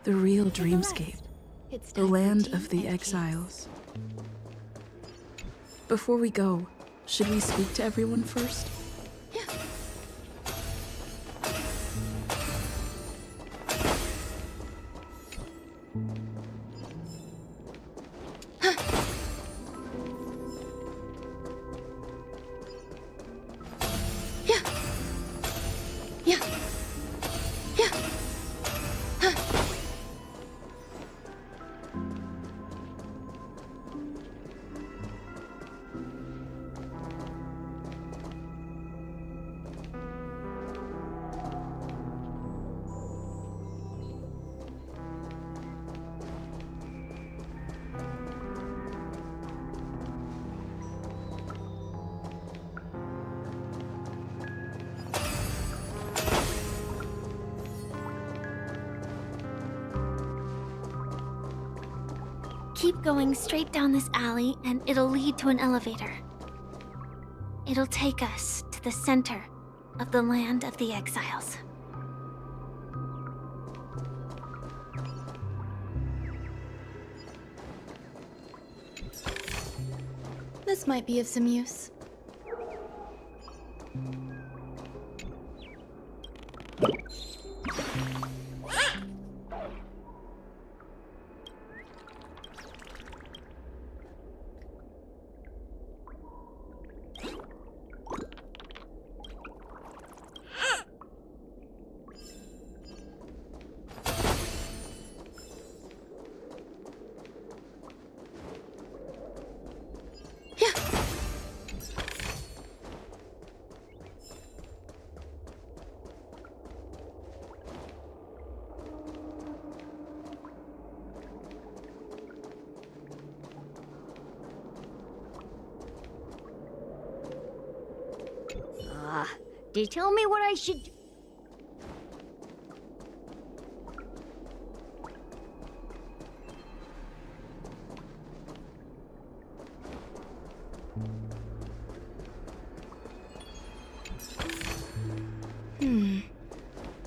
The real dreamscape. It's The time for land tea of the and cakes. exiles. Before we go, should we speak to everyone first? Keep going straight down this alley and it'll lead to an elevator. It'll take us to the center of the land of the exiles. This might be of some use. They tell me what I should do.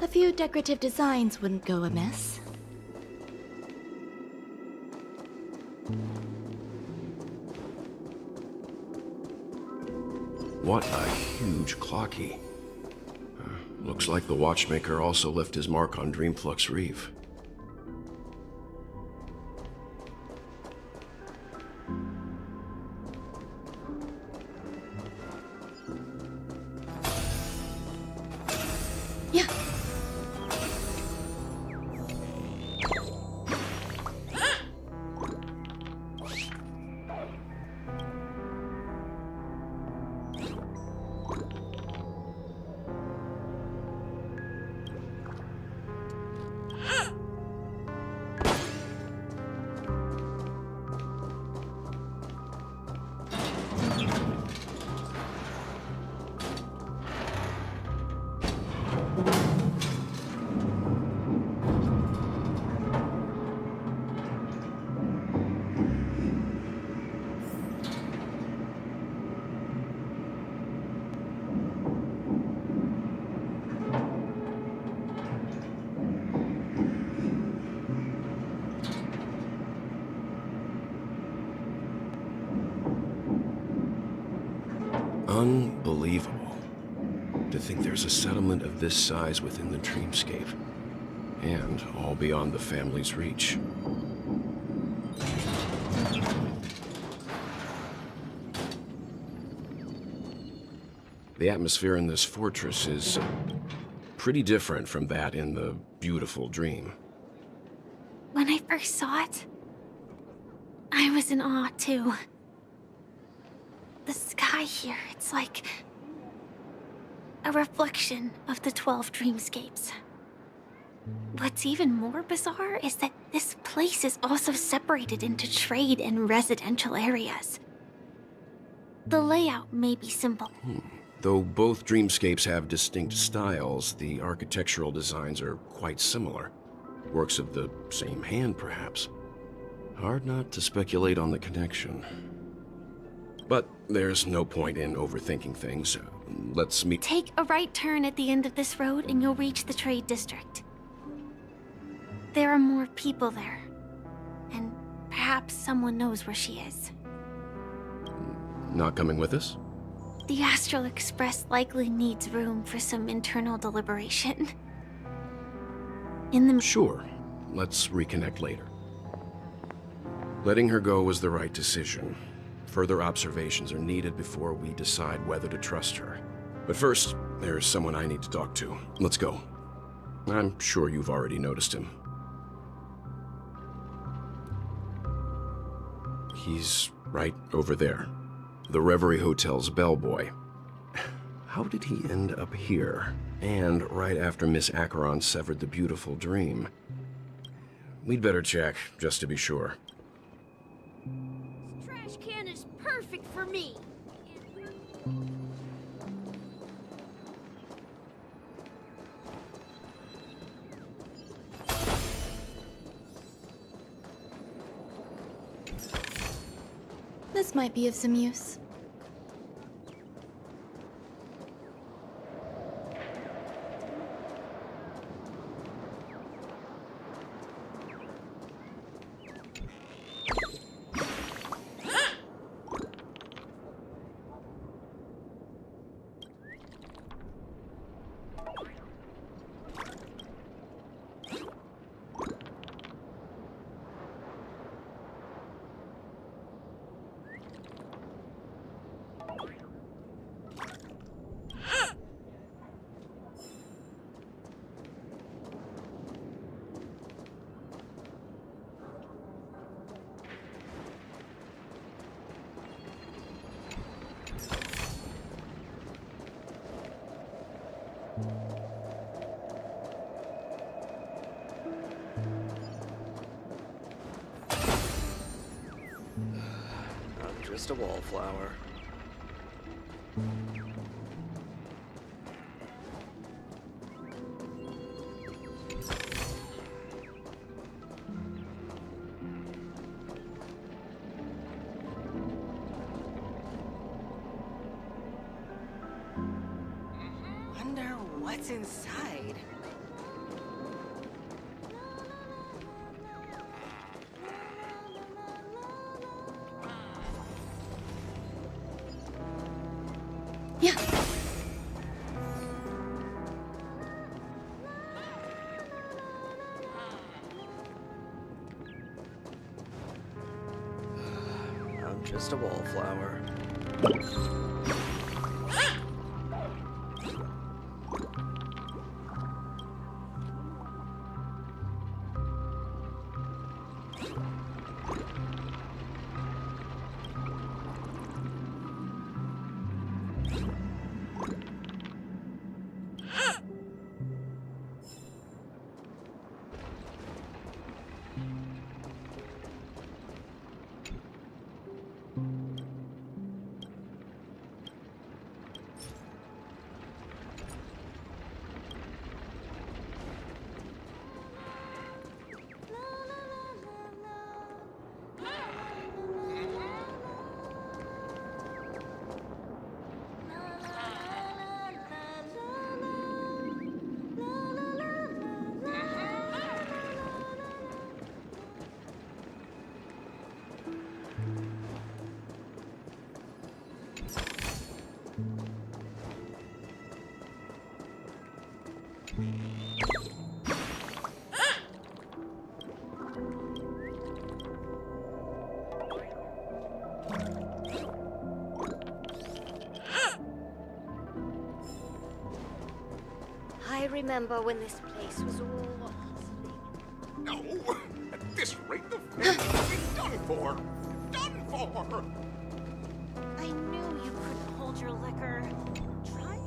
A few decorative designs wouldn't go amiss. What a huge clocky. Looks like the watchmaker also left his mark on Dreamflux Reef. Yeah. Unbelievable. To think there's a settlement of this size within the dreamscape. And all beyond the family's reach. The atmosphere in this fortress is pretty different from that in the beautiful dream. When I first saw it, I was in awe too. The sky here, it's like a reflection of the 12 dreamscapes. What's even more bizarre is that this place is also separated into trade and residential areas. The layout may be simple. Though both dreamscapes have distinct styles, the architectural designs are quite similar. Works of the same hand, perhaps. Hard not to speculate on the connection. But there's no point in overthinking things. Let's meet. Take a right turn at the end of this road and you'll reach the trade district. there are more people there. And perhaps someone knows where she is. Not coming with us? The Astral Express likely needs room for some internal deliberation. In the Sure. Let's reconnect later. Letting her go was the right decision. Further observations are needed before we decide whether to trust her. But first, there's someone I need to talk to. Let's go. I'm sure you've already noticed him. He's right over there. The Reverie Hotel's bellboy. How did he end up here? And right after Miss Acheron severed the beautiful dream. We'd better check, just to be sure. This trash can is perfect for me. This might be of some use. I'm just a wallflower. Wonder what's inside. Yeah. I'm just a wallflower. I remember when this place was all... No! At this rate, the family will be done for! Done for! I knew you couldn't hold your liquor. Try?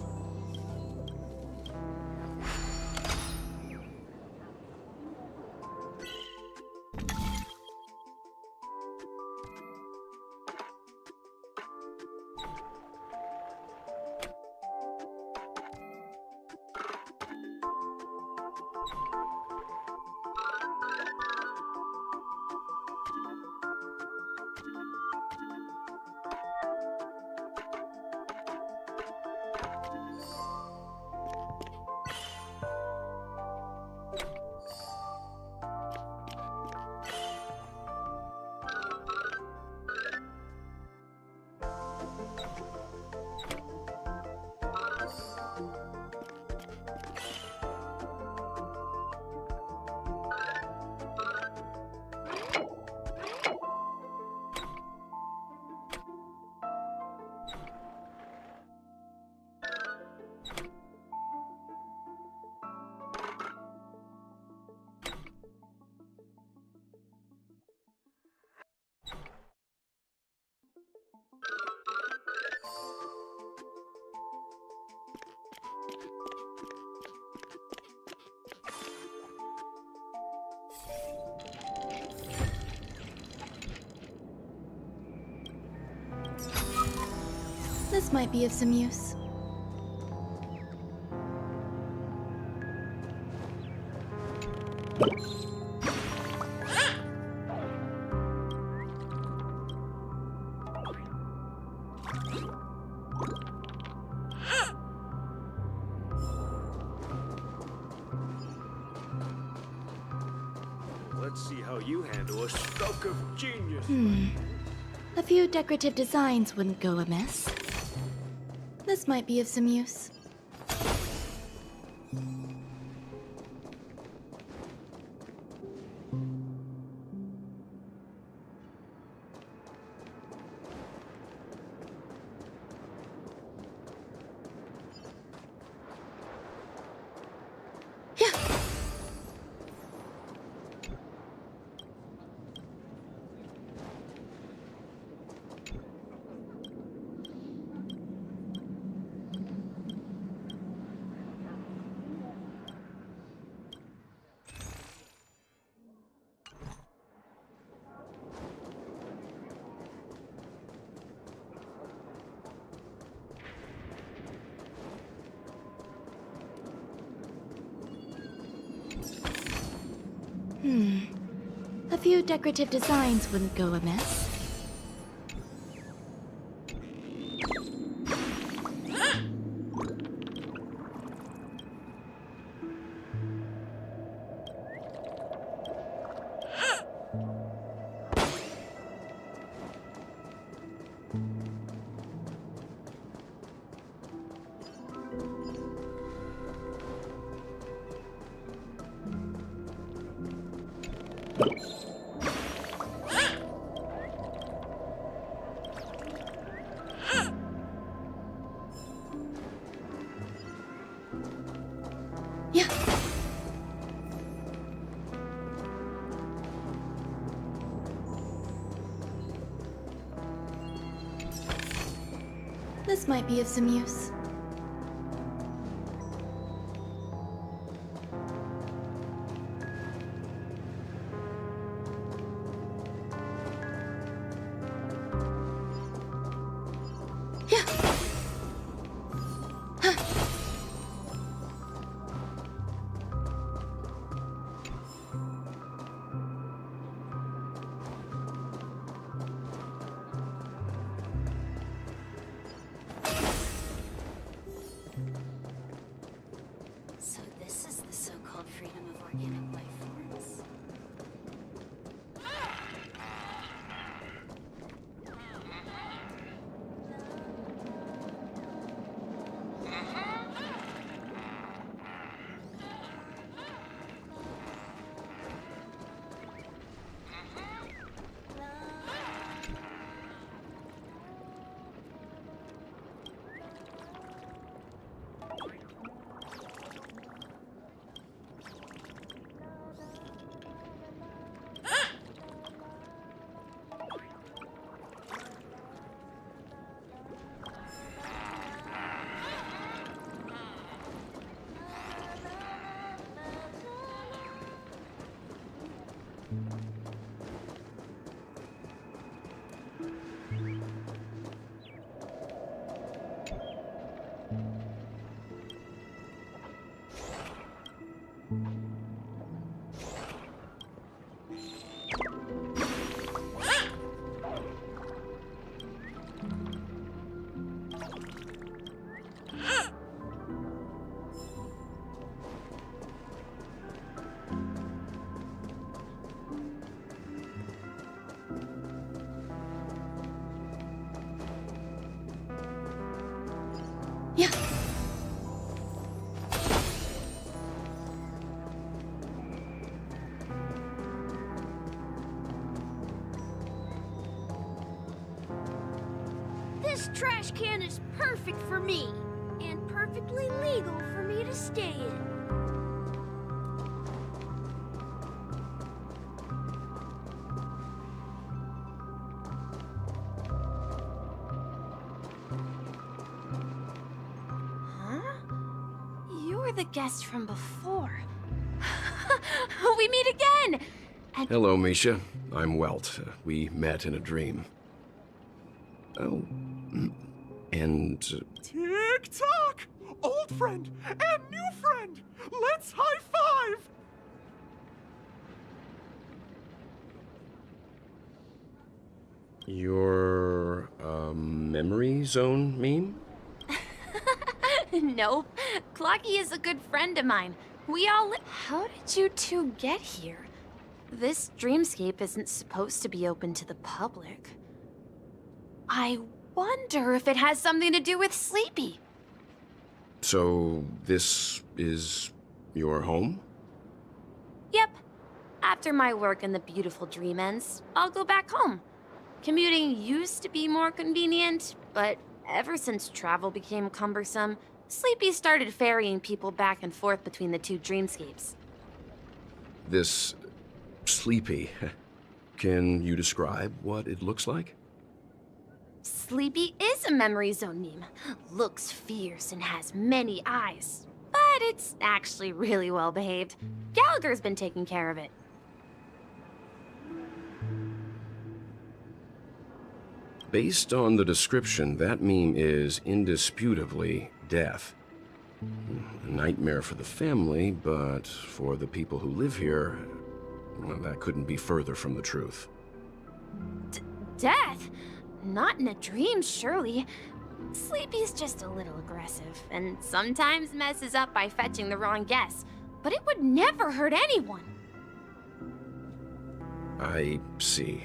This might be of some use. Let's see how you handle a stroke of genius. A few decorative designs wouldn't go amiss. This might be of some use. A few decorative designs wouldn't go amiss. Yeah. This might be of some use. Yeah. Huh. So this is the so-called freedom of organic life forms. Yeah. This trash can is perfect for me, and perfectly legal for me to stay in. You're the guest from before. We meet again! And Hello, Misha. I'm Welt. We met in a dream. Oh, And Tick-tock! Old friend and new friend! Let's high-five! your, memory zone meme? Nope. Clocky is a good friend of mine. We all How did you two get here? This dreamscape isn't supposed to be open to the public. I wonder if it has something to do with Sleepy. So, this is your home? Yep. After my work in the beautiful dream ends, I'll go back home. Commuting used to be more convenient, but ever since travel became cumbersome, Sleepy started ferrying people back and forth between the two dreamscapes. This Sleepy. Can you describe what it looks like? Sleepy is a memory zone meme. Looks fierce and has many eyes. But it's actually really well behaved. Gallagher's been taking care of it. Based on the description, that meme is indisputably death. A nightmare for the family, but for the people who live here, well, that couldn't be further from the truth. Death? Not in a dream, surely. Sleepy's just a little aggressive, and sometimes messes up by fetching the wrong guess. But it would never hurt anyone. I see.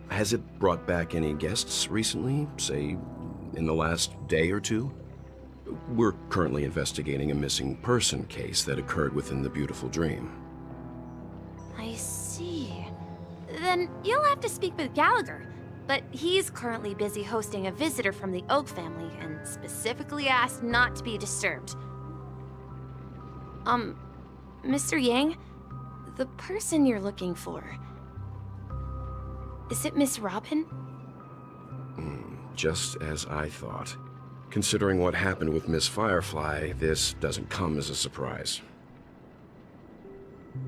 Has it brought back any guests recently, say, in the last day or two? We're currently investigating a missing person case that occurred within the beautiful dream. I see. Then you'll have to speak with Gallagher. But he's currently busy hosting a visitor from the Oak family and specifically asked not to be disturbed. Mr. Yang, the person you're looking for, is it Miss Robin? Just as I thought. Considering what happened with Miss Firefly, this doesn't come as a surprise.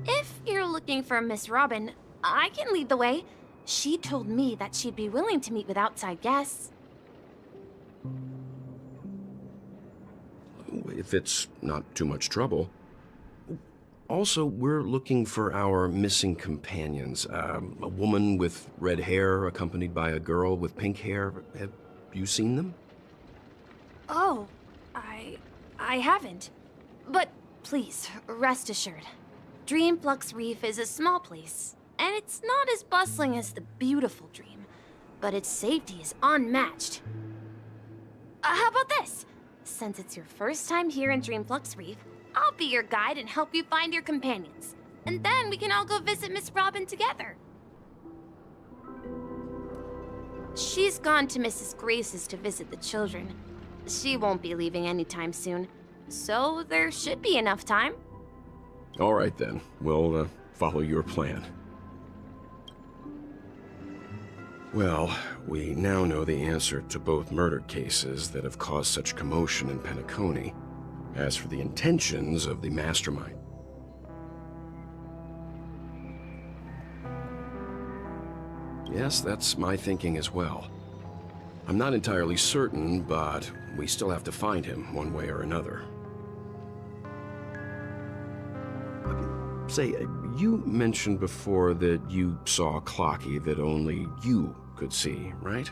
If you're looking for Miss Robin, I can lead the way. She told me that she'd be willing to meet with outside guests. If it's not too much trouble. Also, we're looking for our missing companions. A woman with red hair accompanied by a girl with pink hair. Have you seen them? Oh, I haven't. But please, rest assured. Dreamflux Reef is a small place, and it's not as bustling as the beautiful dream, but its safety is unmatched. How about this? Since it's your first time here in Dreamflux Reef, I'll be your guide and help you find your companions. And then we can all go visit Miss Robin together. She's gone to Mrs. Grace's to visit the children. She won't be leaving anytime soon, so there should be enough time. All right then, we'll follow your plan. Well, we now know the answer to both murder cases that have caused such commotion in Penacony. As for the intentions of the mastermind, yes, that's my thinking as well. I'm not entirely certain, but we still have to find him one way or another. Say, you mentioned before that you saw Clocky that only you could see, right?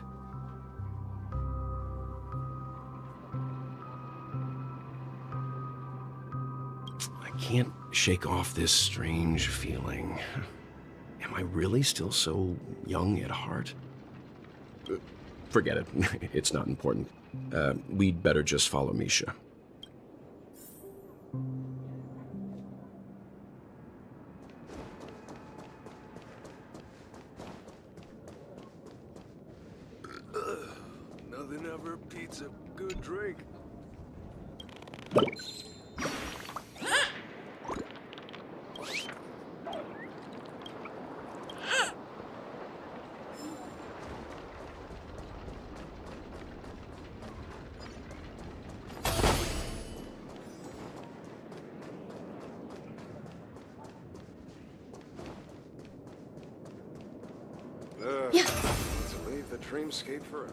I can't shake off this strange feeling. Am I really still so young at heart? Forget it. It's not important. We'd better just follow Misha. Nothing ever beats a good drink. Yeah. Let's leave the dreamscape forever.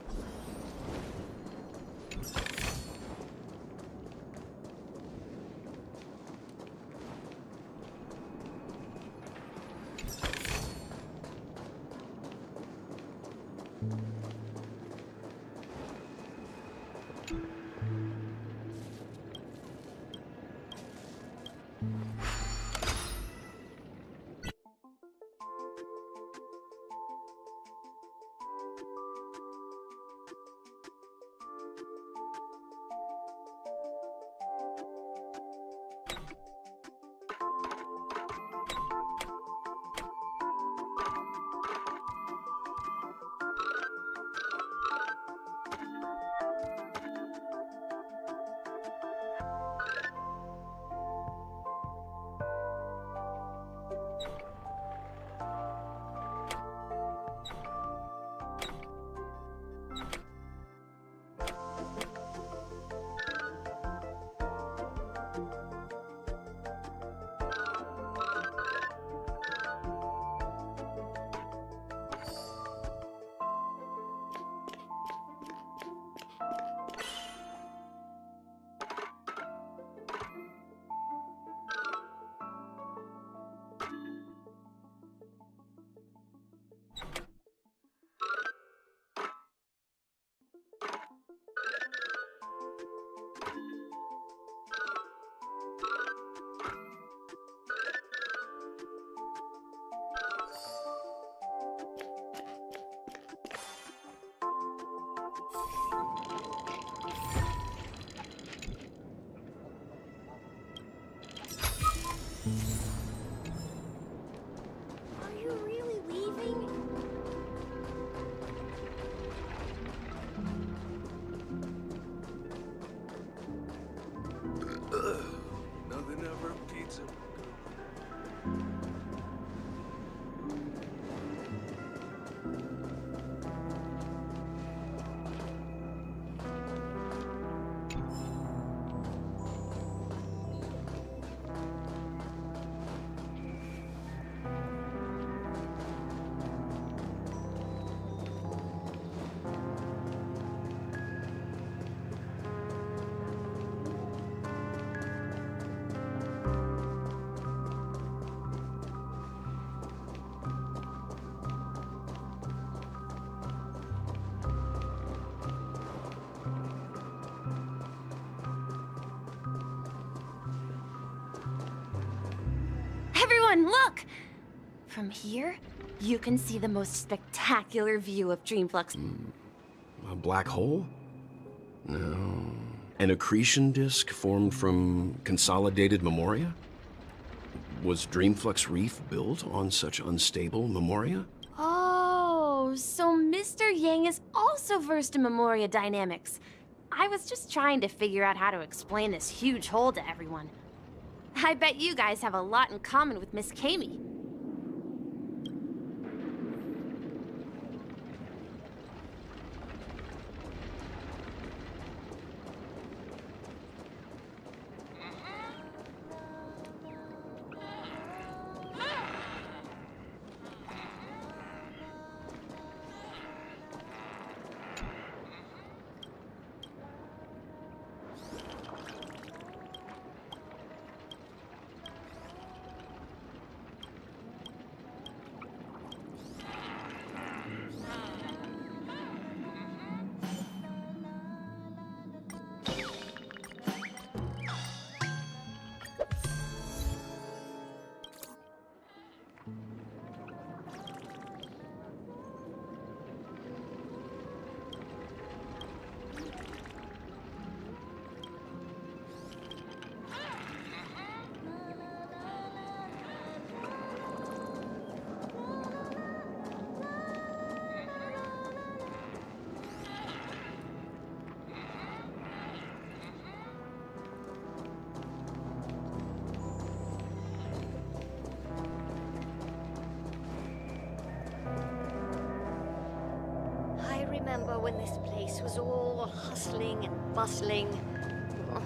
Are you really leaving? Nothing ever beats a Everyone, look! From here, you can see the most spectacular view of Dreamflux. A black hole? No. An accretion disk formed from consolidated memoria? Was Dreamflux Reef built on such unstable memoria? Oh, so Mr. Yang is also versed in Memoria dynamics. I was just trying to figure out how to explain this huge hole to everyone. I bet you guys have a lot in common with Miss Kami. I remember when this place was all hustling and bustling. Oh,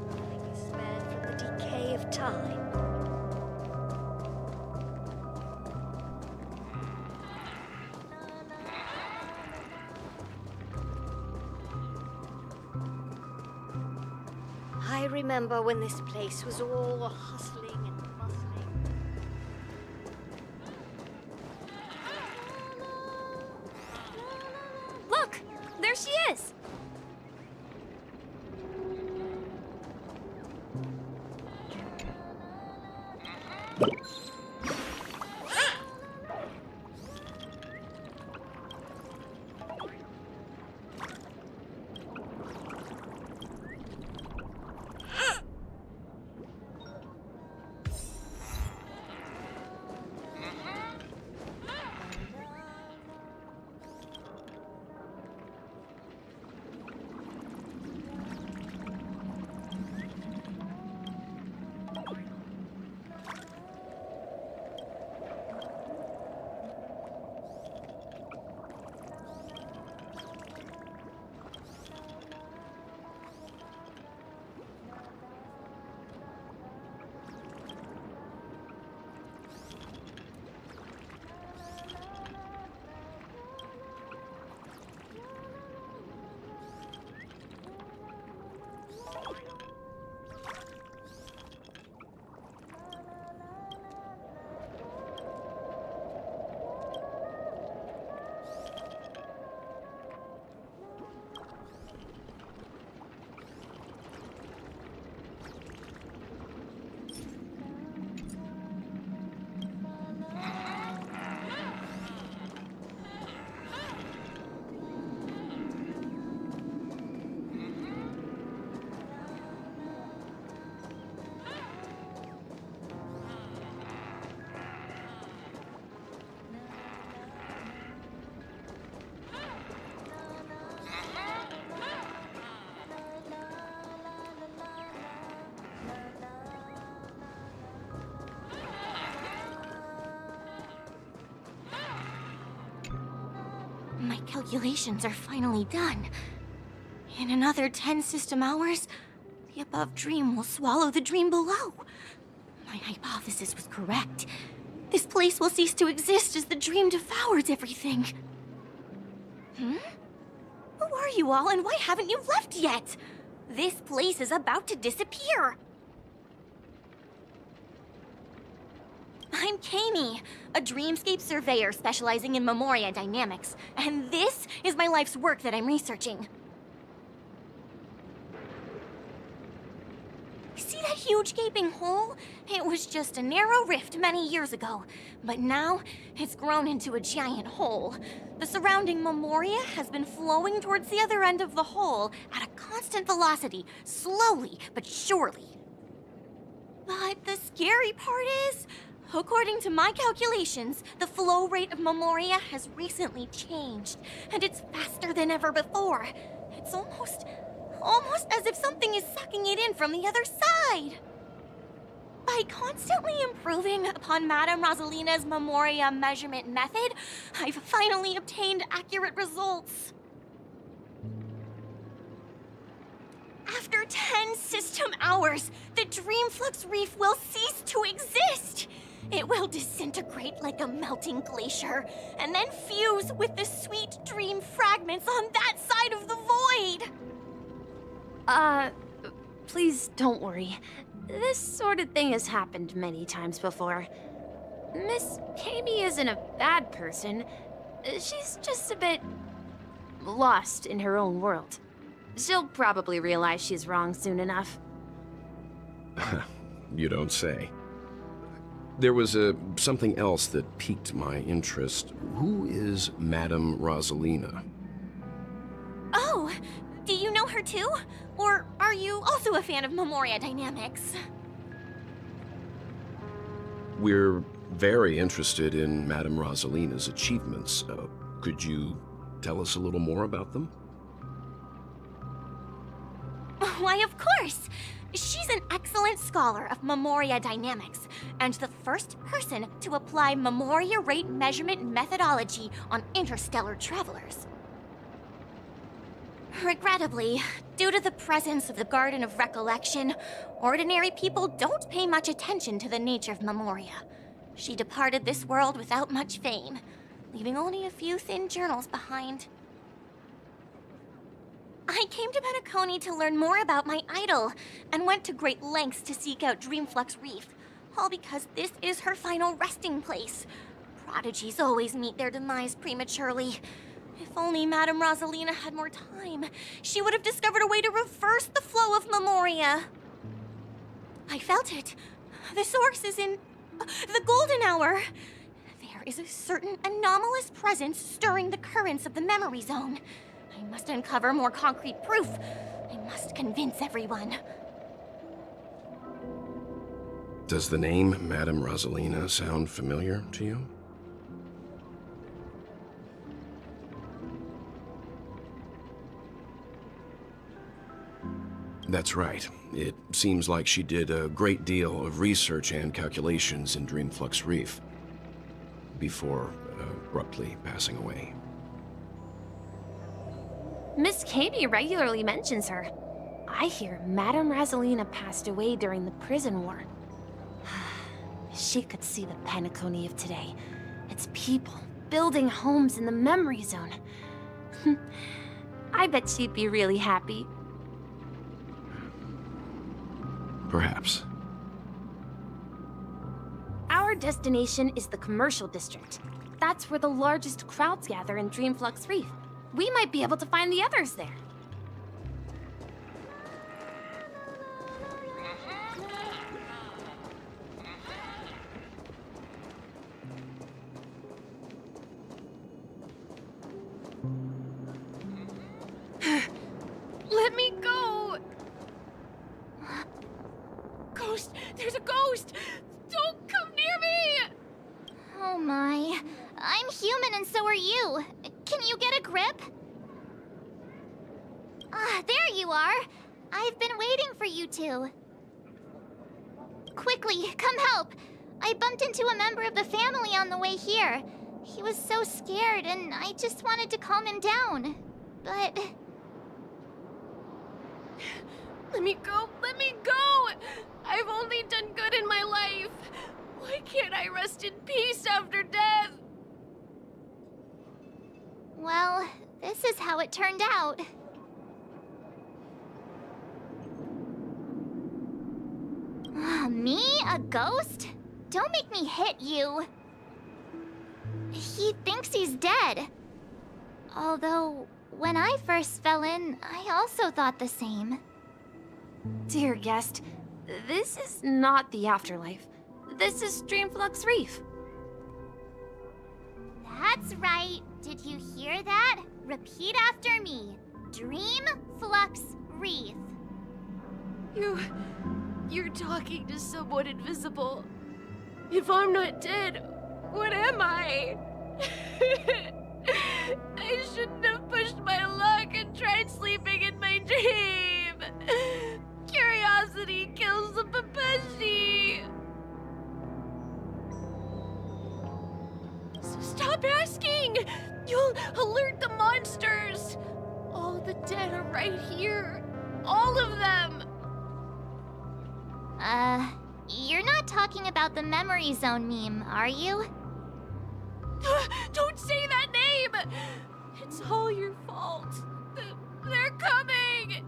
nothing is spared from the decay of time. I remember when this place was all hustling and bustling. Look! There she is! calculations are finally done. In another 10 system hours, the above dream will swallow the dream below. My hypothesis was correct. This place will cease to exist as the dream devours everything. Who are you all, and why haven't you left yet? This place is about to disappear. I'm Kami, a dreamscape surveyor specializing in Memoria dynamics, and this is my life's work that I'm researching. See that huge gaping hole? It was just a narrow rift many years ago, but now it's grown into a giant hole. The surrounding Memoria has been flowing towards the other end of the hole at a constant velocity, slowly but surely. But the scary part is, according to my calculations, the flow rate of Memoria has recently changed, and it's faster than ever before. It's almost as if something is sucking it in from the other side. By constantly improving upon Madame Rosalina's Memoria measurement method, I've finally obtained accurate results. After 10 system hours, the Dreamflux Reef will cease to exist. It will disintegrate like a melting glacier, and then fuse with the sweet dream fragments on that side of the void. Please don't worry. This sort of thing has happened many times before. Miss Kami isn't a bad person. She's just a bit lost in her own world. She'll probably realize she's wrong soon enough. You don't say. There was something else that piqued my interest. Who is Madame Rosalina? Oh, do you know her too? Or are you also a fan of Memoria dynamics? We're very interested in Madame Rosalina's achievements. Could you tell us a little more about them? Why, of course! She's an excellent scholar of Memoria dynamics, and the first person to apply Memoria rate measurement methodology on interstellar travelers. Regrettably, due to the presence of the Garden of Recollection, ordinary people don't pay much attention to the nature of Memoria. She departed this world without much fame, leaving only a few thin journals behind. I came to Penacony to learn more about my idol, and went to great lengths to seek out Dreamflux Reef, all because this is her final resting place. Prodigies always meet their demise prematurely. If only Madame Rosalina had more time, she would have discovered a way to reverse the flow of Memoria. I felt it. The source is in the golden hour. There is a certain anomalous presence stirring the currents of the memory zone. I must uncover more concrete proof. I must convince everyone. Does the name Madame Rosalina sound familiar to you? That's right. It seems like she did a great deal of research and calculations in Dreamflux Reef before abruptly passing away. Miss Kami regularly mentions her. I hear Madame Rosalina passed away during the prison war. She could see the Penacony of today. Its people building homes in the memory zone. I bet she'd be really happy. Perhaps. Our destination is the commercial district. That's where the largest crowds gather in Dreamflux Reef. We might be able to find the others there. Let me go! Ghost! There's a ghost! Don't come near me! Oh my. I'm human and so are you. Can you get a grip? Ah, there you are. I've been waiting for you two. Quickly, come help. I bumped into a member of the family on the way here. He was so scared, and I just wanted to calm him down. But... Let me go! Let me go! I've only done good in my life. Why can't I rest in peace after death? well, this is how it turned out. Me? A ghost? Don't make me hit you. He thinks he's dead. Although, when I first fell in, I also thought the same. Dear guest, this is not the afterlife. This is Dreamflux Reef. That's right. Did you hear that? Repeat after me. Dream Flux Wreath. You're talking to someone invisible. If I'm not dead, what am I? I shouldn't have pushed my luck and tried sleeping in my dream. Curiosity kills the Papeshi. Stop asking! You'll alert the monsters! All the dead are right here. All of them! You're not talking about the Memory Zone meme, are you? Don't say that name! It's all your fault. They're coming!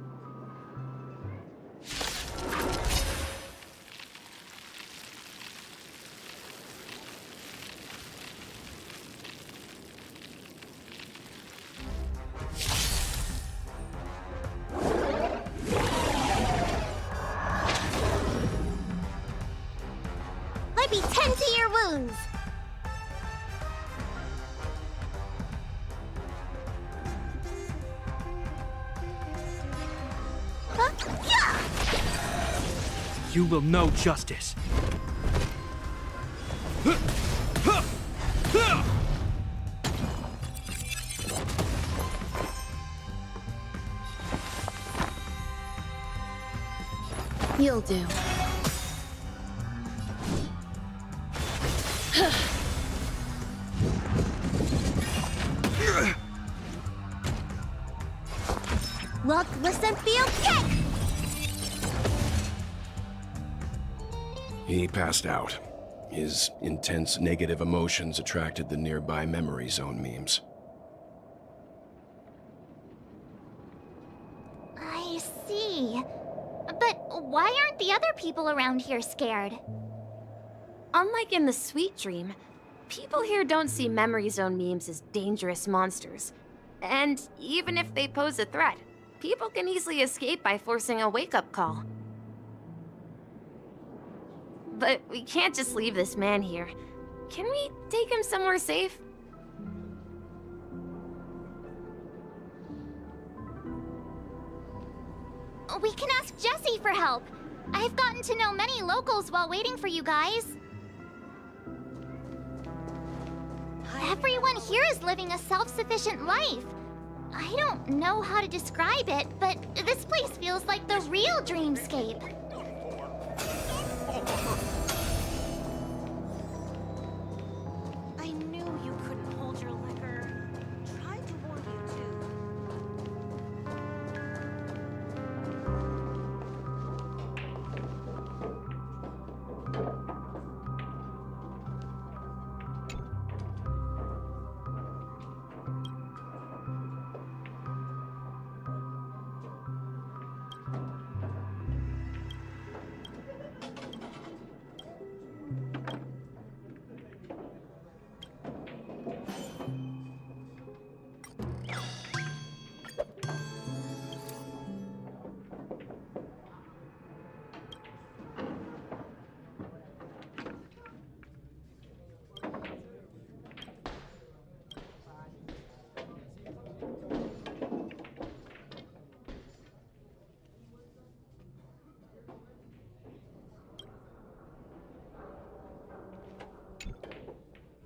Let me tend to your wounds! You will know justice. You'll do. Look, listen, feel, kick! He passed out. His intense negative emotions attracted the nearby memory zone memes. I see. But why aren't the other people around here scared? Unlike in the Sweet Dream, people here don't see Memory Zone memes as dangerous monsters. And even if they pose a threat, people can easily escape by forcing a wake-up call. But we can't just leave this man here. Can we take him somewhere safe? We can ask Jessie for help. I've gotten to know many locals while waiting for you guys. Everyone here is living a self-sufficient life. I don't know how to describe it, but this place feels like the real dreamscape. I knew you couldn't hold your liquor. Tried to warn you too.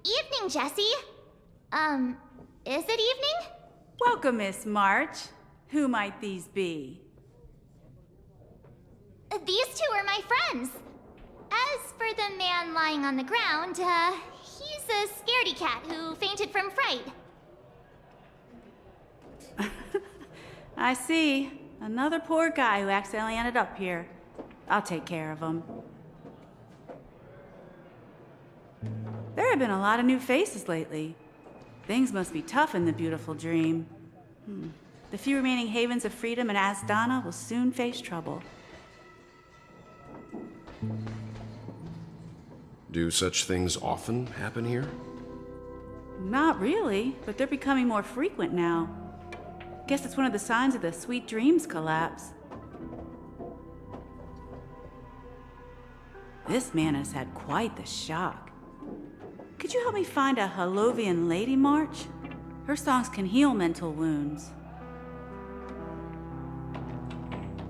Evening, Jessie. Is it evening? Welcome, Miss March. Who might these be? These two are my friends. As for the man lying on the ground, he's It's a scaredy cat who fainted from fright. I see. Another poor guy who accidentally ended up here. I'll take care of him. There have been a lot of new faces lately. Things must be tough in the beautiful dream. The few remaining havens of freedom in Asdana will soon face trouble. Do such things often happen here? Not really, but they're becoming more frequent now. Guess it's one of the signs of the Sweet Dreams collapse. This man has had quite the shock. Could you help me find a Halovian lady, March? Her songs can heal mental wounds.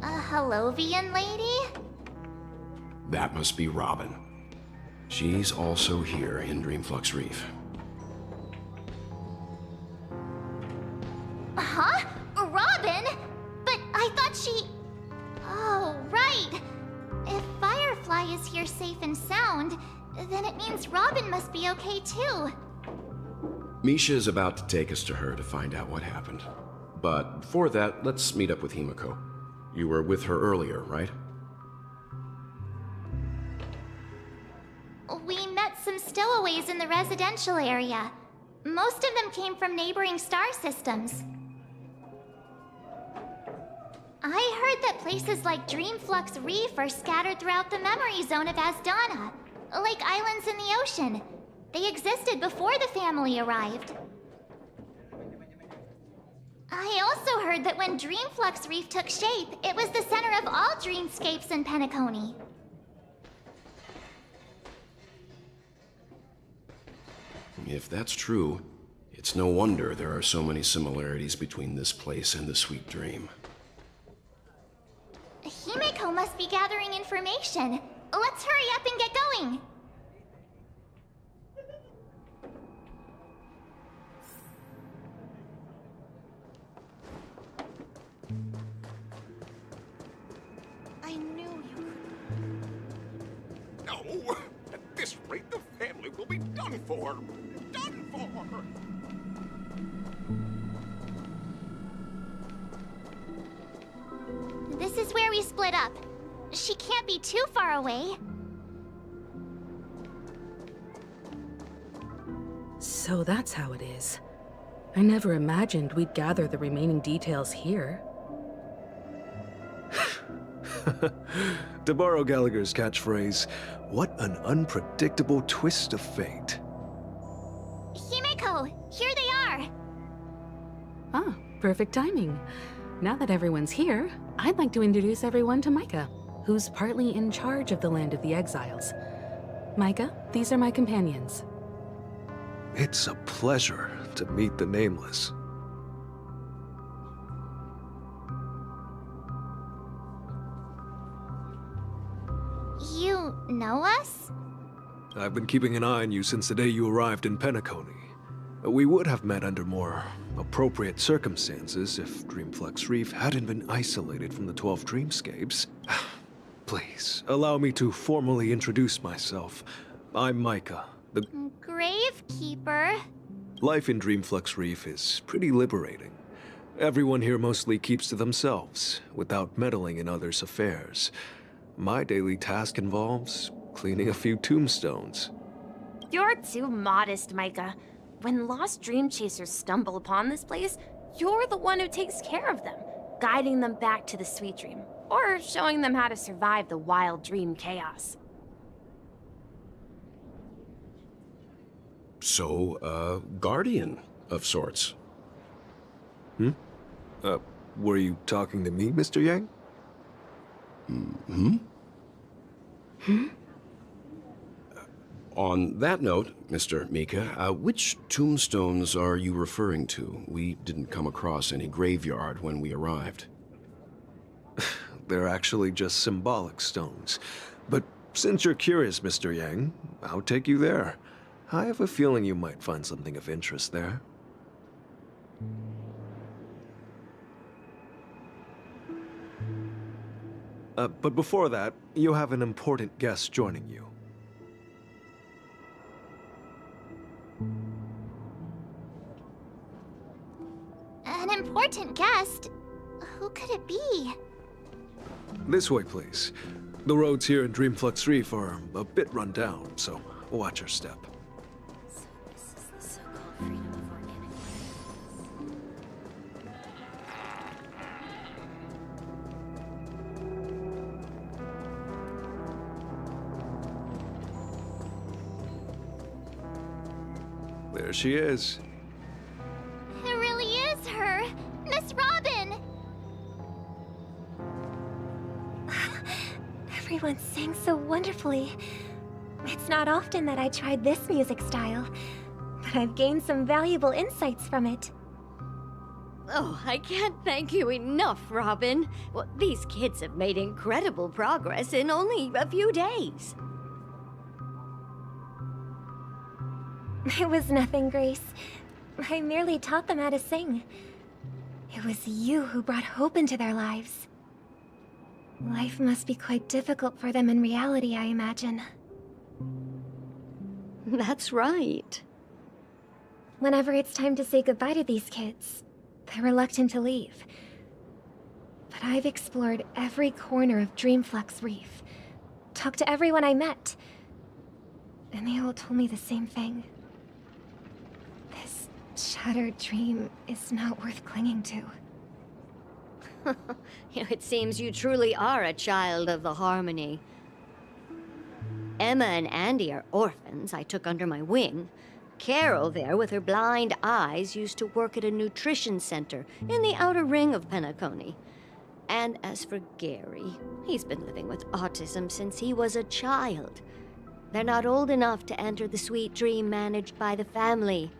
A Halovian lady? That must be Robin. She's also here in Dreamflux Reef. Huh? Robin? But I thought she... Oh, right. If Firefly is here safe and sound, then it means Robin must be okay too. Misha is about to take us to her to find out what happened. But before that, let's meet up with Himiko. You were with her earlier, right? We met some stowaways in the residential area. Most of them came from neighboring star systems. I heard that places like Dreamflux Reef are scattered throughout the memory zone of Asdana, like islands in the ocean. They existed before the family arrived. I also heard that when Dreamflux Reef took shape, it was the center of all dreamscapes in Penacony. If that's true, it's no wonder there are so many similarities between this place and the Sweet Dream. Himiko must be gathering information. Let's hurry up and get going. I knew you could. No! At this rate, the family will be done for! Done for! This is where we split up. She can't be too far away. So that's how it is. I never imagined we'd gather the remaining details here. To borrow Gallagher's catchphrase, what an unpredictable twist of fate. Himiko, here they are. Ah, perfect timing. Now that everyone's here, I'd like to introduce everyone to Micah, who's partly in charge of the Land of the Exiles. Micah, these are my companions. It's a pleasure to meet the Nameless. You know us? I've been keeping an eye on you since the day you arrived in Penacony. We would have met under more appropriate circumstances if Dreamflux Reef hadn't been isolated from the 12 dreamscapes. Please, allow me to formally introduce myself. I'm Micah, the Gravekeeper. Life in Dreamflux Reef is pretty liberating. Everyone here mostly keeps to themselves, without meddling in others' affairs. My daily task involves cleaning a few tombstones. You're too modest, Micah. When lost dream chasers stumble upon this place, you're the one who takes care of them, guiding them back to the Sweet Dream, or showing them how to survive the wild dream chaos. So, a guardian of sorts. Were you talking to me, Mr. Yang? On that note, Mr. Mika, which tombstones are you referring to? We didn't come across any graveyard when we arrived. They're actually just symbolic stones. But since you're curious, Mr. Yang, I'll take you there. I have a feeling you might find something of interest there. But before that, you have an important guest joining you. important guest. Who could it be? This way, please. The roads here in Dreamflux Reef are a bit run down, so watch your step. So this is the so-called freedom of organic There she is. It really is her! Miss Robin! Everyone sang so wonderfully. It's not often that I tried this music style, but I've gained some valuable insights from it. Oh, I can't thank you enough, Robin. Well, these kids have made incredible progress in only a few days. It was nothing, Grace. I merely taught them how to sing. It was you who brought hope into their lives. Life must be quite difficult for them in reality, I imagine. That's right. Whenever it's time to say goodbye to these kids, they're reluctant to leave. But I've explored every corner of Dreamflux Reef, talked to everyone I met, and they all told me the same thing. This shattered dream is not worth clinging to. It seems you truly are a child of the Harmony. Emma and Andy are orphans I took under my wing. Carol there, with her blind eyes, used to work at a nutrition center in the outer ring of Penacony. And as for Gary, he's been living with autism since he was a child. They're not old enough to enter the sweet dream managed by the family.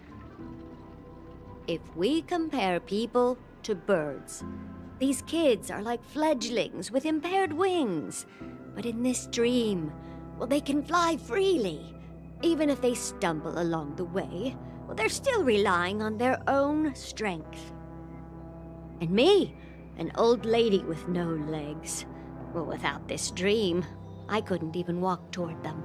If we compare people to birds, these kids are like fledglings with impaired wings. But in this dream, well, they can fly freely. Even if they stumble along the way, well, they're still relying on their own strength. And me, an old lady with no legs. Well, without this dream, I couldn't even walk toward them.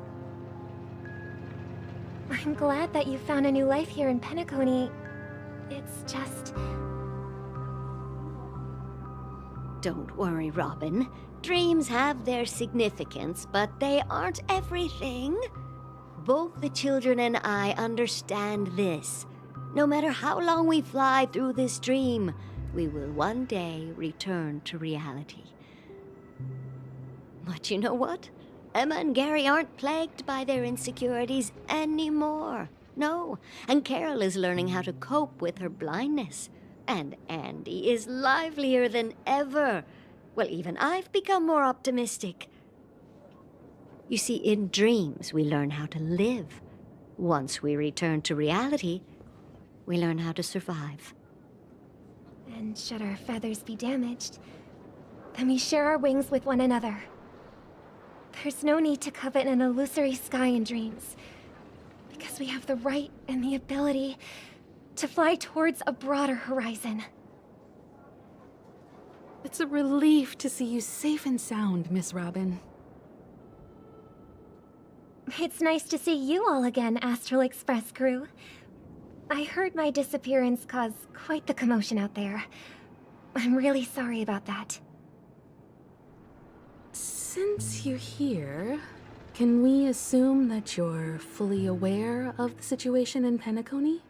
I'm glad that you found a new life here in Penacony. It's just... Don't worry, Robin. Dreams have their significance, but they aren't everything. Both the children and I understand this. No matter how long we fly through this dream, we will one day return to reality. But you know what? Emma and Gary aren't plagued by their insecurities anymore. No, and Carol is learning how to cope with her blindness. And Andy is livelier than ever. Well, even I've become more optimistic. You see, in dreams, we learn how to live. Once we return to reality, we learn how to survive. And should our feathers be damaged, then we share our wings with one another. There's no need to covet an illusory sky in dreams, because we have the right and the ability to fly towards a broader horizon. It's a relief to see you safe and sound, Miss Robin. It's nice to see you all again, Astral Express crew. I heard my disappearance caused quite the commotion out there. I'm really sorry about that. Since you're here, can we assume that you're fully aware of the situation in Penacony?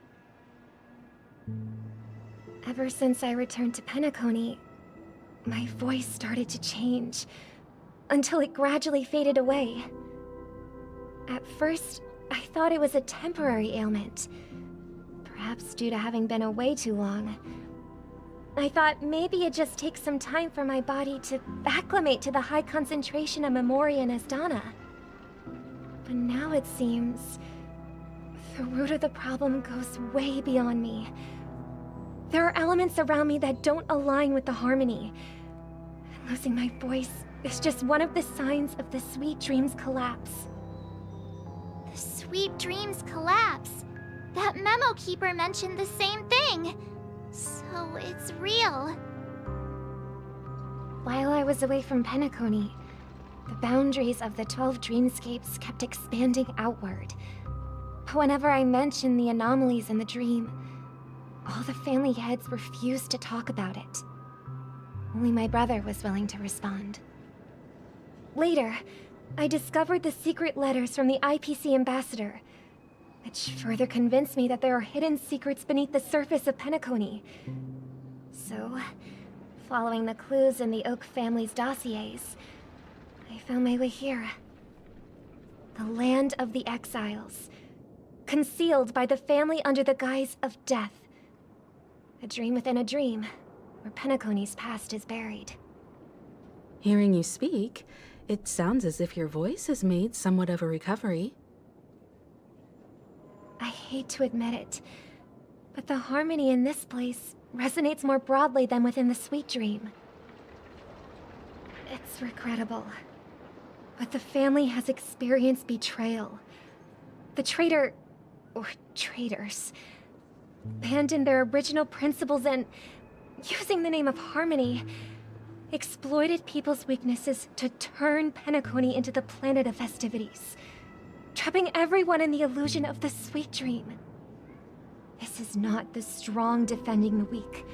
Ever since I returned to Penacony, my voice started to change, until it gradually faded away. At first, I thought it was a temporary ailment, perhaps due to having been away too long. I thought maybe it just takes some time for my body to acclimate to the high concentration of Memoria and Asdana. But now it seems the root of the problem goes way beyond me. There are elements around me that don't align with the harmony. And losing my voice is just one of the signs of the Sweet Dreams collapse. The Sweet Dreams collapse. That memo keeper mentioned the same thing. So it's real. While I was away from Penacony, the boundaries of the 12 dreamscapes kept expanding outward. But whenever I mentioned the anomalies in the dream, all the family heads refused to talk about it. Only my brother was willing to respond. Later, I discovered the secret letters from the IPC ambassador, which further convinced me that there are hidden secrets beneath the surface of Penacony. So, following the clues in the Oak family's dossiers, I found my way here. The land of the exiles, concealed by the family under the guise of death. A dream within a dream, where Penacony's past is buried. Hearing you speak, it sounds as if your voice has made somewhat of a recovery. I hate to admit it, but the harmony in this place resonates more broadly than within the Sweet Dream. It's regrettable, but the family has experienced betrayal. The traitor, or traitors, abandoned their original principles and, using the name of harmony, exploited people's weaknesses to turn Penacony into the planet of festivities, trapping everyone in the illusion of the Sweet Dream. This is not the strong defending the weak,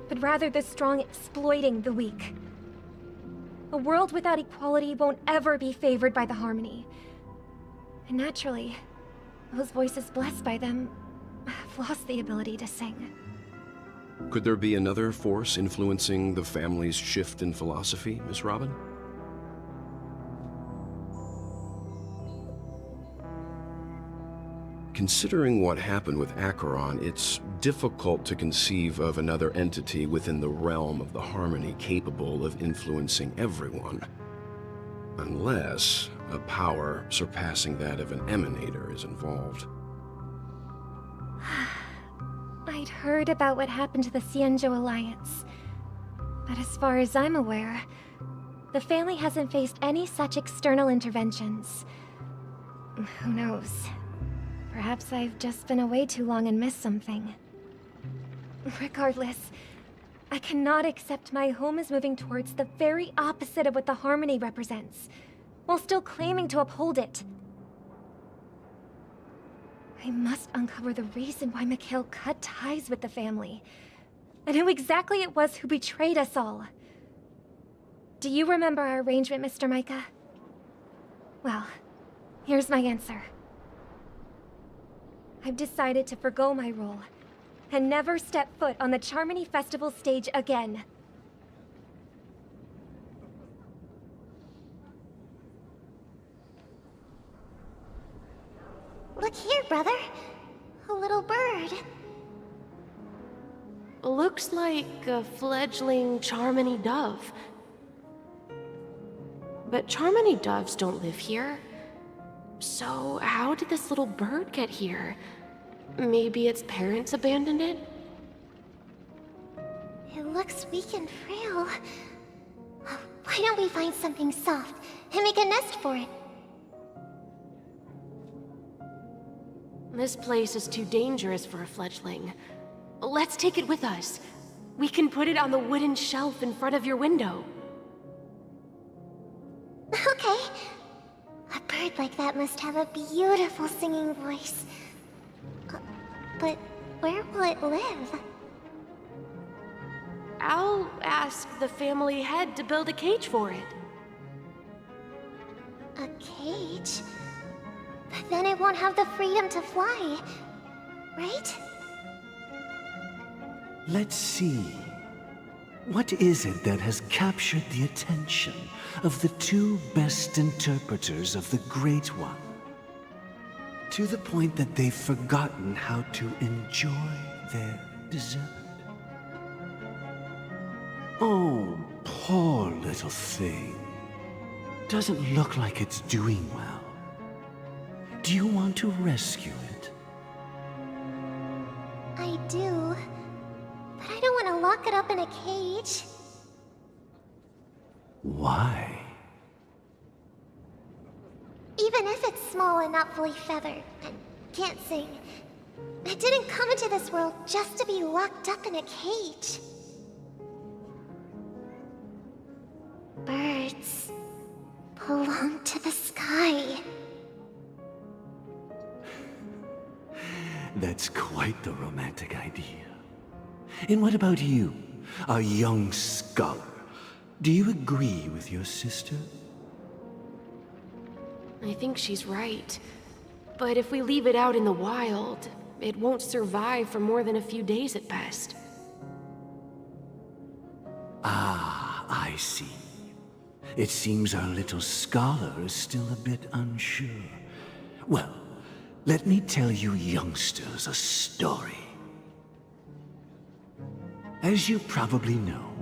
but rather the strong exploiting the weak. A world without equality won't ever be favored by the harmony. And naturally, those voices blessed by them have lost the ability to sing. Could there be another force influencing the family's shift in philosophy, Miss Robin? Considering what happened with Acheron, it's difficult to conceive of another entity within the realm of the harmony capable of influencing everyone. Unless a power surpassing that of an emanator is involved. I'd heard about what happened to the Xianzhou Alliance. But as far as I'm aware, the family hasn't faced any such external interventions. Who knows? Perhaps I've just been away too long and missed something. Regardless, I cannot accept my home is moving towards the very opposite of what the harmony represents, while still claiming to uphold it. I must uncover the reason why Mikhail cut ties with the family, and who exactly it was who betrayed us all. Do you remember our arrangement, Mr. Micah? Well, here's my answer. I've decided to forgo my role, and never step foot on the Charmony Festival stage again. Look here, brother. A little bird. Looks like a fledgling Charmony dove. But Charmony doves don't live here. So how did this little bird get here? Maybe its parents abandoned it? It looks weak and frail. Why don't we find something soft and make a nest for it? This place is too dangerous for a fledgling. Let's take it with us. We can put it on the wooden shelf in front of your window. Okay. A bird like that must have a beautiful singing voice. But where will it live? I'll ask the family head to build a cage for it. A cage? But then it won't have the freedom to fly, right? Let's see. What is it that has captured the attention of the two best interpreters of the Great One? To the point that they've forgotten how to enjoy their dessert. Oh, poor little thing. Doesn't look like it's doing well. Do you want to rescue it? I do. But I don't want to lock it up in a cage. Why? Even if it's small and not fully feathered, and can't sing, it didn't come into this world just to be locked up in a cage. Birds belong to the sky. That's quite the romantic idea. And what about you, a young scholar? Do you agree with your sister? I think she's right. But if we leave it out in the wild, it won't survive for more than a few days at best. Ah, I see. It seems our little scholar is still a bit unsure. Well, let me tell you youngsters a story. As you probably know,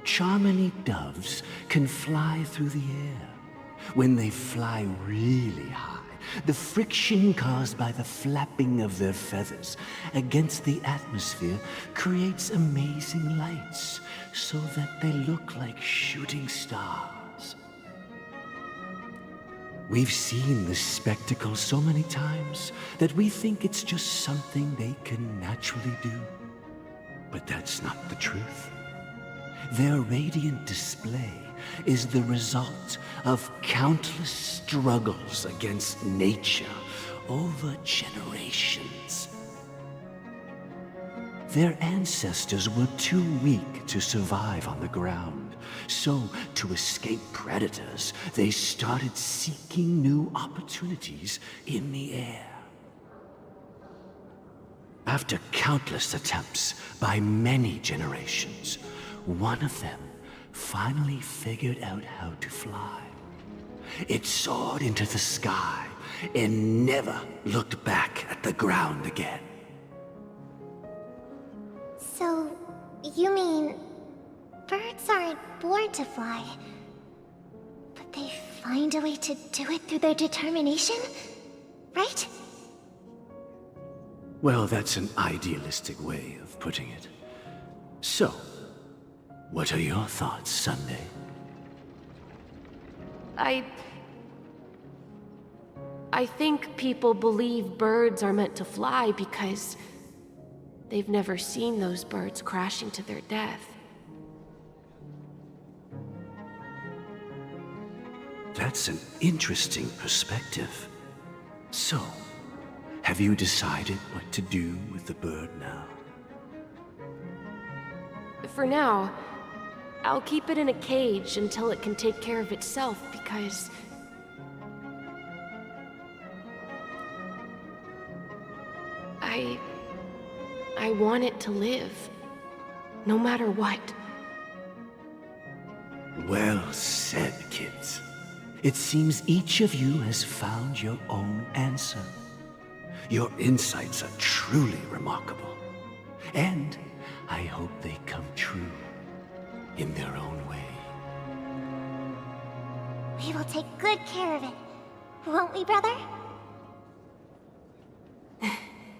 Charmony doves can fly through the air. When they fly really high, the friction caused by the flapping of their feathers against the atmosphere creates amazing lights, so that they look like shooting stars. We've seen this spectacle so many times that we think it's just something they can naturally do. But that's not the truth. Their radiant display is the result of countless struggles against nature over generations. Their ancestors were too weak to survive on the ground, so to escape predators, they started seeking new opportunities in the air. After countless attempts by many generations, one of them finally figured out how to fly. It soared into the sky and never looked back at the ground again. So, you mean birds aren't born to fly, but they find a way to do it through their determination, right? Well, that's an idealistic way of putting it. So, what are your thoughts, Sunday? I think people believe birds are meant to fly because they've never seen those birds crashing to their death. That's an interesting perspective. So, have you decided what to do with the bird now? For now, I'll keep it in a cage until it can take care of itself because I want it to live, no matter what. Well said, kids. It seems each of you has found your own answer. Your insights are truly remarkable. And I hope they come true in their own way. We will take good care of it, won't we, brother?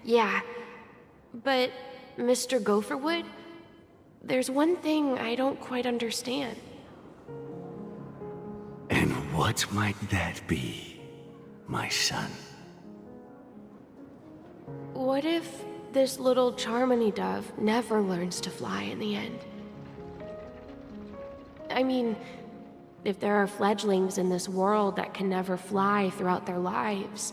Yeah, but Mr. Gopherwood, there's one thing I don't quite understand. And what might that be, my son? What if this little Charmony dove never learns to fly in the end? I mean, if there are fledglings in this world that can never fly throughout their lives,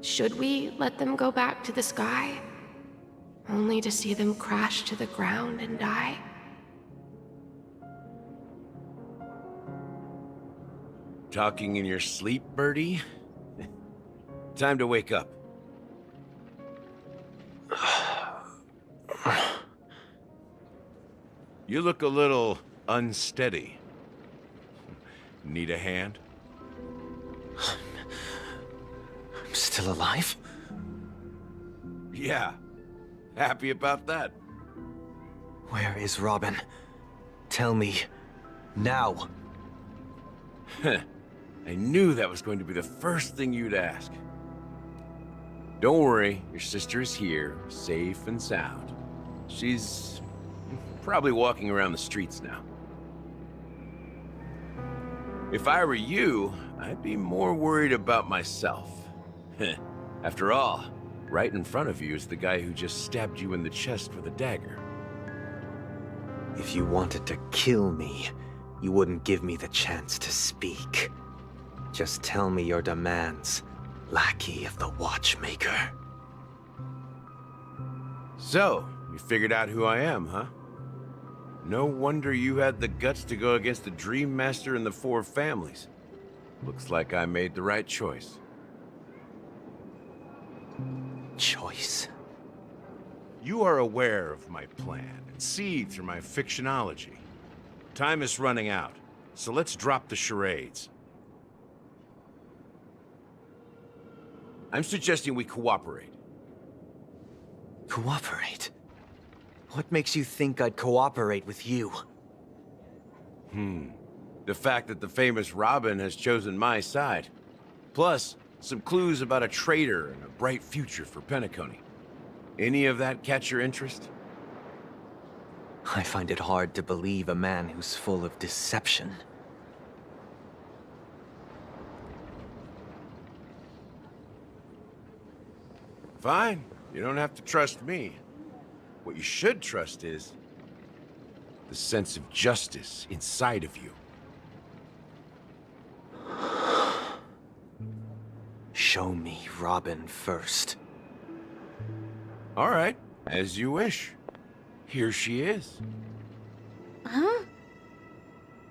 should we let them go back to the sky, only to see them crash to the ground and die? Talking in your sleep, Birdie? Time to wake up. You look a little unsteady. Need a hand? I'm still alive? Yeah. Happy about that. Where is Robin? Tell me. Now. I knew that was going to be the first thing you'd ask. Don't worry, your sister is here, safe and sound. She's probably walking around the streets now. If I were you, I'd be more worried about myself. After all, right in front of you is the guy who just stabbed you in the chest with a dagger. If you wanted to kill me, you wouldn't give me the chance to speak. Just tell me your demands, lackey of the Watchmaker. So, you figured out who I am, huh? No wonder you had the guts to go against the Dream Master and the Four Families. Looks like I made the right choice. Choice? You are aware of my plan and see through my fictionology. Time is running out, so let's drop the charades. I'm suggesting we cooperate. Cooperate? What makes you think I'd cooperate with you? The fact that the famous Robin has chosen my side. Plus, some clues about a traitor and a bright future for Penacony. Any of that catch your interest? I find it hard to believe a man who's full of deception. Fine. You don't have to trust me. What you should trust is the sense of justice inside of you. Show me Robin first. All right, as you wish. Here she is. Huh?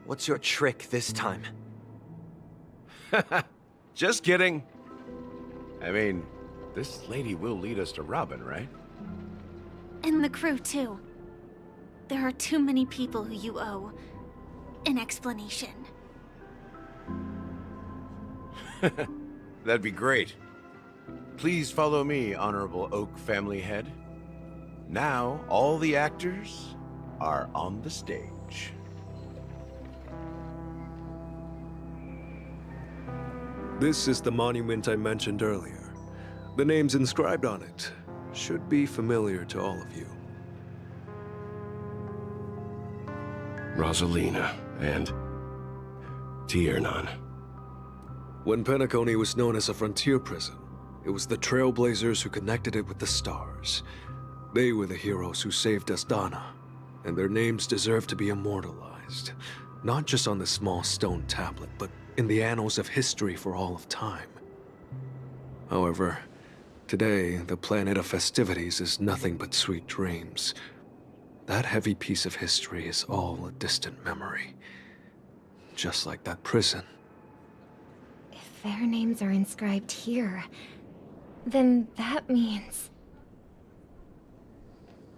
What's your trick this time? Just kidding. I mean, this lady will lead us to Robin, right? And the crew, too. There are too many people who you owe an explanation. That'd be great. Please follow me, Honorable Oak Family Head. Now, all the actors are on the stage. This is the monument I mentioned earlier. The names inscribed on it should be familiar to all of you. Rosalina and Tiernan. When Penacony was known as a frontier prison, it was the Trailblazers who connected it with the stars. They were the heroes who saved Asdana, and their names deserve to be immortalized, not just on the small stone tablet, but in the annals of history for all of time. However, today, the planet of festivities is nothing but sweet dreams. That heavy piece of history is all a distant memory. Just like that prison. If their names are inscribed here, then that means...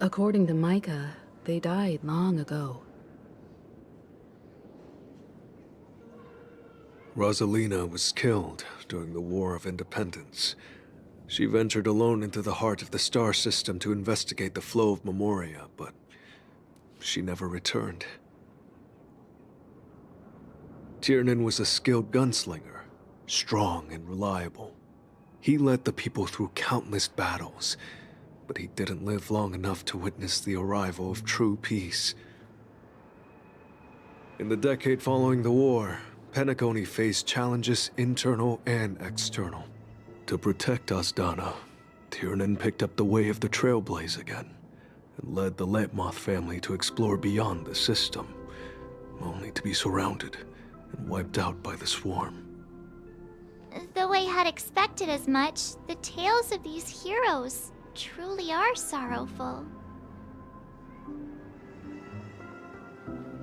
According to Micah, they died long ago. Rosalina was killed during the War of Independence. She ventured alone into the heart of the star system to investigate the flow of Memoria, but she never returned. Tiernan was a skilled gunslinger, strong and reliable. He led the people through countless battles, but he didn't live long enough to witness the arrival of true peace. In the decade following the war, Penacony faced challenges internal and external. To protect Asdana, Tiernan picked up the way of the Trailblaze again, and led the Letmoth family to explore beyond the system, only to be surrounded and wiped out by the swarm. Though I had expected as much, the tales of these heroes truly are sorrowful.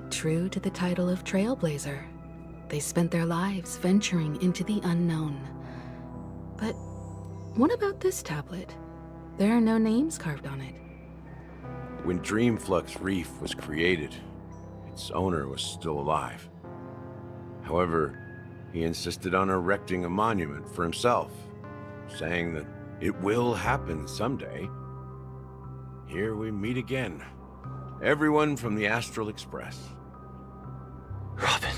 True to the title of Trailblazer, they spent their lives venturing into the unknown. But what about this tablet? There are no names carved on it. When Dreamflux Reef was created, its owner was still alive. However, he insisted on erecting a monument for himself, saying that it will happen someday. Here we meet again. Everyone from the Astral Express. Robin.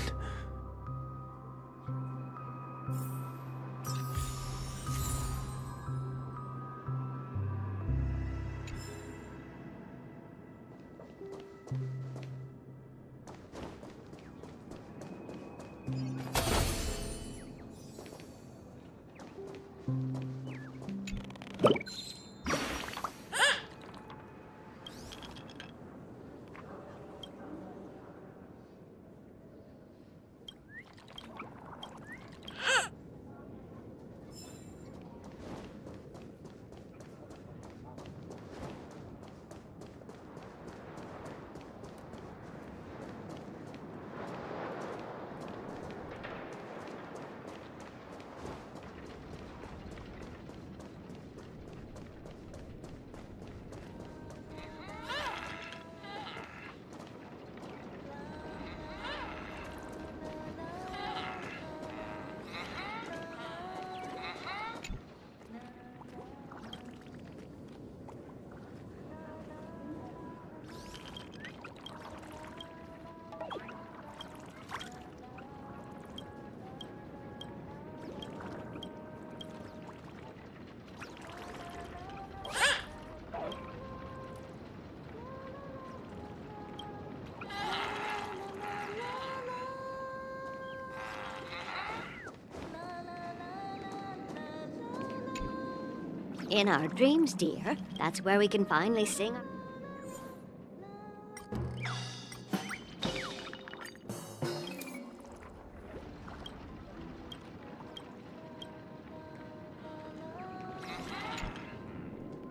In our dreams, dear, that's where we can finally sing.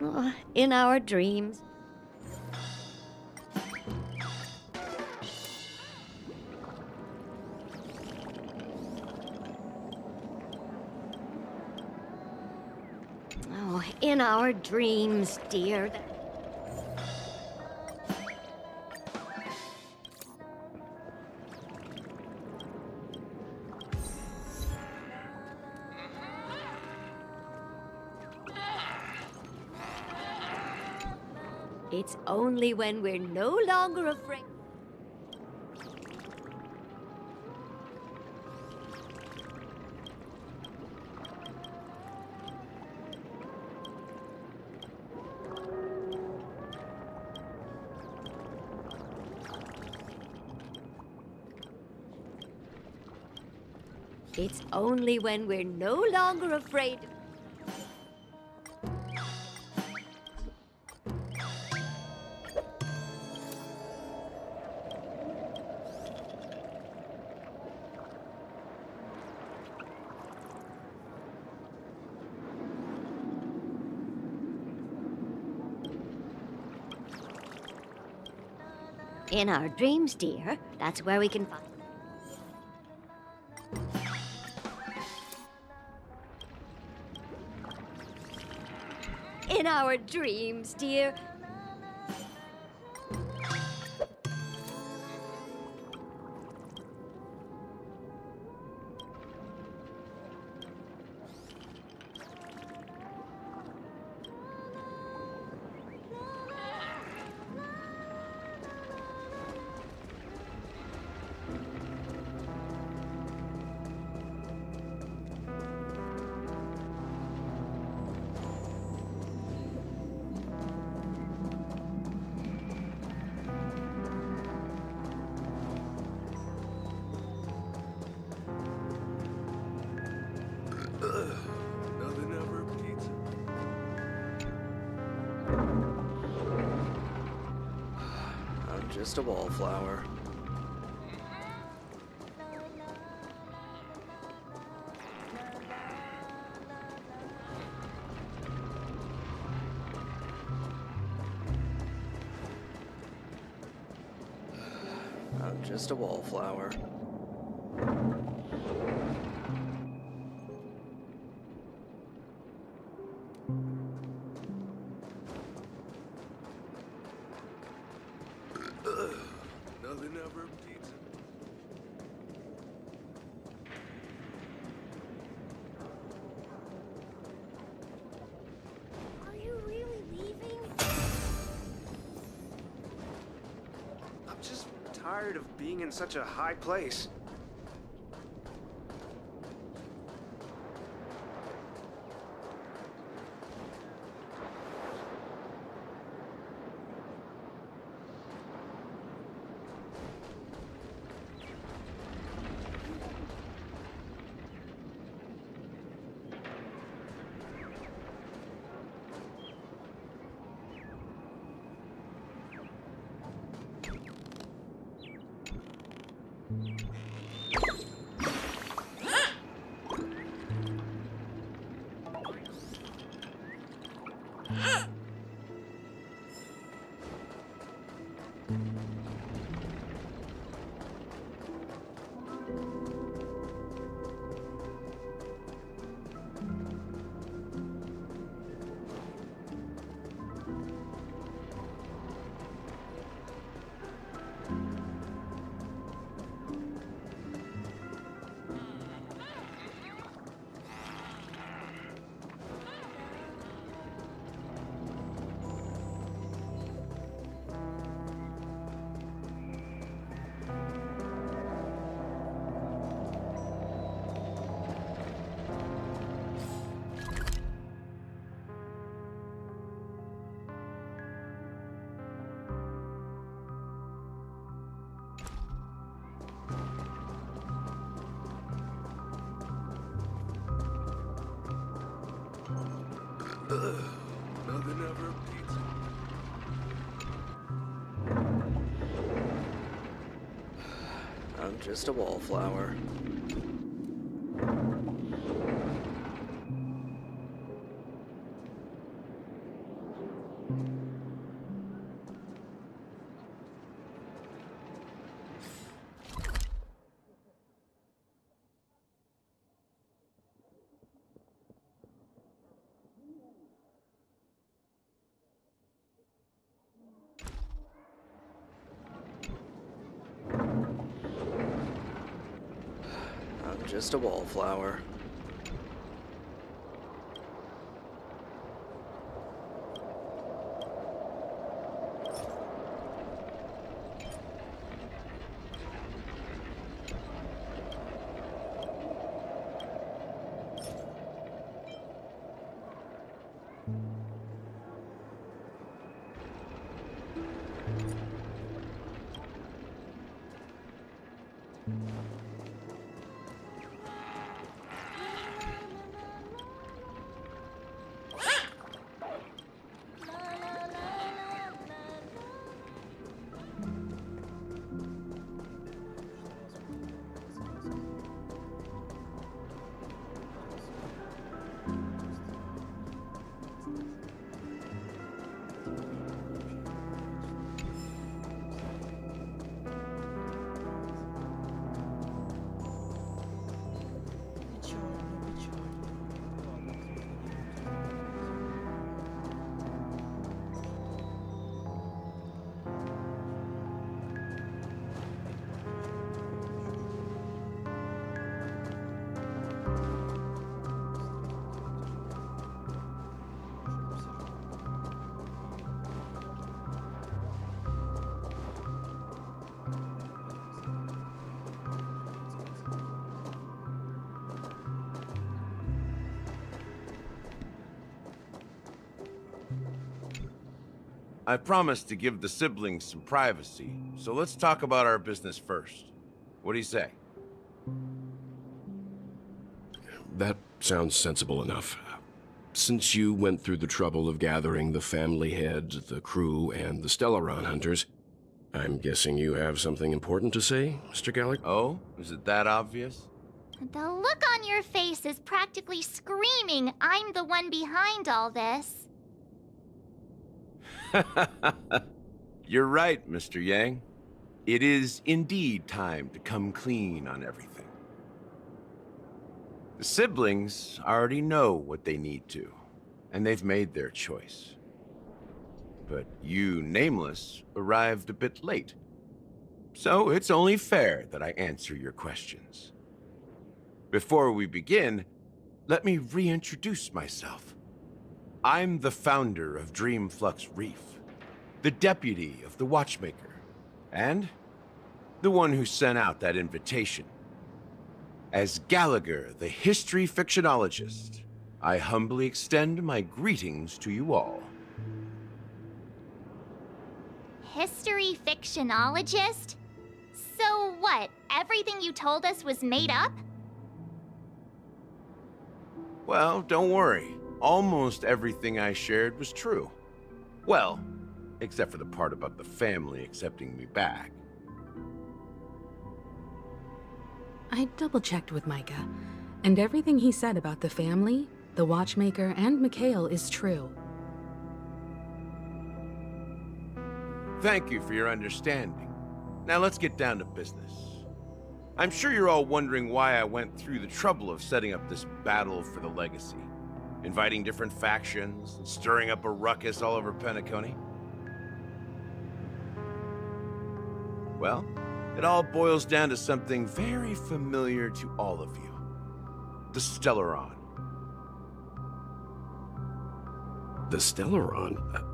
Oh, in our dreams. Oh, in our dreams, dear. It's only when we're no longer afraid. It's only when we're no longer afraid. In our dreams, dear, that's where we can find. In our dreams, dear. Nothing ever beats it. I'm just a wallflower. I'm just a wallflower. Nothing ever beats it. Are you really leaving? I'm just tired of being in such a high place. Nothing ever beats it. I'm just a wallflower. I'm just a wallflower. I promised to give the siblings some privacy, so let's talk about our business first. What do you say? That sounds sensible enough. Since you went through the trouble of gathering the family heads, the crew, and the Stellaron hunters, I'm guessing you have something important to say, Mr. Gallagher? Oh? Is it that obvious? The look on your face is practically screaming, I'm the one behind all this. You're right, Mr. Yang. It is indeed time to come clean on everything. The siblings already know what they need to, and they've made their choice. But you, Nameless, arrived a bit late. So it's only fair that I answer your questions. Before we begin, let me reintroduce myself. I'm the founder of Dreamflux Reef, the deputy of the Watchmaker, and the one who sent out that invitation. As Gallagher, the history fictionologist, I humbly extend my greetings to you all. History fictionologist? So what, everything you told us was made up? Well, don't worry. Almost everything I shared was true. Well, except for the part about the family accepting me back. I double-checked with Micah, and everything he said about the family, the Watchmaker, and Mikhail is true. Thank you for your understanding. Now let's get down to business. I'm sure you're all wondering why I went through the trouble of setting up this battle for the legacy, inviting different factions, and stirring up a ruckus all over Penacony. Well, it all boils down to something very familiar to all of you. The Stellaron. The Stellaron?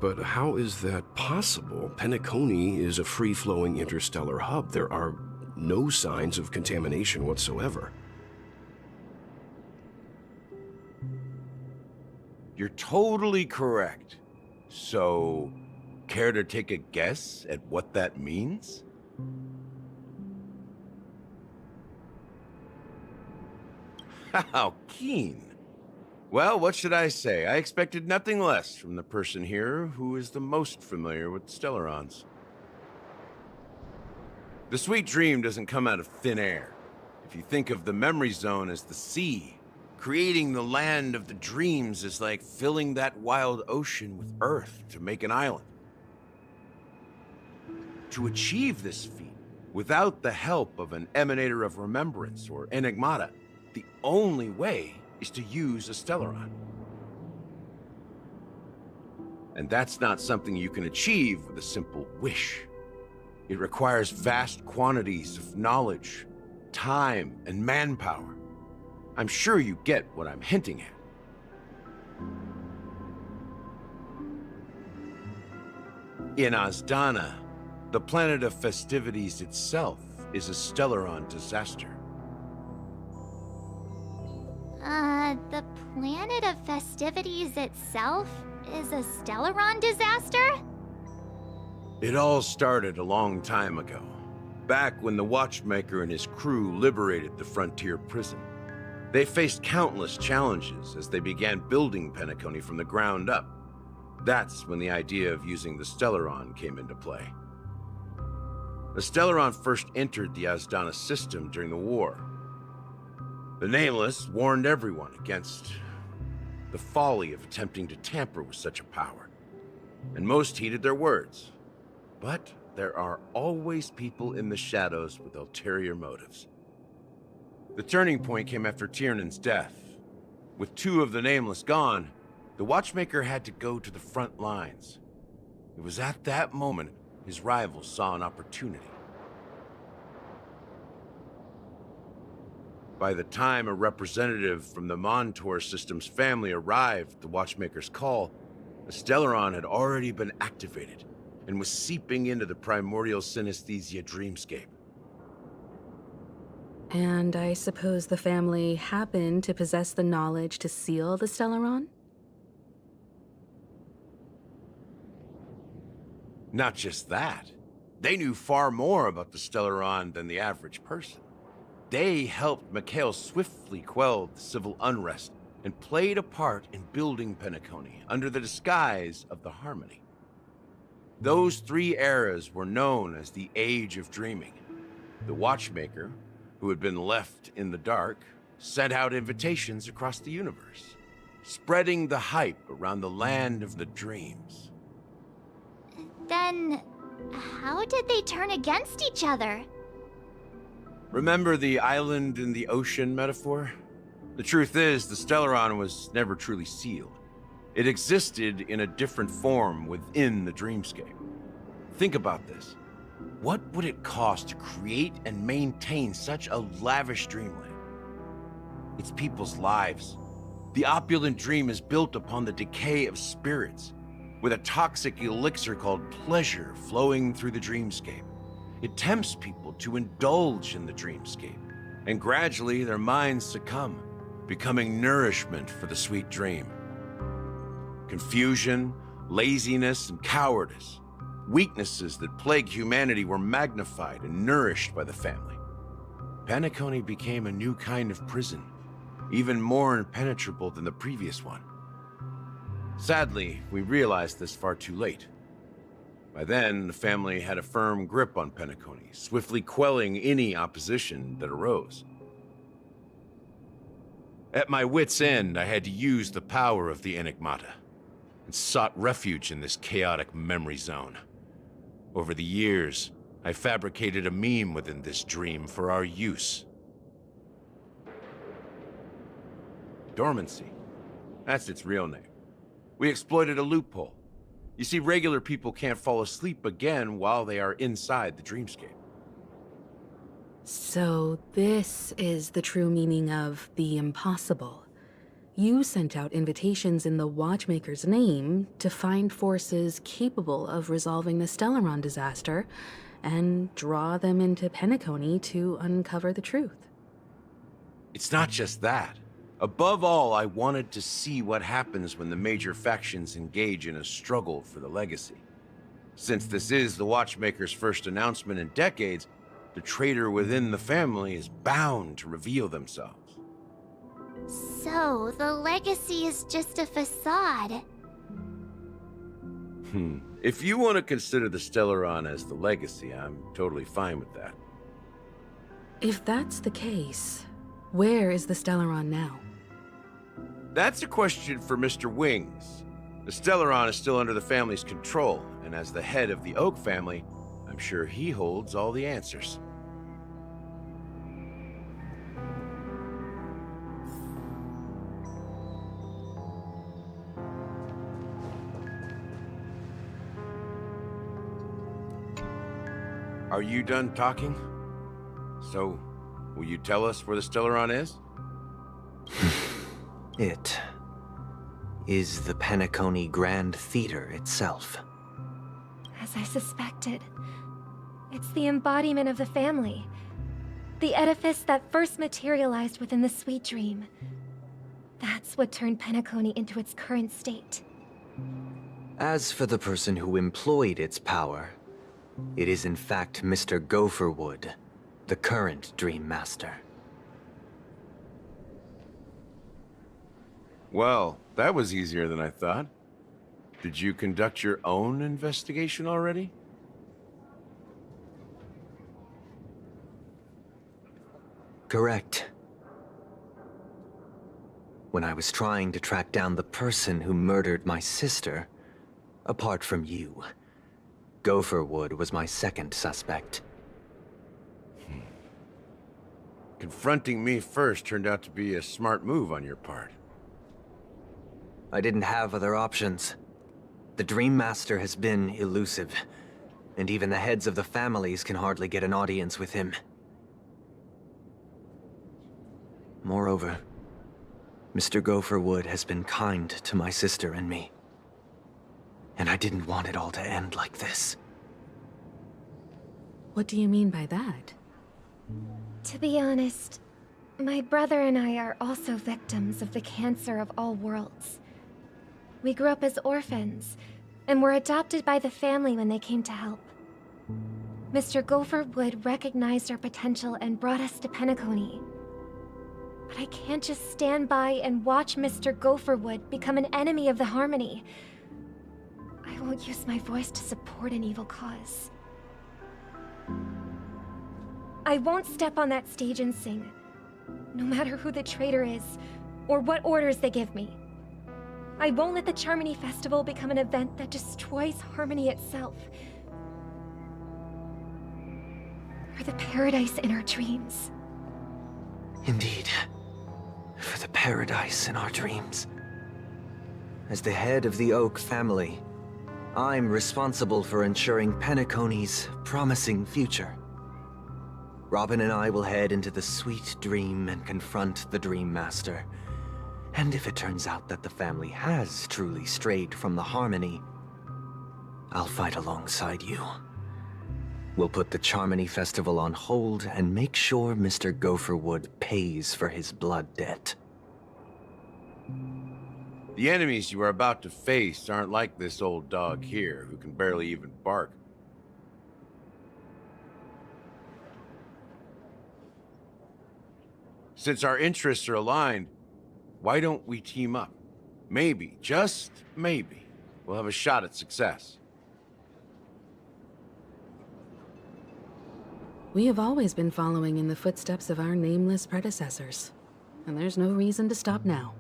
But how is that possible? Penacony is a free-flowing interstellar hub. There are no signs of contamination whatsoever. You're totally correct. So, care to take a guess at what that means? How keen. Well, what should I say? I expected nothing less from the person here who is the most familiar with Stellarons. The sweet dream doesn't come out of thin air. If you think of the memory zone as the sea, creating the land of the dreams is like filling that wild ocean with earth to make an island. To achieve this feat, without the help of an Emanator of Remembrance or Enigmata, the only way is to use a Stellaron. And that's not something you can achieve with a simple wish. It requires vast quantities of knowledge, time, and manpower. I'm sure you get what I'm hinting at. In Asdana, the planet of festivities itself is a Stellaron disaster. The planet of festivities itself is a Stellaron disaster? It all started a long time ago, back when the Watchmaker and his crew liberated the frontier prison. They faced countless challenges as they began building Penacony from the ground up. That's when the idea of using the Stellaron came into play. The Stellaron first entered the Asdana system during the war. The Nameless warned everyone against the folly of attempting to tamper with such a power, and most heeded their words. But there are always people in the shadows with ulterior motives. The turning point came after Tiernan's death. With two of the Nameless gone, the Watchmaker had to go to the front lines. It was at that moment his rivals saw an opportunity. By the time a representative from the Montour System's family arrived at the Watchmaker's call, the Stellaron had already been activated and was seeping into the primordial synesthesia dreamscape. And I suppose the family happened to possess the knowledge to seal the Stellaron? Not just that. They knew far more about the Stellaron than the average person. They helped Mikhail swiftly quell the civil unrest and played a part in building Penacony under the disguise of the Harmony. Those three eras were known as the Age of Dreaming. The Watchmaker, who had been left in the dark, sent out invitations across the universe, spreading the hype around the land of the dreams. Then, how did they turn against each other? Remember the island in the ocean metaphor? The truth is, the Stellaron was never truly sealed. It existed in a different form within the dreamscape. Think about this. What would it cost to create and maintain such a lavish dreamland? It's people's lives. The opulent dream is built upon the decay of spirits, with a toxic elixir called pleasure flowing through the dreamscape. It tempts people to indulge in the dreamscape, and gradually their minds succumb, becoming nourishment for the sweet dream. Confusion, laziness, and cowardice, weaknesses that plague humanity, were magnified and nourished by the family. Penacony became a new kind of prison, even more impenetrable than the previous one. Sadly, we realized this far too late. By then, the family had a firm grip on Penacony, swiftly quelling any opposition that arose. At my wit's end, I had to use the power of the Enigmata, and sought refuge in this chaotic memory zone. Over the years, I fabricated a meme within this dream for our use. Dormancy. That's its real name. We exploited a loophole. You see, regular people can't fall asleep again while they are inside the dreamscape. So this is the true meaning of the impossible. You sent out invitations in the Watchmaker's name to find forces capable of resolving the Stellaron disaster and draw them into Penacony to uncover the truth. It's not just that. Above all, I wanted to see what happens when the major factions engage in a struggle for the legacy. Since this is the Watchmaker's first announcement in decades, the traitor within the family is bound to reveal themselves. So, the legacy is just a facade. If you want to consider the Stellaron as the legacy, I'm totally fine with that. If that's the case, where is the Stellaron now? That's a question for Mr. Wings. The Stellaron is still under the family's control, and as the head of the Oak family, I'm sure he holds all the answers. Are you done talking? So, will you tell us where the Stellaron is? It is the Penacony Grand Theater itself. As I suspected, it's the embodiment of the family. The edifice that first materialized within the Sweet Dream. That's what turned Penacony into its current state. As for the person who employed its power, it is in fact Mr. Gopherwood, the current Dream Master. Well, that was easier than I thought. Did you conduct your own investigation already? Correct. When I was trying to track down the person who murdered my sister, apart from you, Gopherwood was my second suspect. Confronting me first turned out to be a smart move on your part. I didn't have other options. The Dream Master has been elusive, and even the heads of the families can hardly get an audience with him. Moreover, Mr. Gopherwood has been kind to my sister and me. And I didn't want it all to end like this. What do you mean by that? To be honest, my brother and I are also victims of the cancer of all worlds. We grew up as orphans, and were adopted by the family when they came to help. Mr. Gopherwood recognized our potential and brought us to Penacony. But I can't just stand by and watch Mr. Gopherwood become an enemy of the Harmony. I won't use my voice to support an evil cause. I won't step on that stage and sing, no matter who the traitor is, or what orders they give me. I won't let the Charmony Festival become an event that destroys Harmony itself. For the paradise in our dreams. Indeed. For the paradise in our dreams. As the head of the Oak family, I'm responsible for ensuring Penacony's promising future. Robin and I will head into the Sweet Dream and confront the Dream Master. And if it turns out that the family has truly strayed from the Harmony, I'll fight alongside you. We'll put the Charmony Festival on hold and make sure Mr. Gopherwood pays for his blood debt. The enemies you are about to face aren't like this old dog here, who can barely even bark. Since our interests are aligned, why don't we team up? Maybe, just maybe, we'll have a shot at success. We have always been following in the footsteps of our nameless predecessors, and there's no reason to stop now.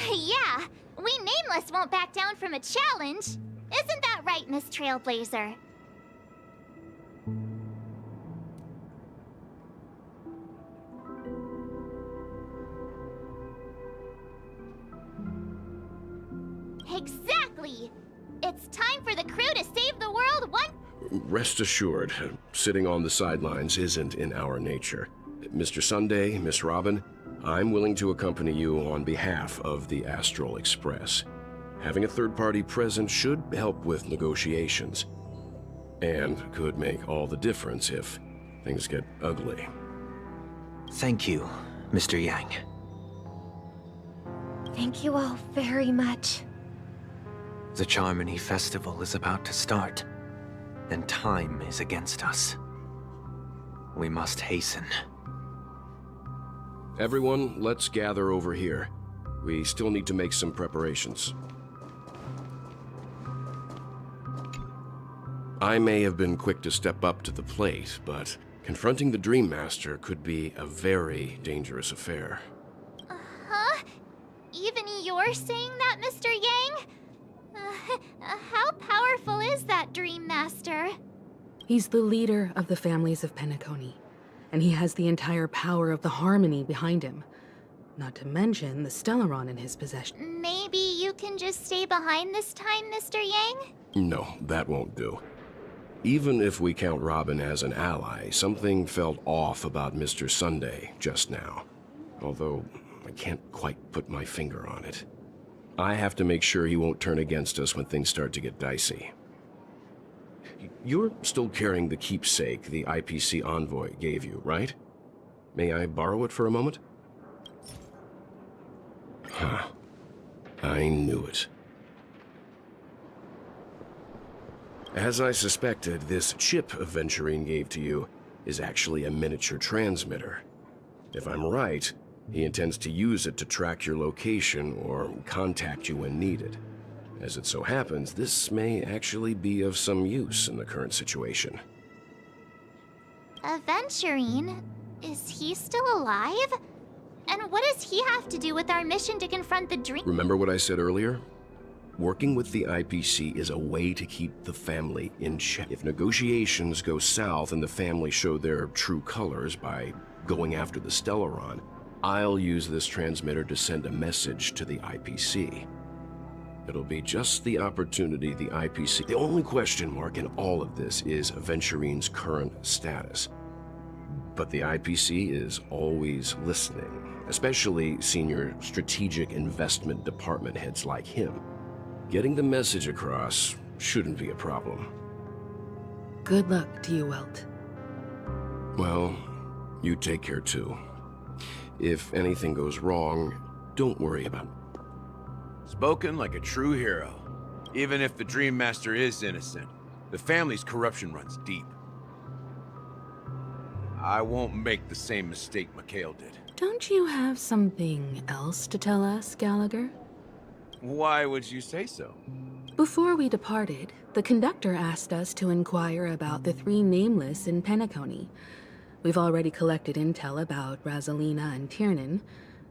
Yeah, we Nameless won't back down from a challenge. Isn't that right, Miss Trailblazer? Exactly! It's time for the crew to save the world one... Rest assured, sitting on the sidelines isn't in our nature. Mr. Sunday, Miss Robin, I'm willing to accompany you on behalf of the Astral Express. Having a third party present should help with negotiations, and could make all the difference if things get ugly. Thank you, Mr. Yang. Thank you all very much. The Charmony Festival is about to start, and time is against us. We must hasten. Everyone, let's gather over here. We still need to make some preparations. I may have been quick to step up to the plate, but confronting the Dream Master could be a very dangerous affair. Huh? Even you're saying that, Mr. Yang? How powerful is that Dream Master? He's the leader of the families of Penacony, and he has the entire power of the Harmony behind him. Not to mention the Stellaron in his possession. Maybe you can just stay behind this time, Mr. Yang? No, that won't do. Even if we count Robin as an ally, something felt off about Mr. Sunday just now. Although, I can't quite put my finger on it. I have to make sure he won't turn against us when things start to get dicey. You're still carrying the keepsake the IPC envoy gave you, right? May I borrow it for a moment? Huh. I knew it. As I suspected, this chip Aventurine gave to you is actually a miniature transmitter. If I'm right, he intends to use it to track your location or contact you when needed. As it so happens, this may actually be of some use in the current situation. Aventurine? Is he still alive? And what does he have to do with our mission to confront the Dream? Remember what I said earlier? Working with the IPC is a way to keep the family in check. If negotiations go south and the family show their true colors by going after the Stellaron, I'll use this transmitter to send a message to the IPC. It'll be just the opportunity the IPC... The only question mark in all of this is Aventurine's current status. But the IPC is always listening, especially senior strategic investment department heads like him. Getting the message across shouldn't be a problem. Good luck to you, Welt. Well, you take care too. If anything goes wrong, don't worry about it. Spoken like a true hero. Even if the Dream Master is innocent, the family's corruption runs deep. I won't make the same mistake Mikhail did. Don't you have something else to tell us, Gallagher? Why would you say so? Before we departed, the conductor asked us to inquire about the 3 nameless in Penacony. We've already collected intel about Rosalina and Tiernan,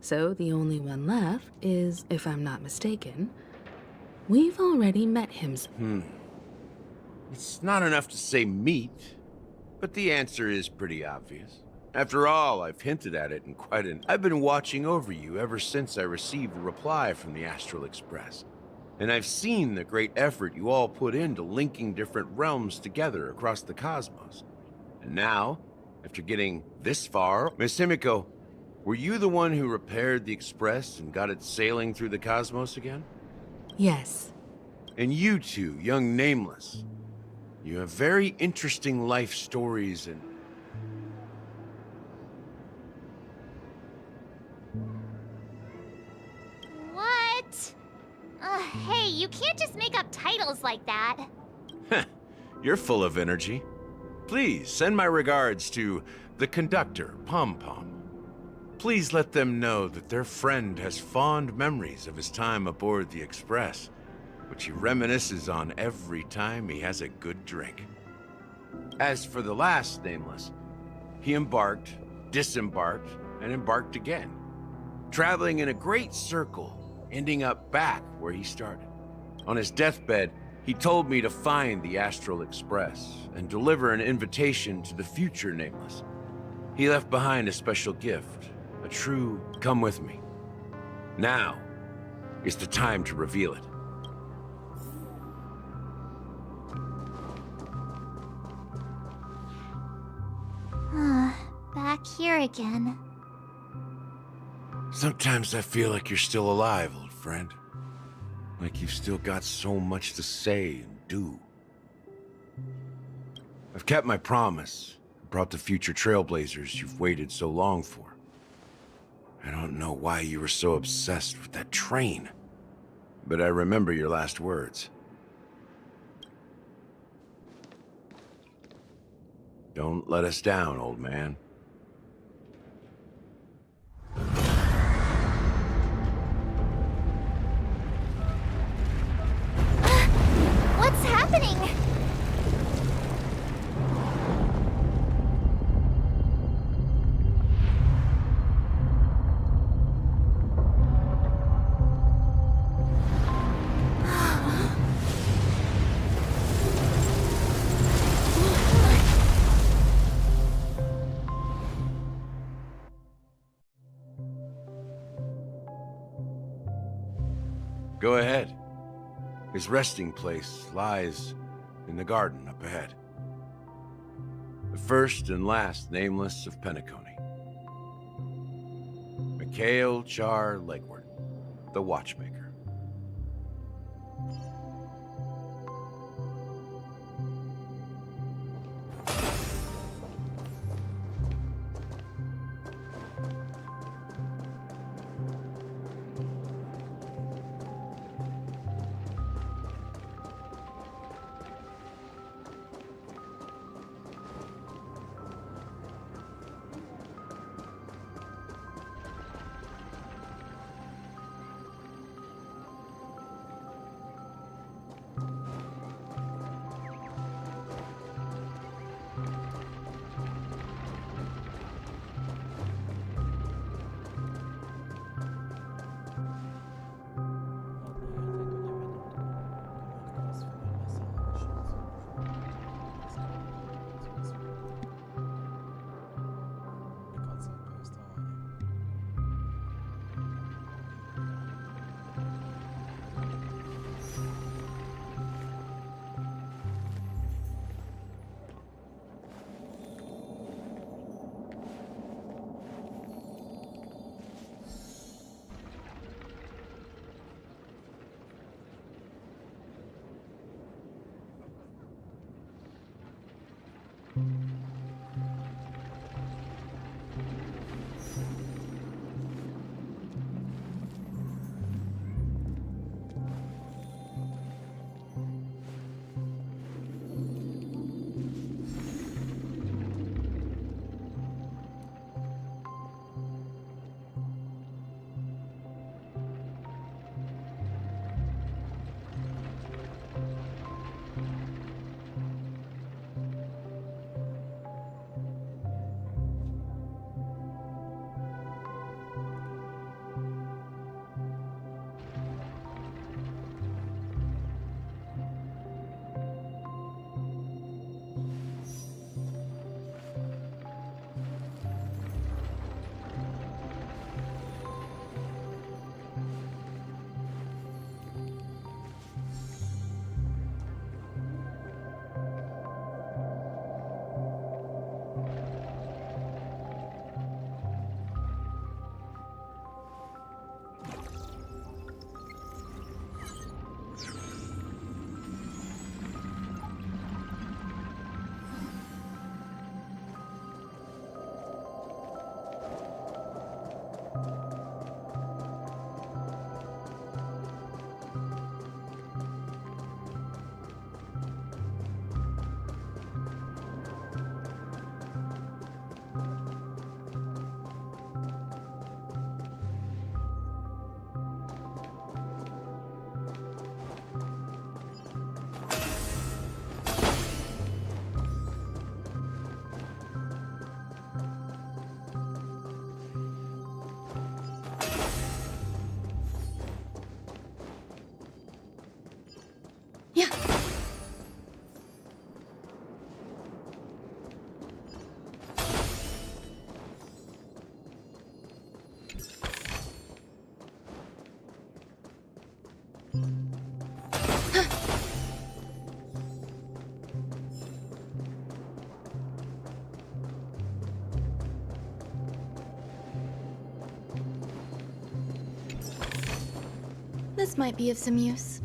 so the only one left is, if I'm not mistaken, we've already met him. It's not enough to say meet, but the answer is pretty obvious. After all, I've hinted at it in quite an... I've been watching over you ever since I received the reply from the Astral Express. And I've seen the great effort you all put into linking different realms together across the cosmos. And now, after getting this far, Miss Himiko, were you the one who repaired the Express and got it sailing through the cosmos again? Yes. And you two, young Nameless, you have very interesting life stories and... What? Hey, you can't just make up titles like that. You're full of energy. Please, send my regards to the conductor, Pom Pom. Please let them know that their friend has fond memories of his time aboard the Express, which he reminisces on every time he has a good drink. As for the last Nameless, he embarked, disembarked, and embarked again, traveling in a great circle, ending up back where he started. On his deathbed, he told me to find the Astral Express and deliver an invitation to the future Nameless. He left behind a special gift, a true come with me. Now is the time to reveal it. Back here again. Sometimes I feel like you're still alive, old friend. Like you've still got so much to say and do. I've kept my promise, brought the future trailblazers you've waited so long for. I don't know why you were so obsessed with that train, but I remember your last words. Don't let us down, old man. Go ahead. His resting place lies in the garden up ahead. The first and last nameless of Penacony. Mikhail Char Legward, the Watchmaker. This might be of some use.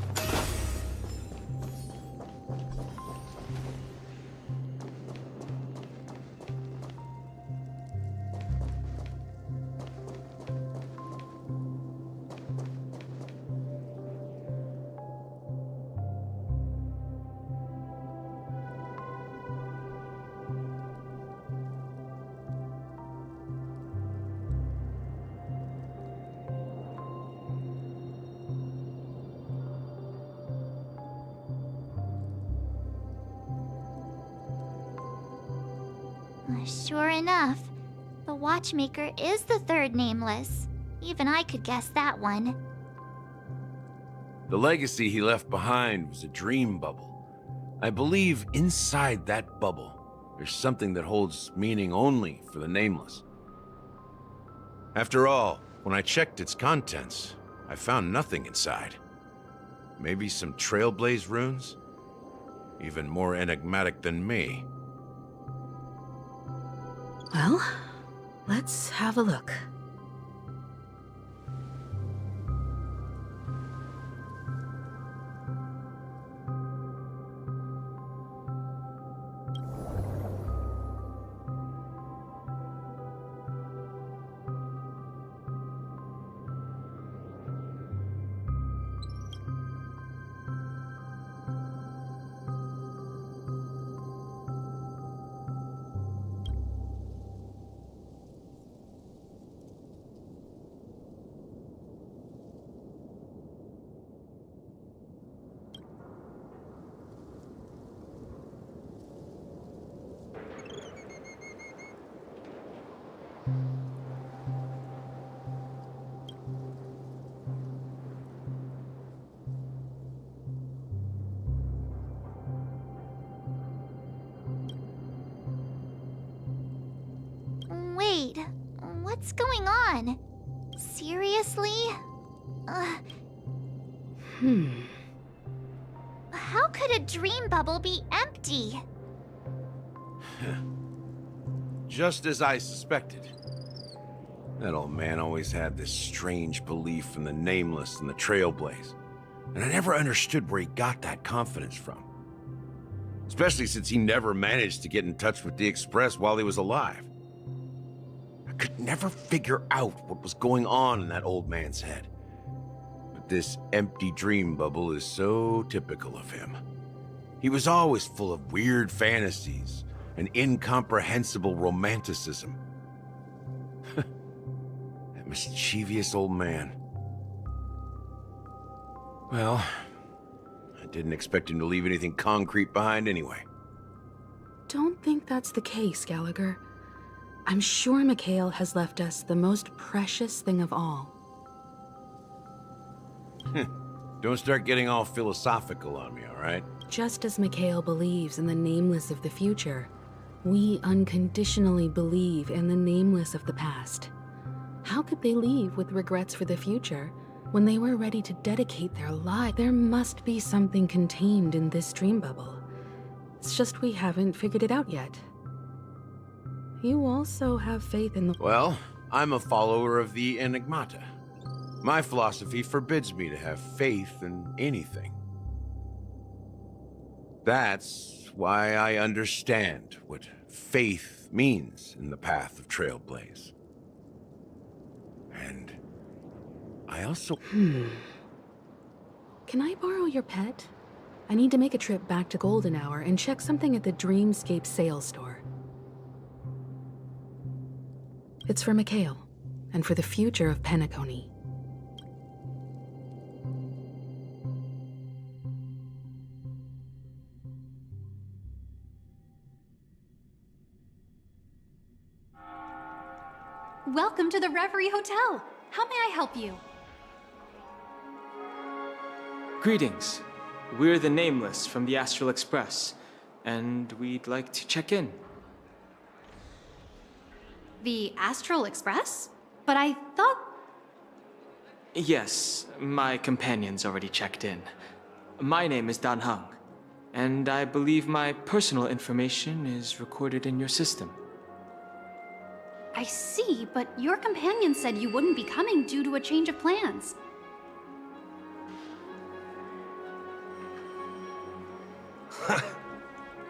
Sure enough, the Watchmaker is the third nameless. Even I could guess that one. The legacy he left behind was a dream bubble. I believe inside that bubble, there's something that holds meaning only for the nameless. After all, when I checked its contents, I found nothing inside. Maybe some Trailblaze runes? Even more enigmatic than me. Well, let's have a look. Wait, what's going on? Seriously? How could a dream bubble be empty? Just as I suspected. That old man always had this strange belief in the Nameless and the Trailblaze. And I never understood where he got that confidence from. Especially since he never managed to get in touch with the Express while he was alive. I could never figure out what was going on in that old man's head. But this empty dream bubble is so typical of him. He was always full of weird fantasies and incomprehensible romanticism. That mischievous old man. Well, I didn't expect him to leave anything concrete behind anyway. Don't think that's the case, Gallagher. I'm sure Mikhail has left us the most precious thing of all. Don't start getting all philosophical on me, all right? Just as Mikhail believes in the Nameless of the future, we unconditionally believe in the Nameless of the past. How could they leave with regrets for the future when they were ready to dedicate their life? There must be something contained in this dream bubble. It's just we haven't figured it out yet. You also have faith in the— Well, I'm a follower of the Enigmata. My philosophy forbids me to have faith in anything. That's why I understand what faith means in the path of Trailblaze. And I also— Can I borrow your pet? I need to make a trip back to Golden Hour and check something at the Dreamscape sales store. It's for Mikhail, and for the future of Penacony. Welcome to the Reverie Hotel. How may I help you? Greetings. We're the Nameless from the Astral Express, and we'd like to check in. The Astral Express? But I thought... Yes, my companion's already checked in. My name is Dan Hung, and I believe my personal information is recorded in your system. I see, but your companion said you wouldn't be coming due to a change of plans.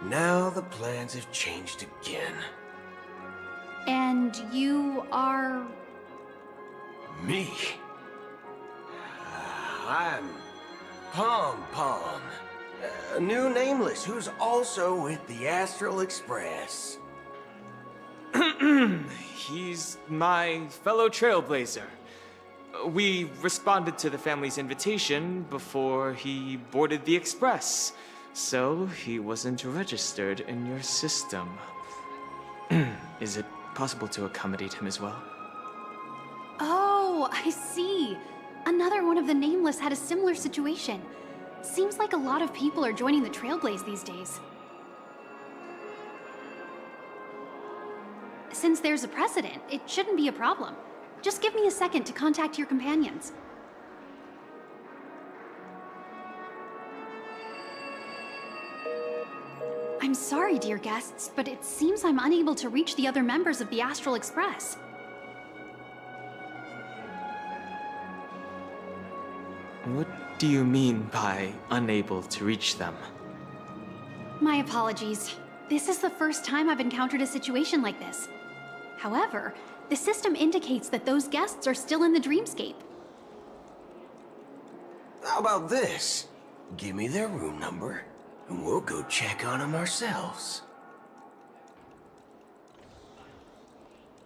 Now the plans have changed again. And you are... Me? I'm Pom Pom, a new Nameless who's also with the Astral Express. He's my fellow Trailblazer. We responded to the family's invitation before he boarded the Express, so he wasn't registered in your system. Is it possible to accommodate him as well? Oh, I see. Another one of the Nameless had a similar situation. Seems like a lot of people are joining the Trailblaze these days. Since there's a precedent, it shouldn't be a problem. Just give me a second to contact your companions. I'm sorry, dear guests, but it seems I'm unable to reach the other members of the Astral Express. What do you mean by unable to reach them? My apologies. This is the first time I've encountered a situation like this. However, the system indicates that those guests are still in the dreamscape. How about this? Give me their room number, and we'll go check on them ourselves.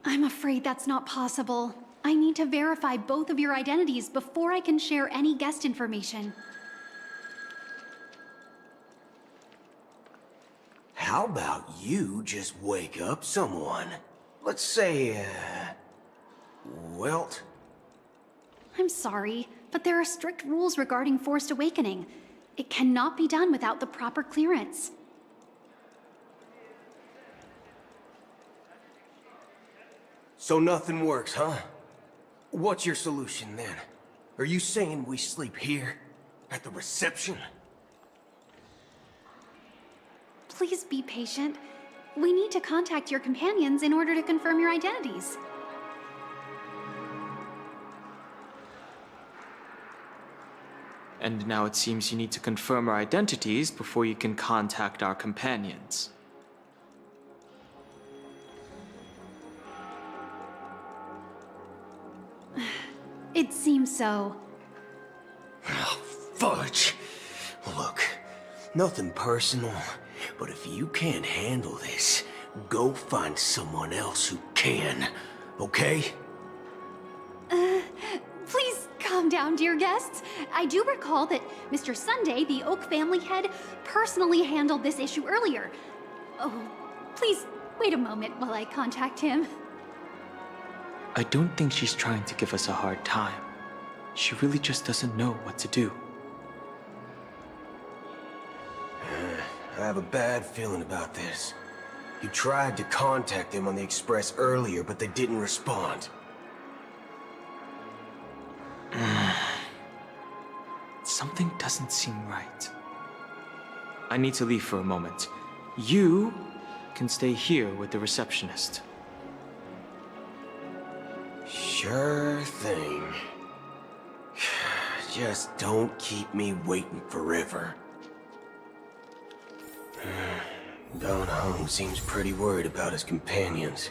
I'm afraid that's not possible. I need to verify both of your identities before I can share any guest information. How about you just wake up someone? Let's say, Welt? I'm sorry, but there are strict rules regarding forced awakening. It cannot be done without the proper clearance. So nothing works, huh? What's your solution then? Are you saying we sleep here? At the reception? Please be patient. We need to contact your companions in order to confirm your identities. And now it seems you need to confirm our identities before you can contact our companions. It seems so. Oh, fudge. Look, nothing personal, but if you can't handle this, go find someone else who can, okay? Please calm down, dear guests. I do recall that Mr. Sunday, the Oak family head, personally handled this issue earlier. Oh, please wait a moment while I contact him. I don't think she's trying to give us a hard time. She really just doesn't know what to do. I have a bad feeling about this. You tried to contact them on the Express earlier, but they didn't respond. Something doesn't seem right. I need to leave for a moment. You can stay here with the receptionist. Sure thing. Just don't keep me waiting forever. Don Hung seems pretty worried about his companions.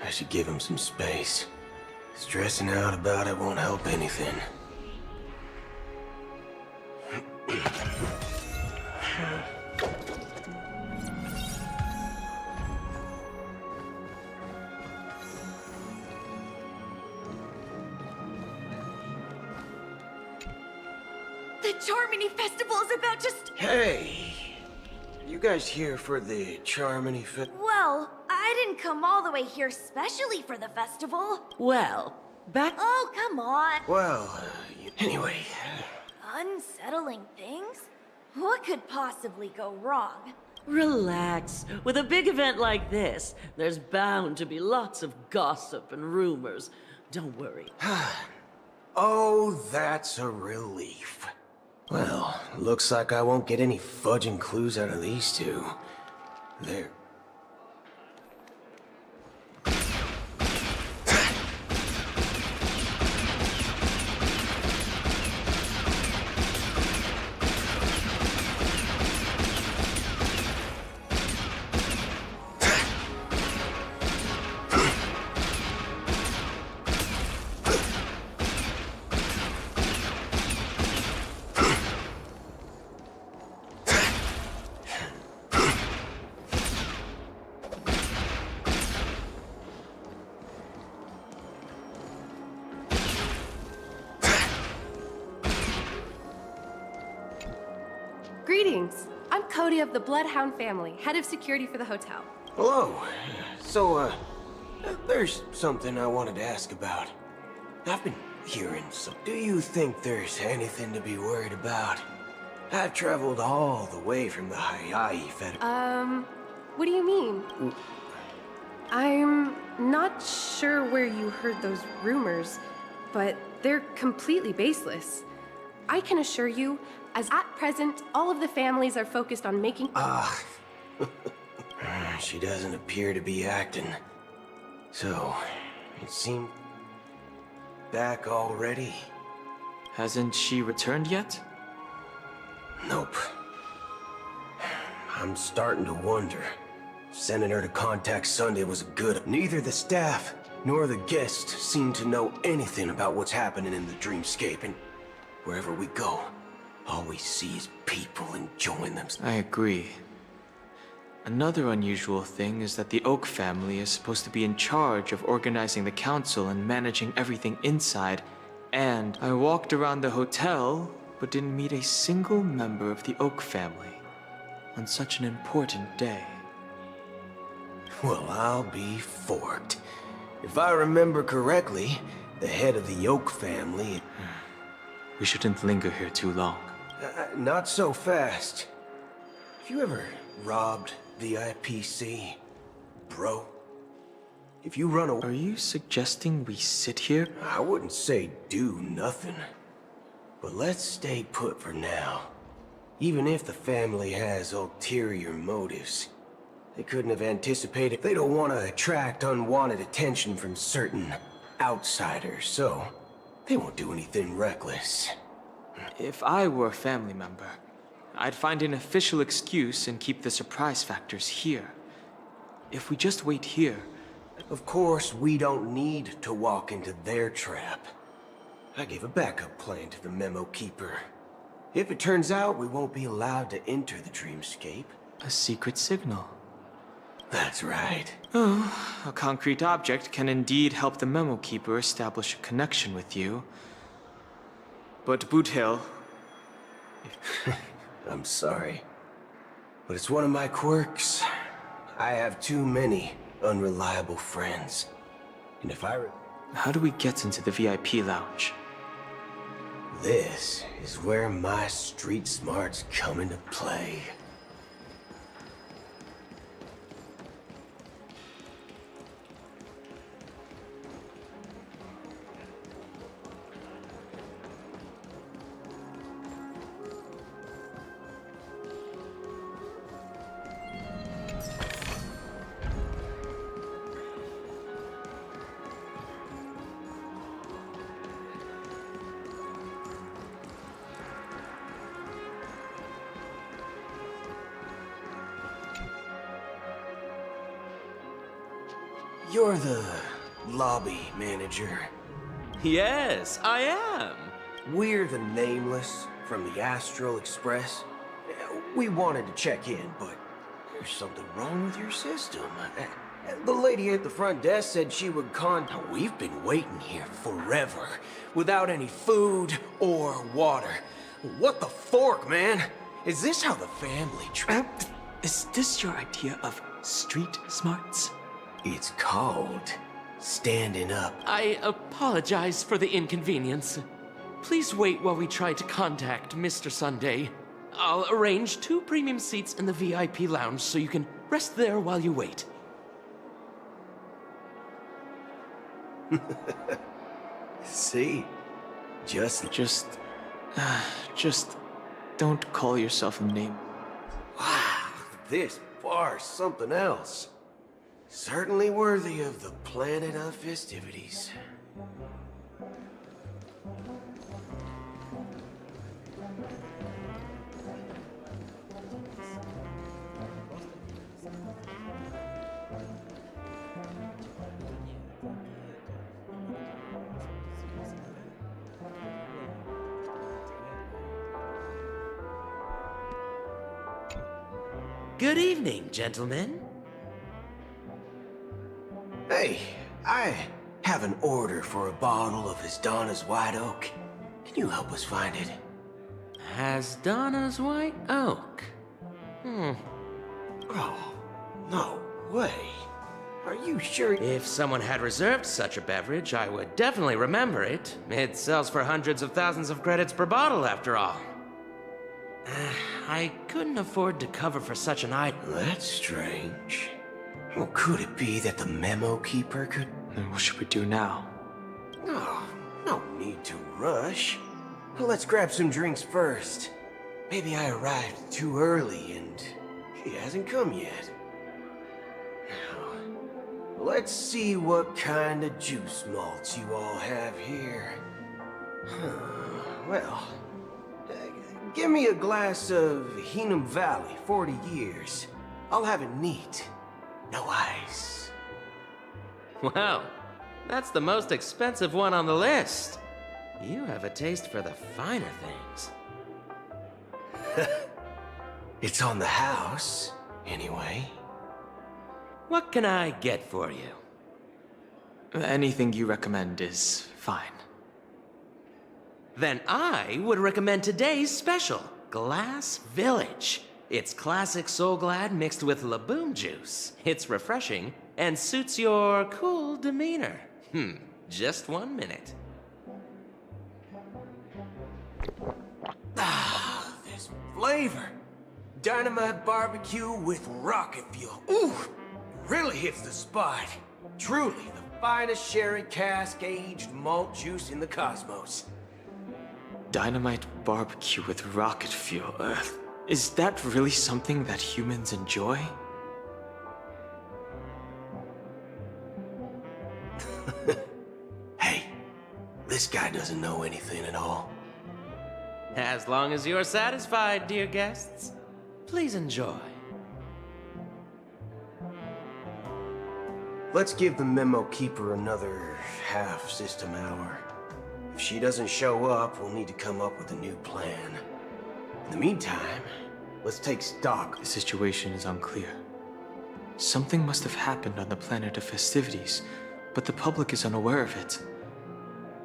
I should give him some space. Stressing out about it won't help anything. The Charmony Festival is about to Hey! You guys here for the Charmony Well, I didn't come all the way here specially for the festival. Well, back... Oh, come on. Well, anyway... Unsettling things? What could possibly go wrong? Relax. With a big event like this, there's bound to be lots of gossip and rumors. Don't worry. Oh, that's a relief. Well, looks like I won't get any fudging clues out of these two. They're... Greetings. I'm Cody of the Bloodhound family, head of security for the hotel. Hello. So, there's something I wanted to ask about. I've been hearing some... Do you think there's anything to be worried about? I've traveled all the way from the Hawaii Fed... What do you mean? I'm not sure where you heard those rumors, but they're completely baseless. I can assure you, as at present, all of the families are focused on making... She doesn't appear to be acting. So, it seemed... back already? Hasn't she returned yet? Nope. I'm starting to wonder. Sending her to contact Sunday was good. Neither the staff nor the guests seem to know anything about what's happening in the dreamscape, and wherever we go, all we see is people enjoying themselves. I agree. Another unusual thing is that the Oak family is supposed to be in charge of organizing the council and managing everything inside, and I walked around the hotel but didn't meet a single member of the Oak family on such an important day. Well, I'll be forked. If I remember correctly, the head of the Oak family... We shouldn't linger here too long. Not so fast. Have you ever robbed VIPC, bro? If you run away... Are you suggesting we sit here? I wouldn't say do nothing. But let's stay put for now. Even if the family has ulterior motives, they couldn't have anticipated they don't want to attract unwanted attention from certain outsiders, so they won't do anything reckless. If I were a family member, I'd find an official excuse and keep the surprise factors here. If we just wait here... Of course, we don't need to walk into their trap. I gave a backup plan to the memo keeper. If it turns out we won't be allowed to enter the dreamscape... A secret signal. That's right. Oh, a concrete object can indeed help the memo keeper establish a connection with you. But Boot Hill... I'm sorry. But it's one of my quirks. I have too many unreliable friends. And if I... How do we get into the VIP lounge? This is where my street smarts come into play. You're the lobby manager. Yes, I am. We're the Nameless from the Astral Express. We wanted to check in, but there's something wrong with your system. The lady at the front desk said she would We've been waiting here forever, without any food or water. What the fork, man? Is this how the family Is this your idea of street smarts? It's called standing up. I apologize for the inconvenience. Please wait while we try to contact Mr. Sunday. I'll arrange 2 premium seats in the VIP lounge so you can rest there while you wait. See? Just don't call yourself a name. Wow, this bar's something else. Certainly worthy of the planet of festivities. Good evening, gentlemen. Hey, I have an order for a bottle of Hasdana's White Oak. Can you help us find it? Hasdana's White Oak? Oh, no way. Are you sure? If someone had reserved such a beverage, I would definitely remember it. It sells for hundreds of thousands of credits per bottle, after all. I couldn't afford to cover for such an item. That's strange. Well, could it be that the memo keeper could... Then what should we do now? Oh, no need to rush. Let's grab some drinks first. Maybe I arrived too early and She hasn't come yet. Now, let's see what kind of juice malts you all have here. Well, give me a glass of Heenum Valley, 40 years. I'll have it neat. No ice. Wow, that's the most expensive one on the list. You have a taste for the finer things. It's on the house, anyway. What can I get for you? Anything you recommend is fine. Then I would recommend today's special, Glass Village. It's classic Soul Glad mixed with Laboom juice. It's refreshing and suits your cool demeanor. Just 1 minute. Ah, this flavor. Dynamite barbecue with rocket fuel. Ooh, really hits the spot. Truly the finest sherry cask-aged malt juice in the cosmos. Dynamite barbecue with rocket fuel. Is that really something that humans enjoy? Hey, this guy doesn't know anything at all. As long as you're satisfied, dear guests, please enjoy. Let's give the memo keeper another half-system hour. If she doesn't show up, we'll need to come up with a new plan. In the meantime, let's take stock. The situation is unclear. Something must have happened on the planet of festivities, but the public is unaware of it.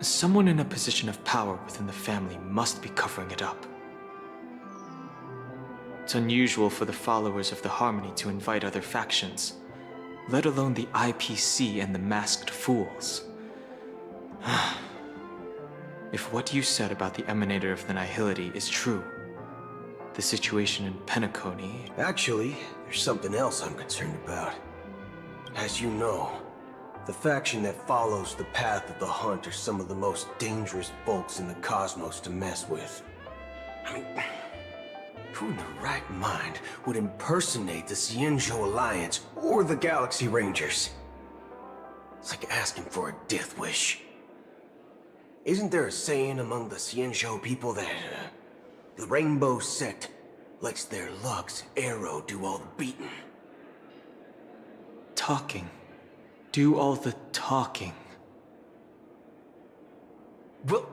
Someone in a position of power within the family must be covering it up. It's unusual for the followers of the Harmony to invite other factions, let alone the IPC and the Masked Fools. If what you said about the Emanator of the Nihility is true, the situation in Penacony... Actually, there's something else I'm concerned about. As you know, the faction that follows the path of the Hunt are some of the most dangerous folks in the cosmos to mess with. I mean, who in their right mind would impersonate the Cienjo Alliance or the Galaxy Rangers? It's like asking for a death wish. Isn't there a saying among the Cienjo people that the Rainbow Sect lets their Lux arrow do all the beating? Talking. Do all the talking. Well,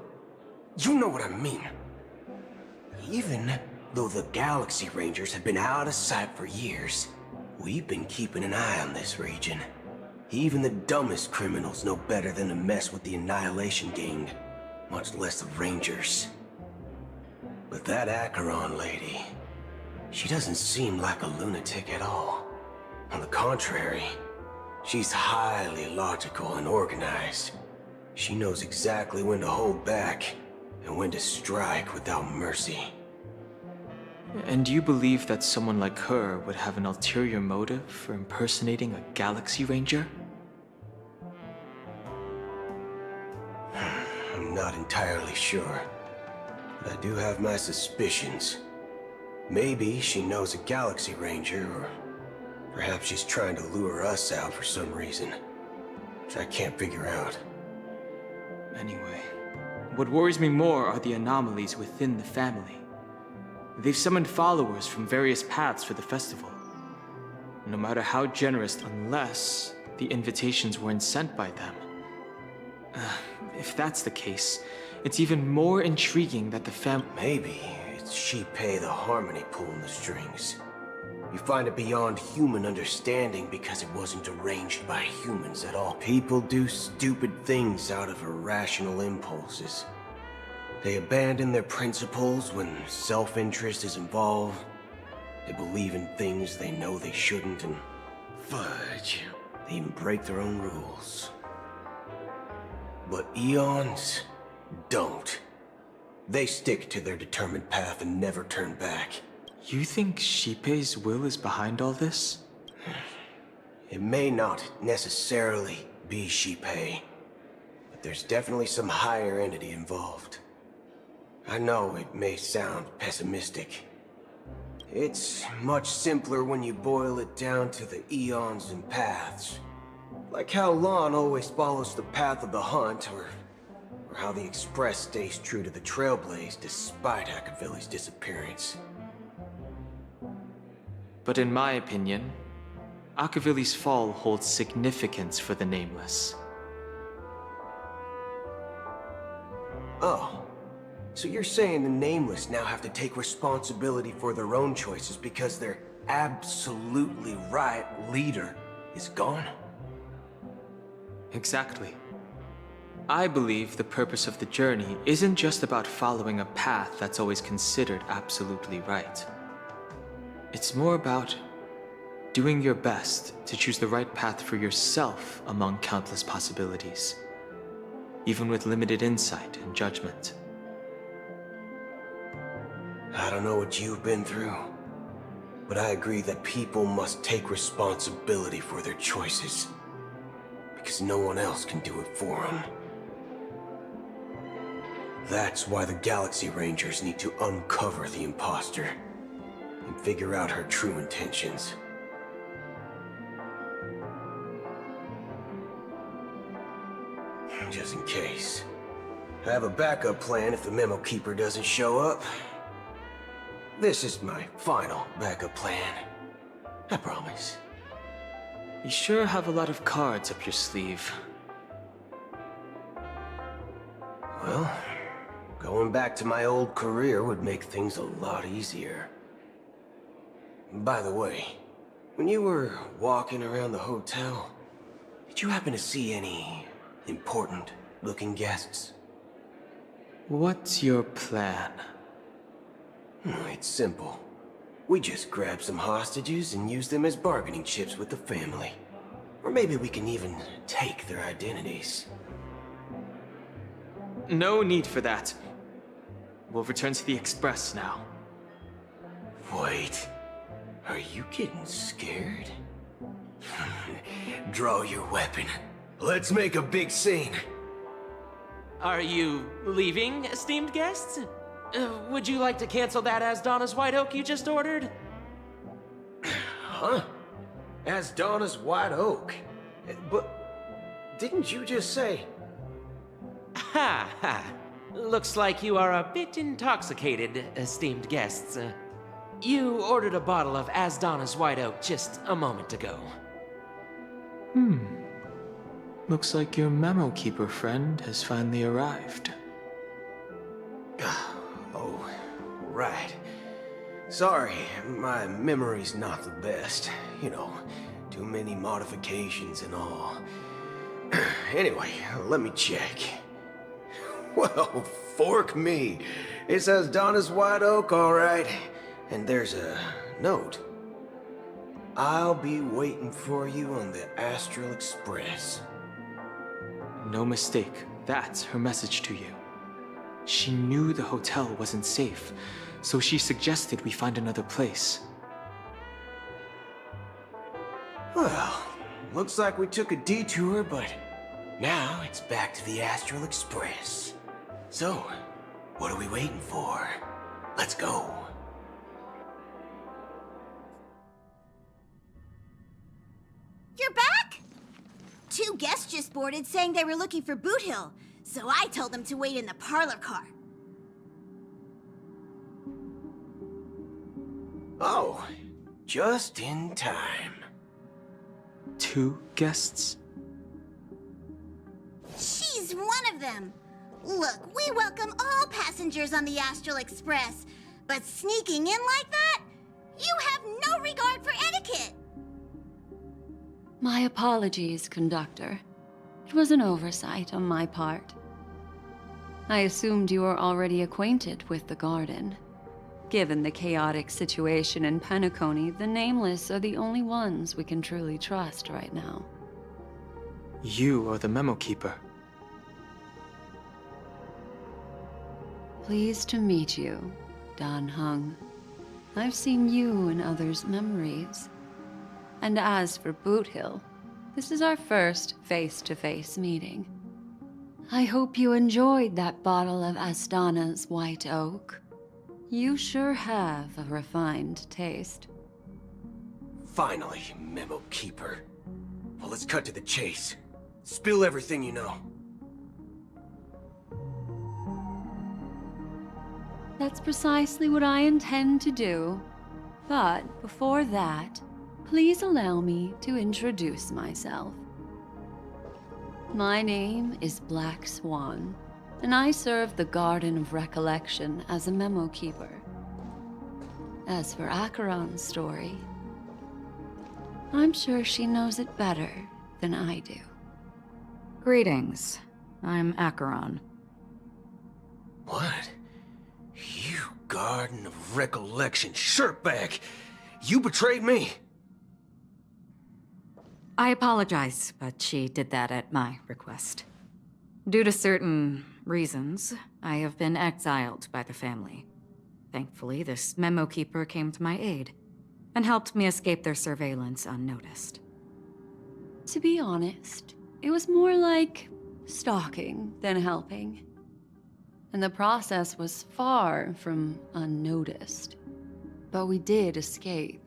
you know what I mean. Even though the Galaxy Rangers have been out of sight for years, we've been keeping an eye on this region. Even the dumbest criminals know better than to mess with the Annihilation Gang, much less the Rangers. But that Acheron lady, she doesn't seem like a lunatic at all. On the contrary, she's highly logical and organized. She knows exactly when to hold back and when to strike without mercy. And you believe that someone like her would have an ulterior motive for impersonating a Galaxy Ranger? I'm not entirely sure, but I do have my suspicions. Maybe she knows a Galaxy Ranger, or perhaps she's trying to lure us out for some reason, which I can't figure out. Anyway, what worries me more are the anomalies within the family. They've summoned followers from various paths for the festival. No matter how generous, unless the invitations weren't sent by them. If that's the case, it's even more intriguing that the Maybe it's Shipei the Harmony pulling the strings. You find it beyond human understanding because it wasn't arranged by humans at all. People do stupid things out of irrational impulses. They abandon their principles when self-interest is involved. They believe in things they know they shouldn't, and fudge, they even break their own rules. But Eons don't. They stick to their determined path and never turn back. You think Shipei's will is behind all this? It may not necessarily be Shipei, but there's definitely some higher entity involved. I know it may sound pessimistic, It's much simpler when you boil it down to the eons and paths. Like how Lon always follows the path of the hunt, or how the Express stays true to the Trailblaze despite Akavili's disappearance. But in my opinion, Akavili's fall holds significance for the Nameless. Oh. So you're saying the Nameless now have to take responsibility for their own choices because their absolutely right leader is gone? Exactly. I believe the purpose of the journey isn't just about following a path that's always considered absolutely right. It's more about doing your best to choose the right path for yourself among countless possibilities, even with limited insight and judgment. I don't know what you've been through, but I agree that people must take responsibility for their choices, because no one else can do it for them. That's why the Galaxy Rangers need to uncover the imposter and figure out her true intentions. Just in case. I have a backup plan if the Memo Keeper doesn't show up. This is my final backup plan. I promise. You sure have a lot of cards up your sleeve. Well, going back to my old career would make things a lot easier. By the way, when you were walking around the hotel, did you happen to see any important-looking guests? What's your plan? It's simple. We just grab some hostages and use them as bargaining chips with the family. Or maybe we can even take their identities. No need for that. We'll return to the Express now. Wait. Are you getting scared? Draw your weapon. Let's make a big scene. Are you leaving, esteemed guests? Would you like to cancel that Asdana's White Oak you just ordered? Huh? Asdana's White Oak? But didn't you just say... Ha ha. Looks like you are a bit intoxicated, esteemed guests. You ordered a bottle of Asdana's White Oak just a moment ago. Looks like your Memo Keeper friend has finally arrived. Oh, right. Sorry, my memory's not the best. You know, too many modifications and all. Anyway, let me check. Well, fork me. It says Donna's White Oak, all right. And there's a note. I'll be waiting for you on the Astral Express. No mistake, that's her message to you. She knew the hotel wasn't safe, so she suggested we find another place. Well, looks like we took a detour, but now it's back to the Astral Express. So, what are we waiting for? Let's go. You're back? Two guests just boarded saying they were looking for Boot Hill, so I told them to wait in the parlor car. Oh, just in time. Two guests? She's one of them. Look, we welcome all passengers on the Astral Express, but sneaking in like that? You have no regard for etiquette. My apologies, conductor. It was an oversight on my part. I assumed you were already acquainted with the garden. Given the chaotic situation in Penacony, the Nameless are the only ones we can truly trust right now. You are the Memo Keeper. Pleased to meet you, Dan Hung. I've seen you in others' memories. And as for Boot Hill, this is our first face-to-face meeting. I hope you enjoyed that bottle of Astana's White Oak. You sure have a refined taste. Finally, Memo Keeper. Well, let's cut to the chase. Spill everything you know. That's precisely what I intend to do. But before that, please allow me to introduce myself. My name is Black Swan, and I serve the Garden of Recollection as a memo keeper. As for Acheron's story, I'm sure she knows it better than I do. Greetings. I'm Acheron. What? You Garden of Recollection shirtbag! You betrayed me! I apologize, but she did that at my request. Due to certain reasons, I have been exiled by the family. Thankfully, this memo keeper came to my aid and helped me escape their surveillance unnoticed. To be honest, it was more like stalking than helping. And the process was far from unnoticed. But we did escape.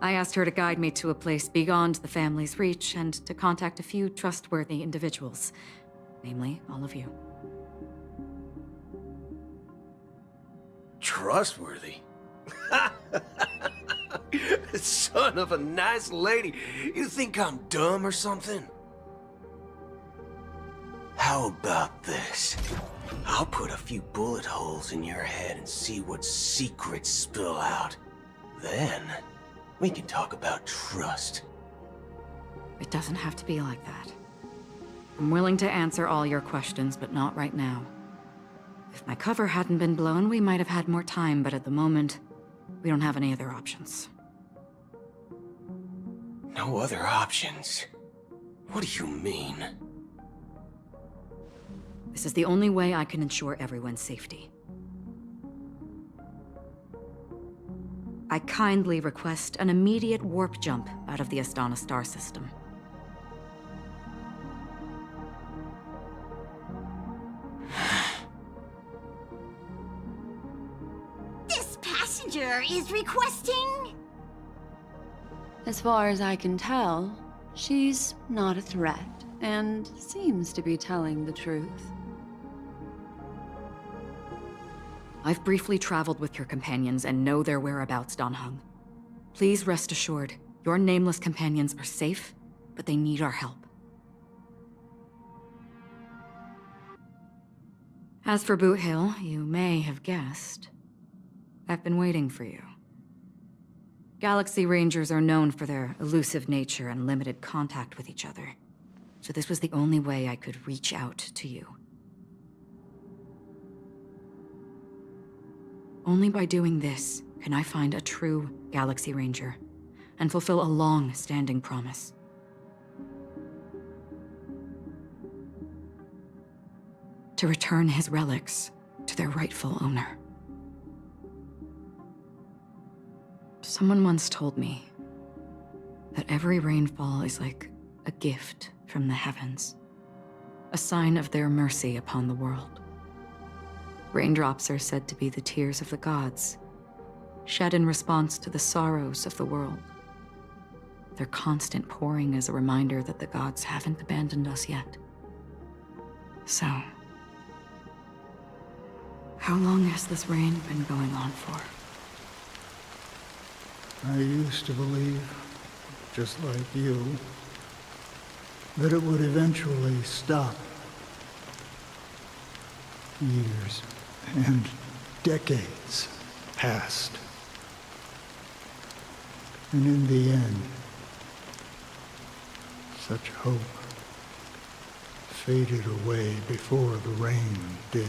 I asked her to guide me to a place beyond the family's reach and to contact a few trustworthy individuals, namely all of you. Trustworthy? Son of a nice lady. You think I'm dumb or something? How about this? I'll put a few bullet holes in your head and see what secrets spill out. Then, we can talk about trust. It doesn't have to be like that. I'm willing to answer all your questions, but not right now. If my cover hadn't been blown, we might have had more time, but at the moment, we don't have any other options. No other options? What do you mean? This is the only way I can ensure everyone's safety. I kindly request an immediate warp jump out of the Astana star system. This passenger is requesting... As far as I can tell, she's not a threat, and seems to be telling the truth. I've briefly traveled with your companions and know their whereabouts, Danheng. Please rest assured, your nameless companions are safe, but they need our help. As for Boot Hill, you may have guessed. I've been waiting for you. Galaxy Rangers are known for their elusive nature and limited contact with each other, so this was the only way I could reach out to you. Only by doing this can I find a true Galaxy Ranger and fulfill a long-standing promise. To return his relics to their rightful owner. Someone once told me that every rainfall is like a gift from the heavens, a sign of their mercy upon the world. Raindrops are said to be the tears of the gods, shed in response to the sorrows of the world. Their constant pouring is a reminder that the gods haven't abandoned us yet. So, how long has this rain been going on for? I used to believe, just like you, that it would eventually stop. Years and decades passed. And in the end, such hope faded away before the rain did.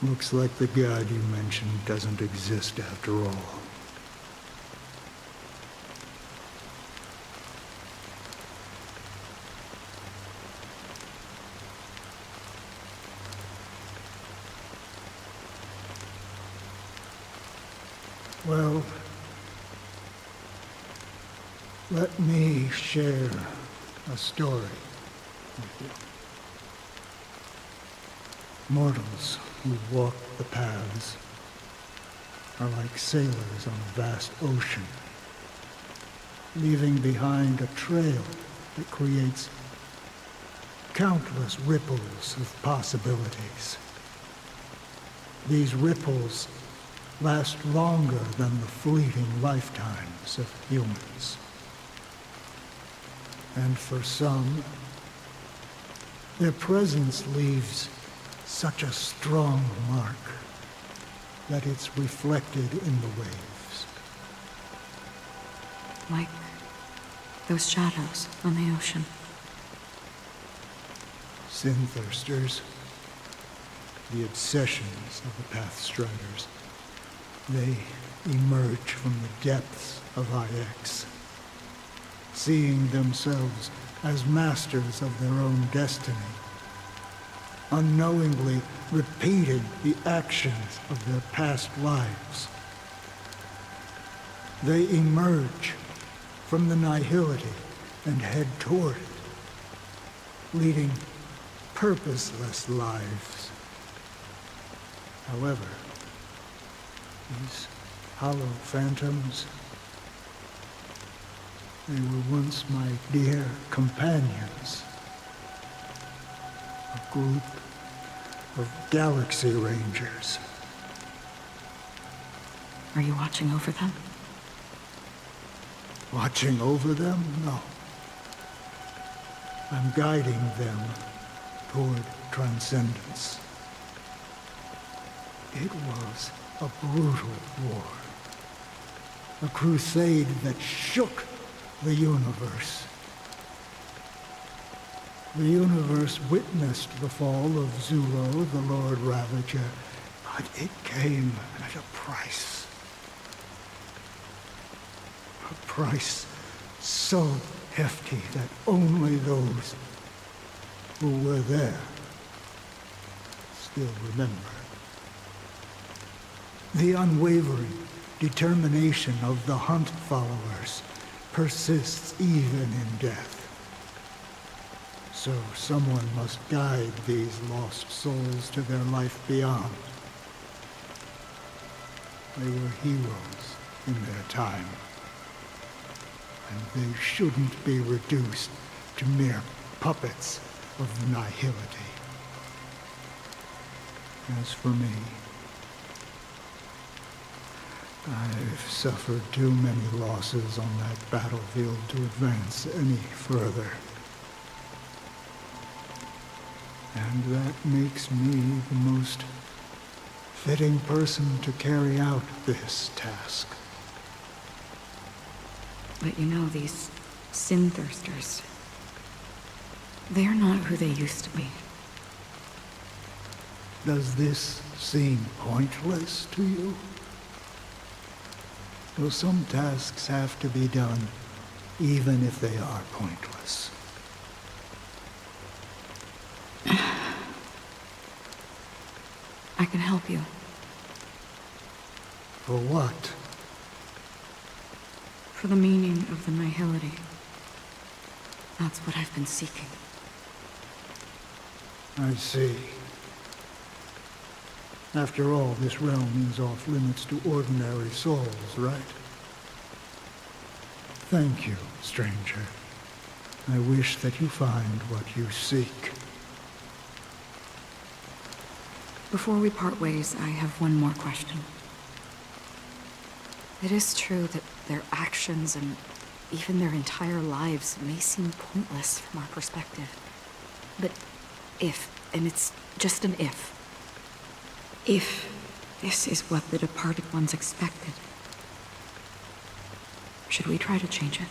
Looks like the god you mentioned doesn't exist after all. Well, let me share a story with you. Mortals who walk the paths are like sailors on a vast ocean, leaving behind a trail that creates countless ripples of possibilities. These ripples last longer than the fleeting lifetimes of humans. And for some, their presence leaves such a strong mark that it's reflected in the waves. Like those shadows on the ocean. Sin-thirsters, the obsessions of the Pathstriders, they emerge from the depths of IX, seeing themselves as masters of their own destiny, unknowingly repeating the actions of their past lives. They emerge from the nihility and head toward it, leading purposeless lives. However, these hollow phantoms, they were once my dear companions. A group of Galaxy Rangers. Are you watching over them? Watching over them? No. I'm guiding them toward transcendence. It was a brutal war. A crusade that shook the universe. The universe witnessed the fall of Zulo, the Lord Ravager, but it came at a price. A price so hefty that only those who were there still remember. The unwavering determination of the Hunt followers persists even in death. So someone must guide these lost souls to their life beyond. They were heroes in their time, and they shouldn't be reduced to mere puppets of nihility. As for me, I've suffered too many losses on that battlefield to advance any further. And that makes me the most fitting person to carry out this task. But you know, these sin-thirsters, they're not who they used to be. Does this seem pointless to you? Well, some tasks have to be done, even if they are pointless. I can help you. For what? For the meaning of the nihility. That's what I've been seeking. I see. After all, this realm is off limits to ordinary souls, right? Thank you, stranger. I wish that you find what you seek. Before we part ways, I have one more question. It is true that their actions and even their entire lives may seem pointless from our perspective. But if, and it's just an if this is what the departed ones expected, should we try to change it?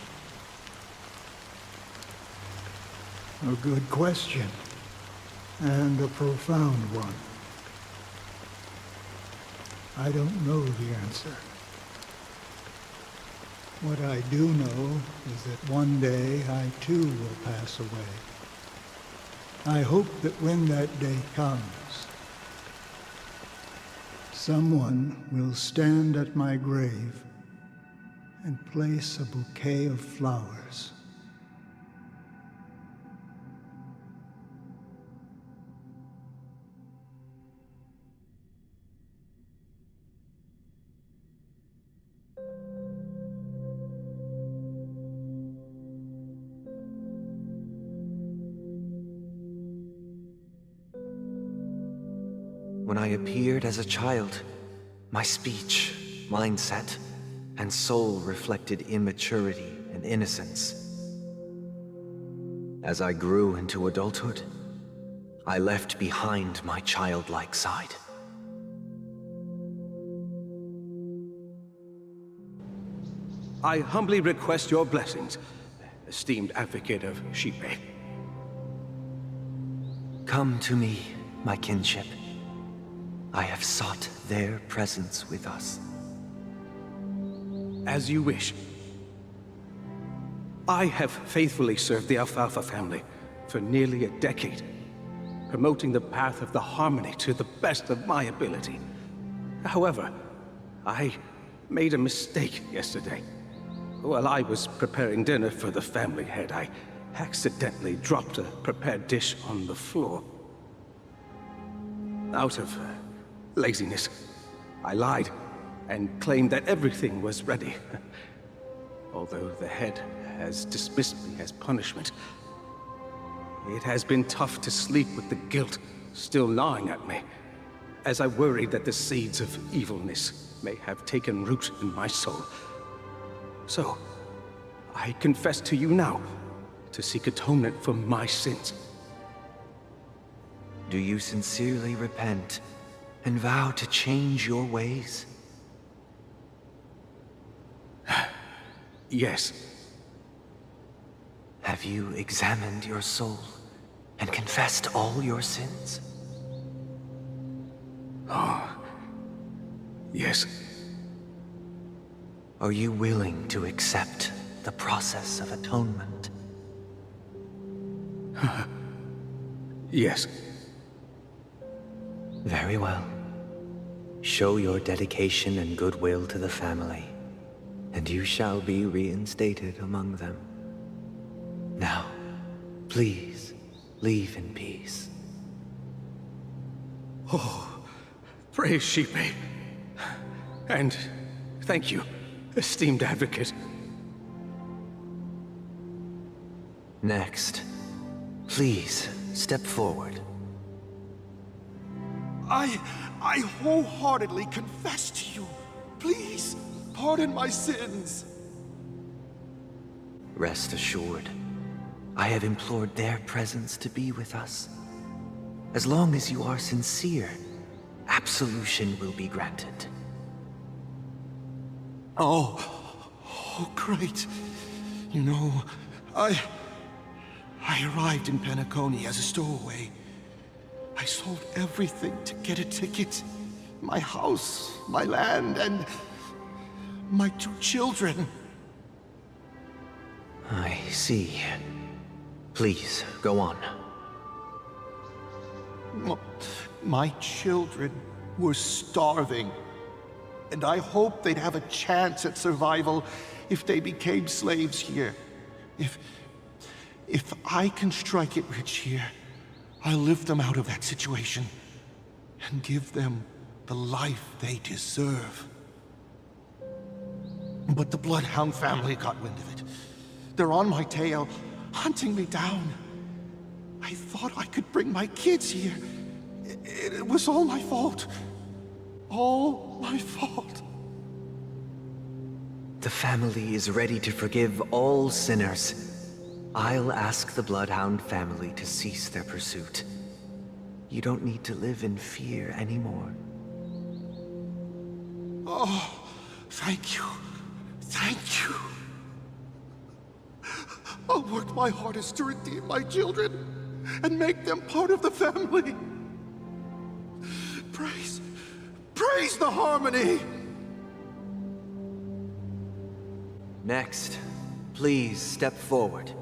A good question, and a profound one. I don't know the answer. What I do know is that one day I too will pass away. I hope that when that day comes, someone will stand at my grave and place a bouquet of flowers. When I appeared as a child, my speech, mindset, and soul reflected immaturity and innocence. As I grew into adulthood, I left behind my childlike side. I humbly request your blessings, esteemed advocate of Shipe. Come to me, my kinship. I have sought their presence with us. As you wish. I have faithfully served the Alfalfa family for nearly a decade, promoting the path of the harmony to the best of my ability. However, I made a mistake yesterday. While I was preparing dinner for the family head, I accidentally dropped a prepared dish on the floor. Out of laziness, I lied and claimed that everything was ready. Although the head has dismissed me as punishment, it has been tough to sleep with the guilt still gnawing at me, as I worry that the seeds of evilness may have taken root in my soul. So, I confess to you now to seek atonement for my sins. Do you sincerely repent and vow to change your ways? Yes. Have you examined your soul and confessed all your sins? Oh, yes. Are you willing to accept the process of atonement? Yes. Very well. Show your dedication and goodwill to the family, and you shall be reinstated among them. Now, please, leave in peace. Oh, praise Shipe. And thank you, esteemed advocate. Next, please step forward. I wholeheartedly confess to you. Please, pardon my sins. Rest assured, I have implored their presence to be with us. As long as you are sincere, absolution will be granted. Oh, great. You know, I arrived in Penacony as a stowaway. I sold everything to get a ticket. My house, my land, and my 2 children. I see. Please, go on. My children were starving, and I hoped they'd have a chance at survival if they became slaves here. If I can strike it rich here, I'll lift them out of that situation and give them the life they deserve. But the Bloodhound family got wind of it. They're on my tail, hunting me down. I thought I could bring my kids here. It was all my fault. All my fault. The family is ready to forgive all sinners. I'll ask the Bloodhound family to cease their pursuit. You don't need to live in fear anymore. Oh, thank you. Thank you. I'll work my hardest to redeem my children and make them part of the family. Praise the harmony! Next, please step forward.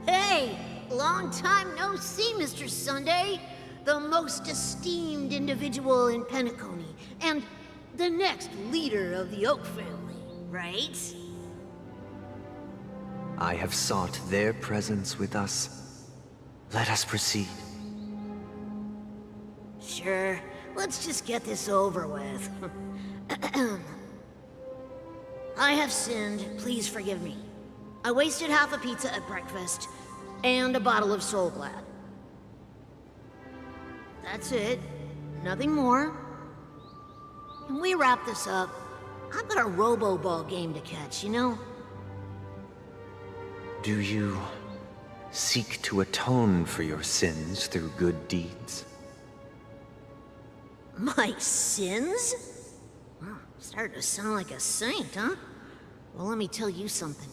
Hey! Long time no see, Mr. Sunday. The most esteemed individual in Penacony, and the next leader of the Oak family, right? I have sought their presence with us. Let us proceed. Sure. Let's just get this over with. I have sinned. Please forgive me. I wasted half a pizza at breakfast, and a bottle of Soul Glad. That's it. Nothing more. Can we wrap this up? I've got a robo-ball game to catch, you know? Do you seek to atone for your sins through good deeds? My sins? Well, starting to sound like a saint, huh? Well, let me tell you something.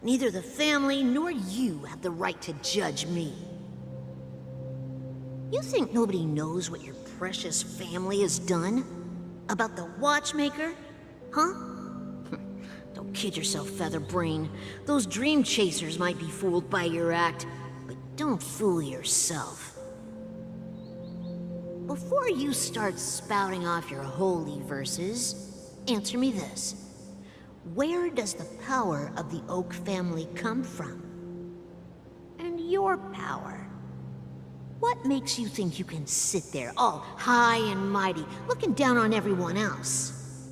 Neither the family nor you have the right to judge me. You think nobody knows what your precious family has done? About the watchmaker? Huh? Don't kid yourself, Featherbrain. Those dream chasers might be fooled by your act, but don't fool yourself. Before you start spouting off your holy verses, answer me this. Where does the power of the Oak family come from? And your power? What makes you think you can sit there, all high and mighty, looking down on everyone else?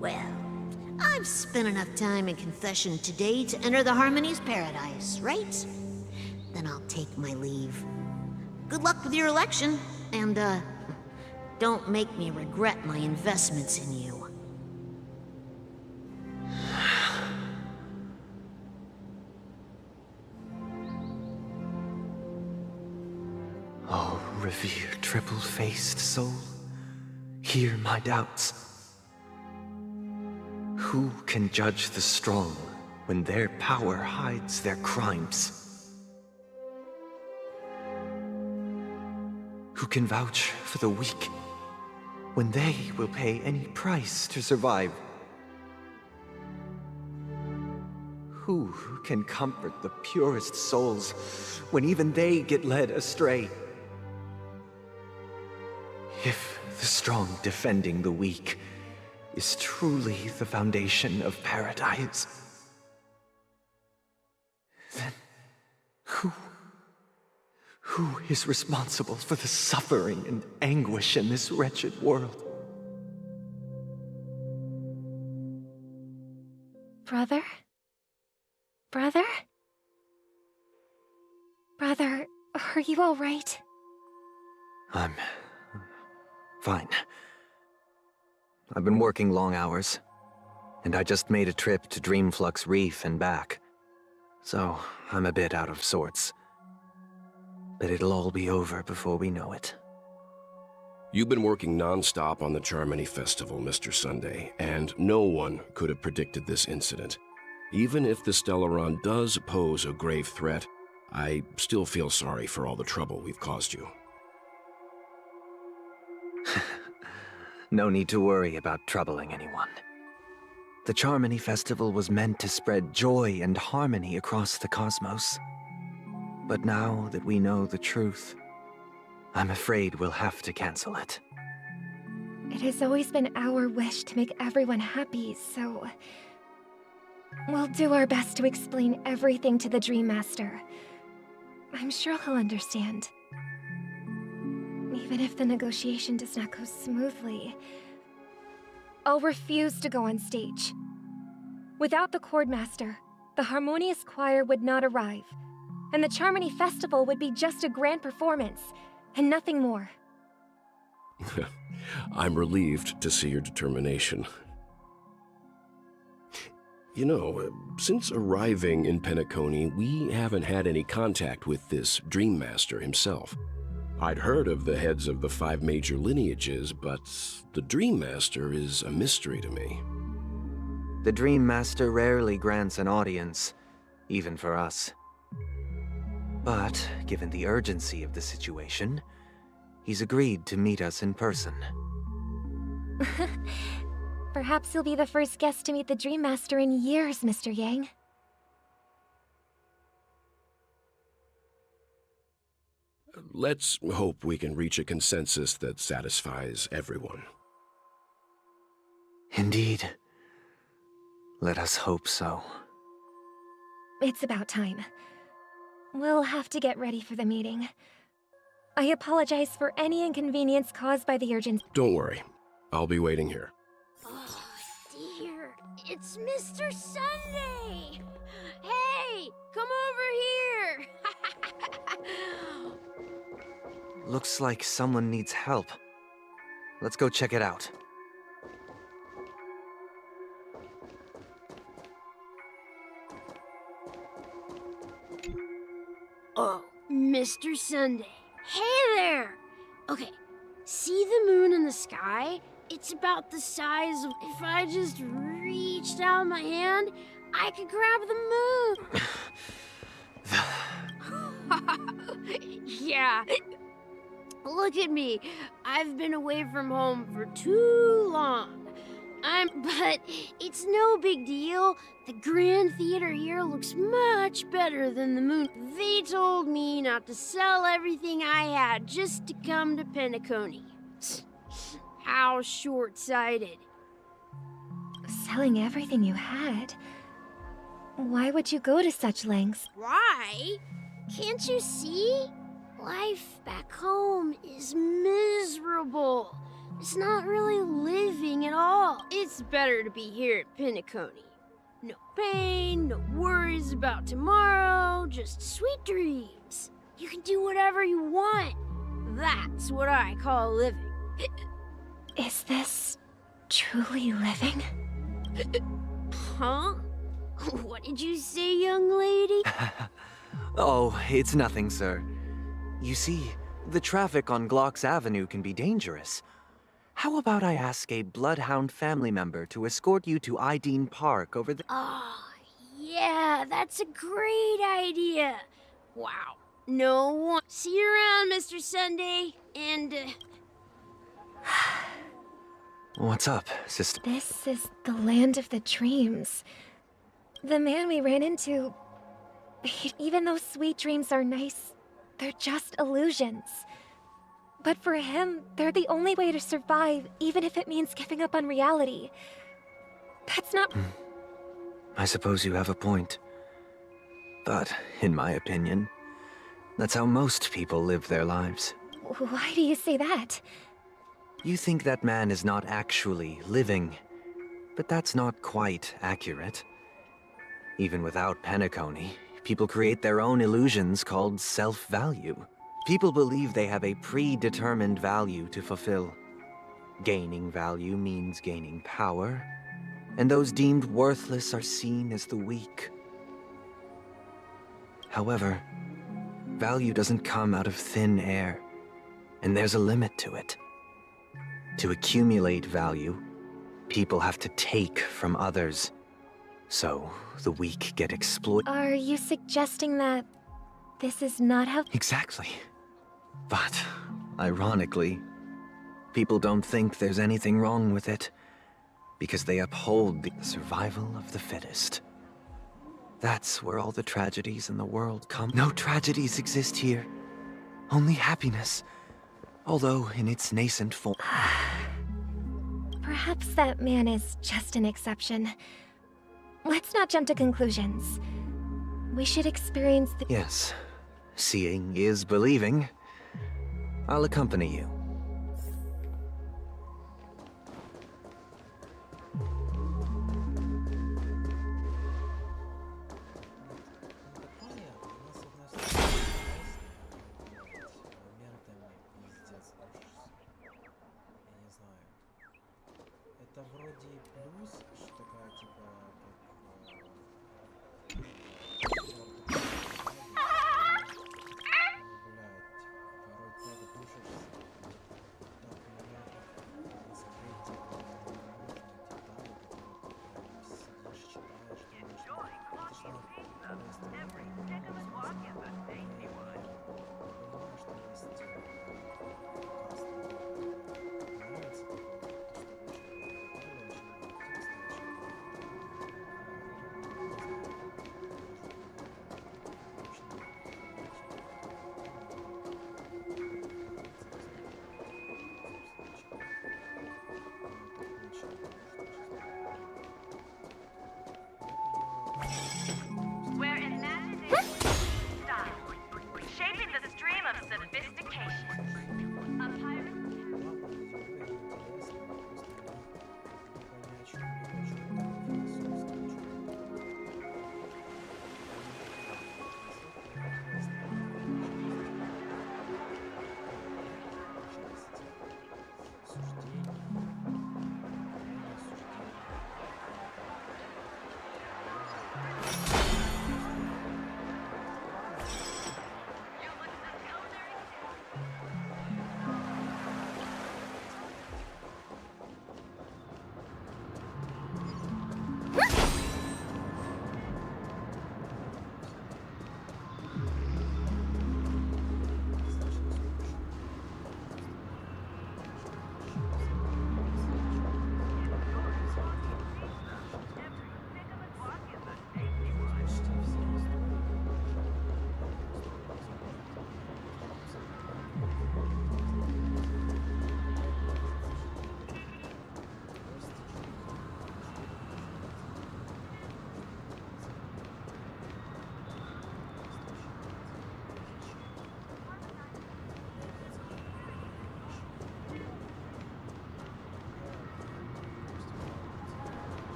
Well, I've spent enough time in confession today to enter the Harmony's paradise, right? Then I'll take my leave. Good luck with your election, and, don't make me regret my investments in you. Oh, revered triple-faced soul, hear my doubts. Who can judge the strong when their power hides their crimes? Who can vouch for the weak when they will pay any price to survive? Who can comfort the purest souls when even they get led astray? If the strong defending the weak is truly the foundation of paradise, then who is responsible for the suffering and anguish in this wretched world? Brother? Brother? Brother, are you all right? I'm fine. I've been working long hours, and I just made a trip to Dreamflux Reef and back. So, I'm a bit out of sorts. But it'll all be over before we know it. You've been working non-stop on the Charmony Festival, Mr. Sunday, and no one could have predicted this incident. Even if the Stellaron does pose a grave threat, I still feel sorry for all the trouble we've caused you. No need to worry about troubling anyone. The Charmony Festival was meant to spread joy and harmony across the cosmos. But now that we know the truth, I'm afraid we'll have to cancel it. It has always been our wish to make everyone happy, so... we'll do our best to explain everything to the Dream Master. I'm sure he'll understand. Even if the negotiation does not go smoothly, I'll refuse to go on stage. Without the Chordmaster, the Harmonious Choir would not arrive, and the Charmony Festival would be just a grand performance, and nothing more. I'm relieved to see your determination. You know, since arriving in Penacony, we haven't had any contact with this Dream Master himself. I'd heard of the heads of the 5 major lineages, but the Dream Master is a mystery to me. The Dream Master rarely grants an audience, even for us. But, given the urgency of the situation, he's agreed to meet us in person. Perhaps you'll be the first guest to meet the Dream Master in years, Mr. Yang. Let's hope we can reach a consensus that satisfies everyone. Indeed. Let us hope so. It's about time. We'll have to get ready for the meeting. I apologize for any inconvenience caused by the urgency. Don't worry. I'll be waiting here. Oh, dear. It's Mr. Sunday! Hey, come over here! Looks like someone needs help. Let's go check it out. Oh, Mr. Sunday. Hey there! Okay, see the moon in the sky? It's about the size of if I just reached out my hand, I could grab the moon. Yeah. Look at me. I've been away from home for too long. But it's no big deal. The Grand Theater here looks much better than the moon. They told me not to sell everything I had just to come to Penacony. How short-sighted. Selling everything you had? Why would you go to such lengths? Why? Can't you see? Life back home is miserable. It's not really living at all. It's better to be here at Penacony. No pain, no worries about tomorrow, just sweet dreams. You can do whatever you want. That's what I call living. Is this truly living? Huh? What did you say, young lady? Oh, it's nothing, sir. You see, the traffic on Glock's Avenue can be dangerous. How about I ask a Bloodhound family member to escort you to Ideen Park over the— Oh, yeah, that's a great idea. Wow. No one. See you around, Mr. Sunday. And, What's up, sister? This is the land of the dreams. The man we ran into, even though sweet dreams are nice, they're just illusions. But for him, they're the only way to survive, even if it means giving up on reality. That's not— I suppose you have a point. But, in my opinion, that's how most people live their lives. Why do you say that? You think that man is not actually living, but that's not quite accurate. Even without Penacony, people create their own illusions called self-value. People believe they have a predetermined value to fulfill. Gaining value means gaining power, and those deemed worthless are seen as the weak. However, value doesn't come out of thin air, and there's a limit to it. To accumulate value, people have to take from others. So, the weak get exploited. Are you suggesting that this is not how— Exactly. But, ironically, people don't think there's anything wrong with it, because they uphold the survival of the fittest. That's where all the tragedies in the world come. No tragedies exist here, only happiness, although in its nascent form. Perhaps that man is just an exception. Let's not jump to conclusions. We should experience the— Yes, seeing is believing. I'll accompany you. Это вроде плюс, что такая типа порой так душишься, так понятно, скрыть детали, которые ты сидишь, читаешь, думаешь,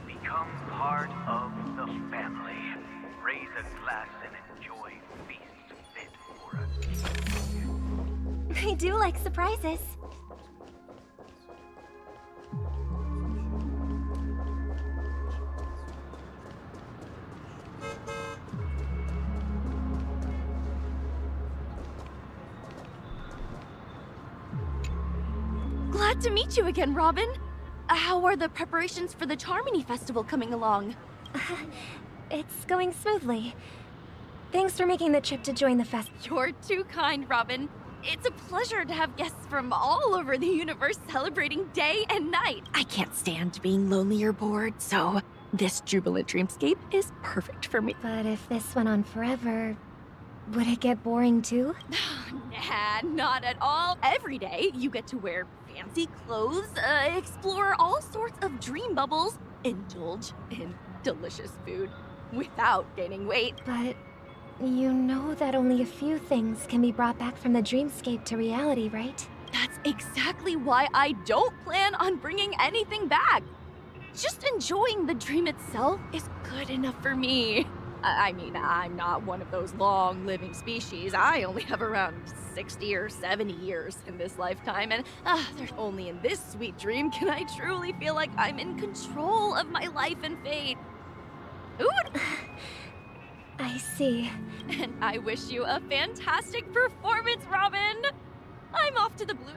Become part of the family. Raise a glass and enjoy feast fit for a king. I do like surprises. Glad to meet you again, Robin. How are the preparations for the Charmony Festival coming along? It's going smoothly. Thanks for making the trip to join the fest. You're too kind, Robin. It's a pleasure to have guests from all over the universe celebrating day and night. I can't stand being lonely or bored, so this jubilant dreamscape is perfect for me. But if this went on forever, would it get boring too? Nah, not at all. Every day, you get to wear fancy clothes, explore all sorts of dream bubbles, indulge in delicious food without gaining weight. But you know that only a few things can be brought back from the dreamscape to reality, right? That's exactly why I don't plan on bringing anything back. Just enjoying the dream itself is good enough for me. I mean, I'm not one of those long-living species. I only have around 60 or 70 years in this lifetime, and there's only in this sweet dream can I truly feel like I'm in control of my life and fate. Ooh! I see. And I wish you a fantastic performance, Robin! I'm off to the blue...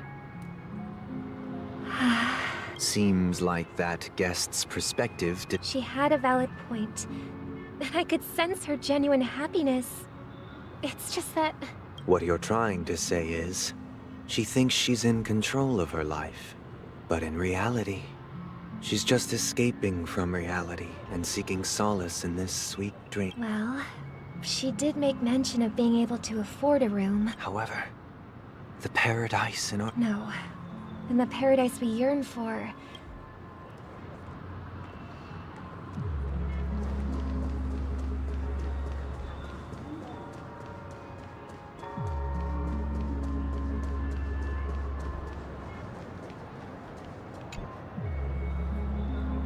Seems like that guest's perspective did. She had a valid point. I could sense her genuine happiness. It's just that... What you're trying to say is, she thinks she's in control of her life. But in reality, she's just escaping from reality and seeking solace in this sweet dream. Well, she did make mention of being able to afford a room. However, the paradise in our... No. In the paradise we yearn for.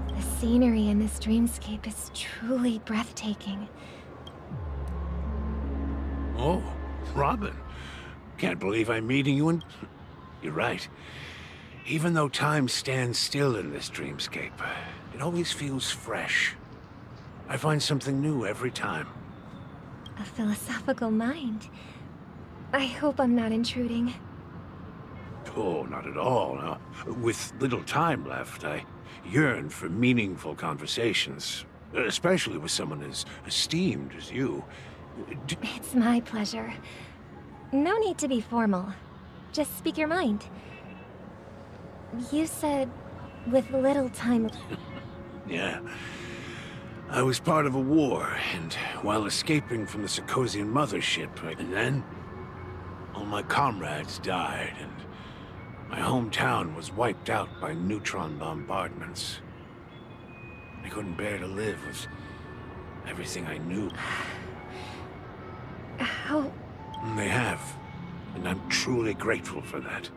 The scenery in this dreamscape is truly breathtaking. Oh, Robin. Can't believe I'm meeting you in... You're right. Even though time stands still in this dreamscape, it always feels fresh. I find something new every time. A philosophical mind. I hope I'm not intruding. Oh, not at all. No. With little time left, I yearn for meaningful conversations, especially with someone as esteemed as you. It's my pleasure. No need to be formal. Just speak your mind. You said, with little time... Yeah. I was part of a war, and while escaping from the Sarkosian mothership, and then... all my comrades died, and my hometown was wiped out by neutron bombardments. I couldn't bear to live with everything I knew. How... They have, and I'm truly grateful for that.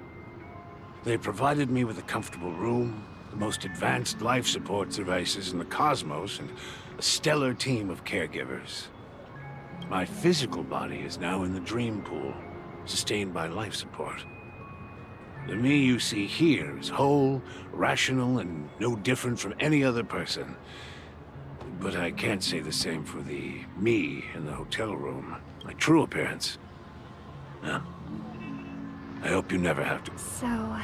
They provided me with a comfortable room, the most advanced life support devices in the cosmos, and a stellar team of caregivers. My physical body is now in the dream pool, sustained by life support. The me you see here is whole, rational, and no different from any other person. But I can't say the same for the me in the hotel room. My true appearance. No. I hope you never have to. So...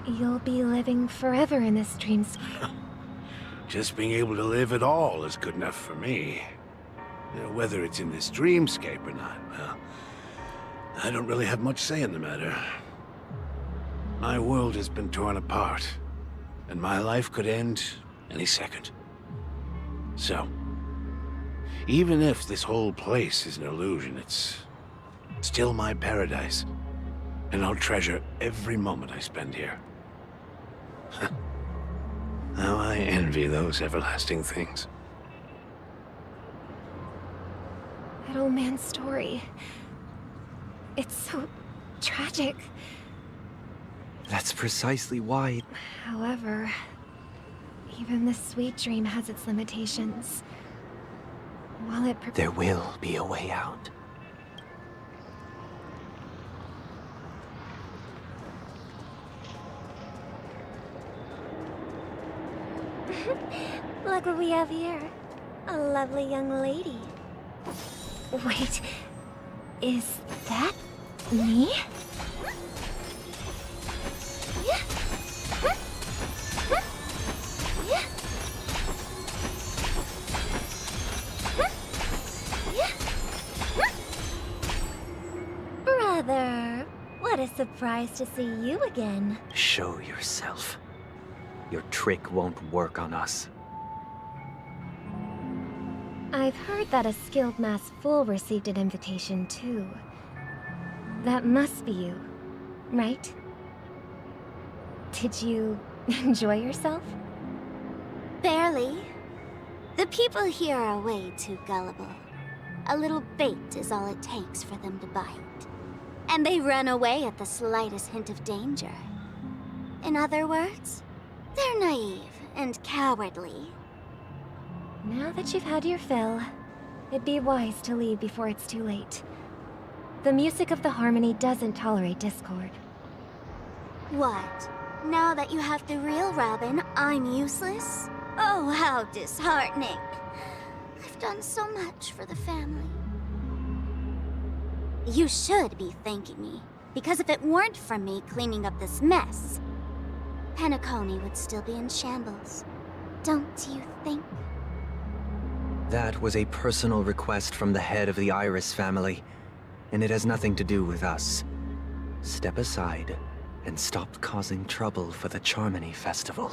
you'll be living forever in this dreamscape. Just being able to live at all is good enough for me. You know, whether it's in this dreamscape or not, well... I don't really have much say in the matter. My world has been torn apart, and my life could end any second. So, even if this whole place is an illusion, it's still my paradise, and I'll treasure every moment I spend here. envy those everlasting things. That old man's story. It's so tragic. That's precisely why. However, even this sweet dream has its limitations. While it There will be a way out. Look what we have here. A lovely young lady. Wait, is that me? Brother, what a surprise to see you again. Show yourself. Your trick won't work on us. I've heard that a skilled masked fool received an invitation too. That must be you, right? Did you enjoy yourself? Barely. The people here are way too gullible. A little bait is all it takes for them to bite. And they run away at the slightest hint of danger. In other words, they're naive and cowardly. Now that you've had your fill, it'd be wise to leave before it's too late. The music of the harmony doesn't tolerate discord. What? Now that you have the real Robin, I'm useless? Oh, how disheartening. I've done so much for the family. You should be thanking me, because if it weren't for me cleaning up this mess, Penacony would still be in shambles. Don't you think? That was a personal request from the head of the Iris family, and it has nothing to do with us. Step aside and stop causing trouble for the Charmony Festival.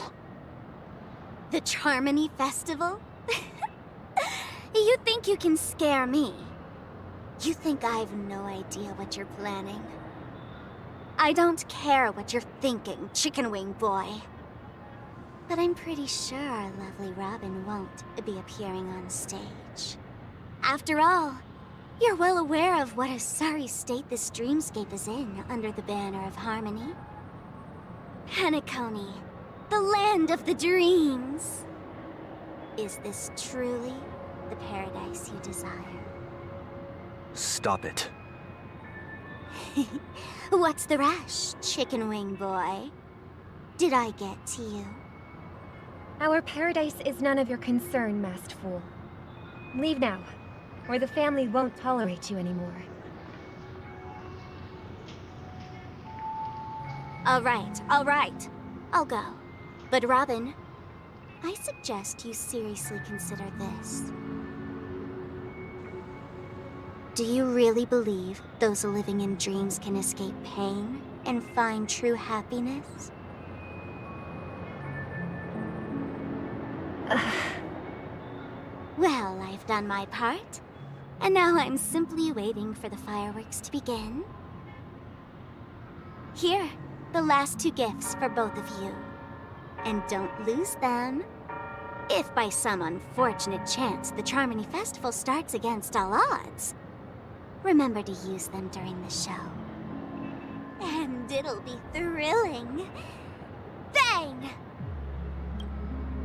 The Charmony Festival? You think you can scare me? You think I have no idea what you're planning? I don't care what you're thinking, Chicken Wing Boy. But I'm pretty sure our lovely Robin won't be appearing on stage. After all, you're well aware of what a sorry state this dreamscape is in under the banner of harmony. Penacony, the land of the dreams. Is this truly the paradise you desire? Stop it. What's the rush, Chicken Wing Boy? Did I get to you? Our paradise is none of your concern, masked fool. Leave now, or the family won't tolerate you anymore. All right. I'll go. But Robin, I suggest you seriously consider this. Do you really believe those living in dreams can escape pain and find true happiness? Well, I've done my part, and now I'm simply waiting for the fireworks to begin. Here, the last 2 gifts for both of you. And don't lose them. If by some unfortunate chance the Charmony Festival starts against all odds, remember to use them during the show. And it'll be thrilling. Bang!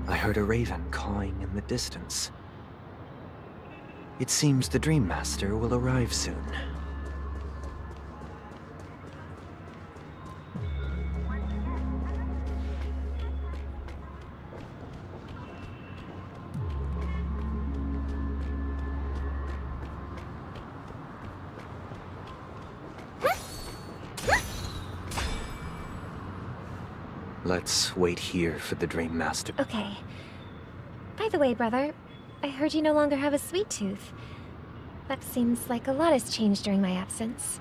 I heard a raven cawing in the distance. It seems the Dream Master will arrive soon. Let's wait here for the Dream Master. Okay. By the way, brother, I heard you no longer have a sweet tooth. That seems like a lot has changed during my absence.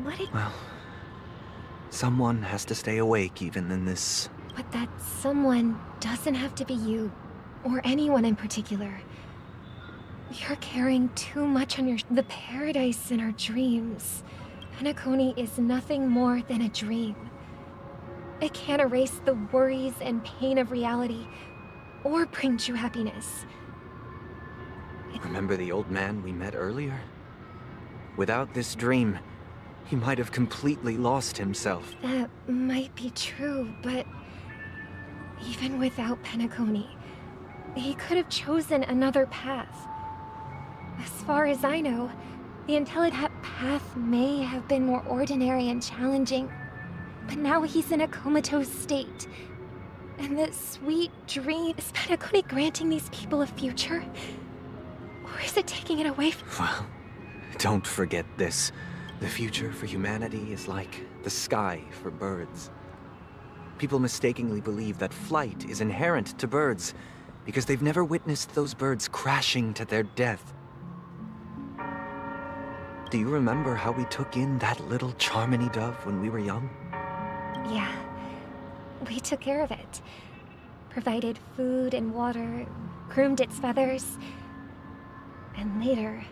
What did... Well, someone has to stay awake even in this... But that someone doesn't have to be you, or anyone in particular. You're carrying too much on your... The paradise in our dreams. Penacony is nothing more than a dream. It can't erase the worries and pain of reality, or bring true happiness. Remember the old man we met earlier? Without this dream, he might have completely lost himself. That might be true, but even without Penacony, he could have chosen another path. As far as I know, the intelligent path may have been more ordinary and challenging, but now he's in a comatose state. And the sweet dream, is Penacony granting these people a future? Or is it taking it away from... Well, don't forget this. The future for humanity is like the sky for birds. People mistakenly believe that flight is inherent to birds because they've never witnessed those birds crashing to their death. Do you remember how we took in that little Charmony dove when we were young? Yeah, we took care of it. Provided food and water, groomed its feathers. And later,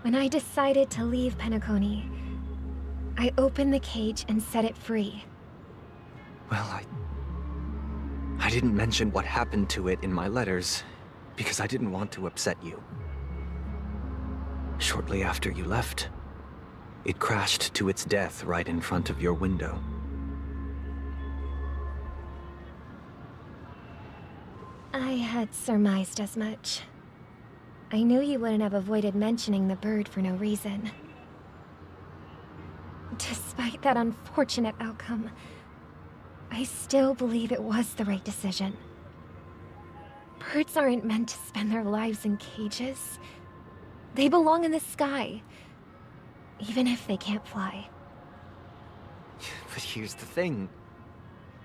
when I decided to leave Penacony, I opened the cage and set it free. Well, I didn't mention what happened to it in my letters because I didn't want to upset you. Shortly after you left, it crashed to its death right in front of your window. I had surmised as much. I knew you wouldn't have avoided mentioning the bird for no reason. Despite that unfortunate outcome, I still believe it was the right decision. Birds aren't meant to spend their lives in cages. They belong in the sky, even if they can't fly. But here's the thing.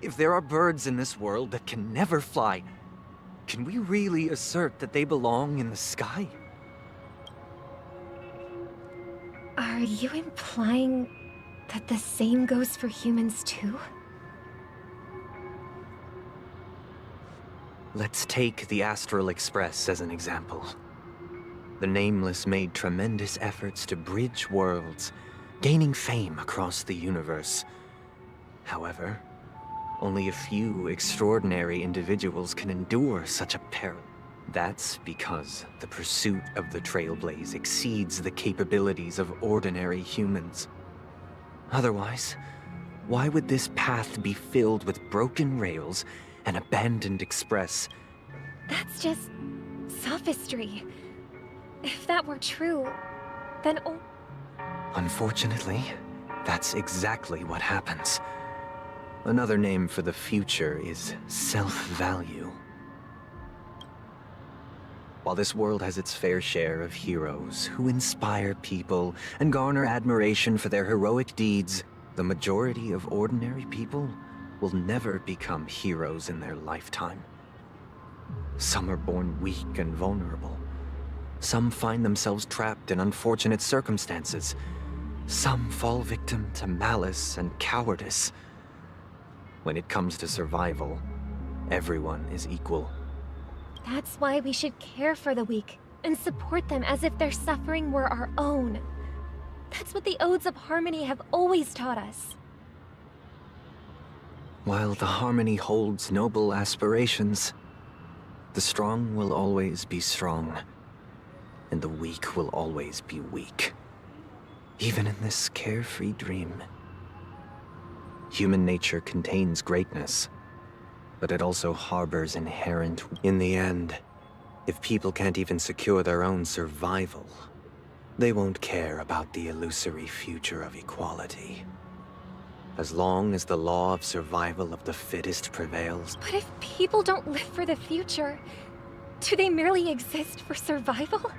If there are birds in this world that can never fly, can we really assert that they belong in the sky? Are you implying that the same goes for humans too? Let's take the Astral Express as an example. The Nameless made tremendous efforts to bridge worlds, gaining fame across the universe. However, only a few extraordinary individuals can endure such a peril. That's because the pursuit of the Trailblaze exceeds the capabilities of ordinary humans. Otherwise, why would this path be filled with broken rails and abandoned express? That's just sophistry. If that were true, then Unfortunately, that's exactly what happens. Another name for the future is self-value. While this world has its fair share of heroes who inspire people and garner admiration for their heroic deeds, the majority of ordinary people will never become heroes in their lifetime. Some are born weak and vulnerable. Some find themselves trapped in unfortunate circumstances. Some fall victim to malice and cowardice. When it comes to survival, everyone is equal. that's why we should care for the weak and support them as if their suffering were our own. That's what the Odes of Harmony have always taught us. While the Harmony holds noble aspirations, the strong will always be strong, and the weak will always be weak. Even in this carefree dream. Human nature contains greatness, but it also harbors inherent... In the end, if people can't even secure their own survival, they won't care about the illusory future of equality. As long as the law of survival of the fittest prevails... But if people don't live for the future, do they merely exist for survival?